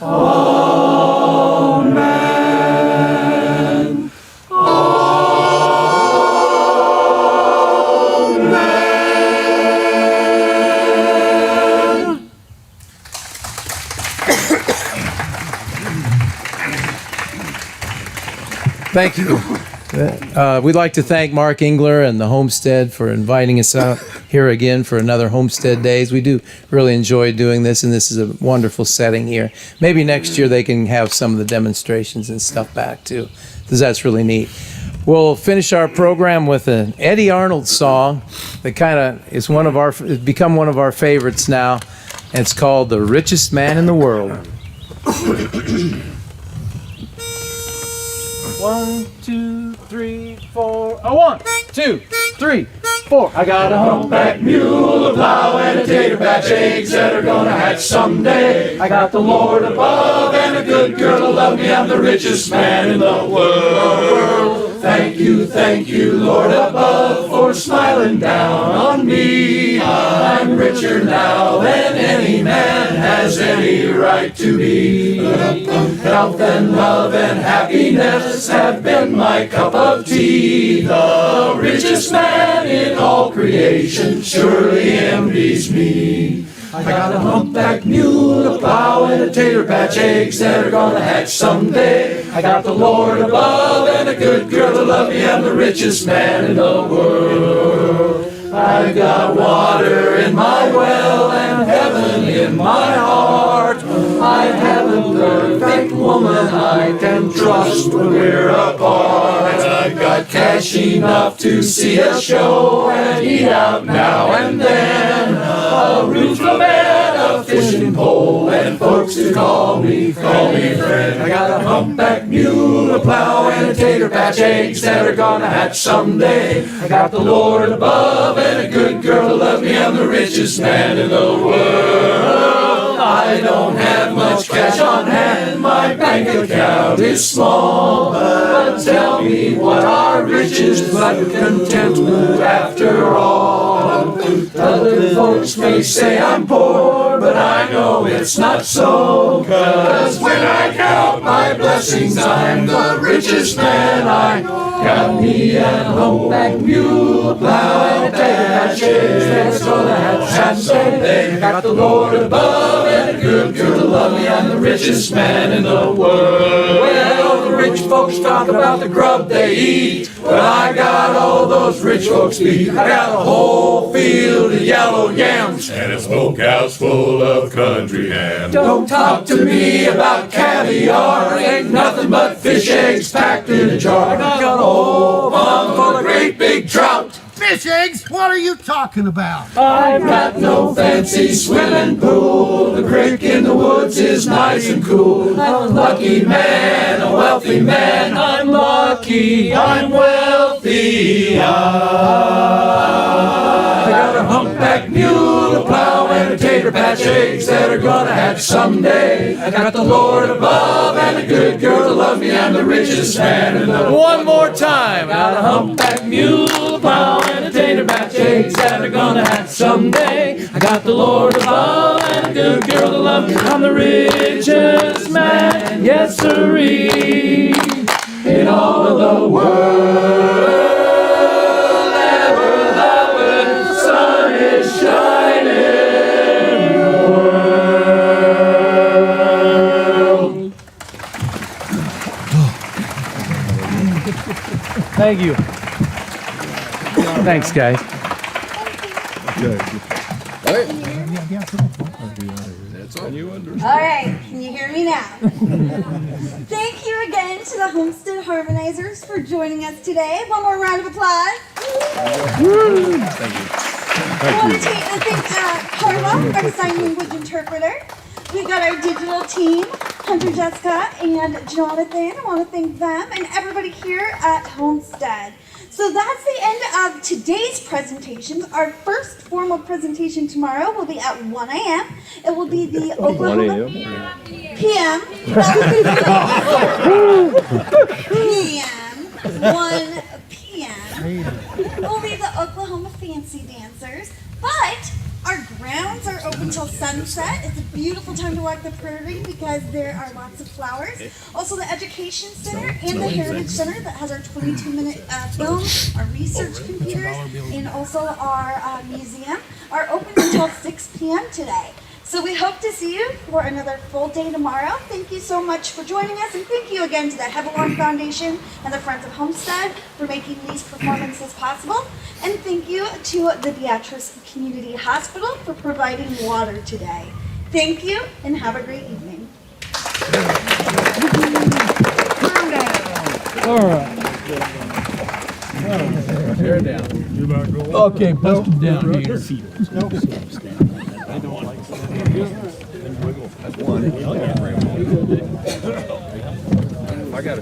Amen. Amen. Thank you. We'd like to thank Mark Engler and the Homestead for inviting us out here again for another Homestead Days. We do really enjoy doing this, and this is a wonderful setting here. Maybe next year they can have some of the demonstrations and stuff back too, because that's really neat. We'll finish our program with an Eddie Arnold song that kind of is it's become one of our favorites now. And it's called "The Richest Man in the World." 1, 2, 3, 4. 1, 2, 3, 4. I got a humpback mule, a plow, and a tater patch, eggs that are gonna hatch someday. I got the Lord above and a good girl to love me. I'm the richest man in the world. Thank you, Lord above, for smiling down on me. I'm richer now than any man has any right to be. Health and love and happiness have been my cup of tea. The richest man in all creation surely envies me. I got a humpback mule, a plow, and a tater patch, eggs that are gonna hatch someday. I got the Lord above and a good girl to love me. I'm the richest man in the world. I've got water in my well and heaven in my heart. I haven't the perfect woman I can trust when we're apart. I've got cash enough to see a show and eat out now and then. A roof, a bed, a fishing pole, and folks to call me friend. I got a humpback mule, a plow, and a tater patch eggs that are gonna hatch someday. I got the Lord above and a good girl to love me. I'm the richest man in the world. I don't have much cash on hand, my bank account is small. But tell me, what are riches but contentment after all? Other folks may say I'm poor, but I know it's not so. 'Cause when I count my blessings, I'm the richest man. I got me a humpback mule, a plow, and a tater patch eggs that's gonna hatch someday. I got the Lord above and a good girl to love me. I'm the richest man in the world. Well, the rich folks talk about the grub they eat, but I got all those rich folks beat. I got a whole field of yellow yams and a smokehouse full of country ham. Don't talk to me about caviar, ain't nothing but fish eggs packed in a jar. I got a whole pond full of great big trout. Fish eggs? What are you talking about? I've got no fancy swimming pool. The creek in the woods is nice and cool. I'm a lucky man, a wealthy man. I'm lucky, I'm wealthy. I got a humpback mule, a plow, and a tater patch eggs that are gonna hatch someday. I got the Lord above and a good girl to love me. I'm the richest man in the world. One more time. I got a humpback mule, a plow, and a tater patch eggs that are gonna hatch someday. I got the Lord above and a good girl to love me. I'm the richest man, yes sirree, in all of the world. Ever loving, sun is shining. World. Thank you. Thanks, guys. All right, can you hear me now? Thank you again to the Homestead Harmonizers for joining us today. One more round of applause. Thank you. I want to thank Carla, our sign language interpreter. We've got our digital team, Hunter, Jessica, and Jonathan. I want to thank them and everybody here at Homestead. So that's the end of today's presentations. Our first formal presentation tomorrow will be at 1 a.m. It will be the Oklahoma PM. PM. 1 p.m. will be the Oklahoma Fancy Dancers. But our grounds are open till sunset. It's a beautiful time to walk the prairie because there are lots of flowers. Also the Education Center and the Heritage Center that has our 22-minute film, our research computers, and also our museum are open until 6 p.m. today. So we hope to see you for another full day tomorrow. Thank you so much for joining us, and thank you again to the Hevalon Foundation and the Friends of Homestead for making these performances possible. And thank you to the Beatrice Community Hospital for providing water today. Thank you, and have a great evening. All right. Tear down. Okay, bust them down here. I don't like that.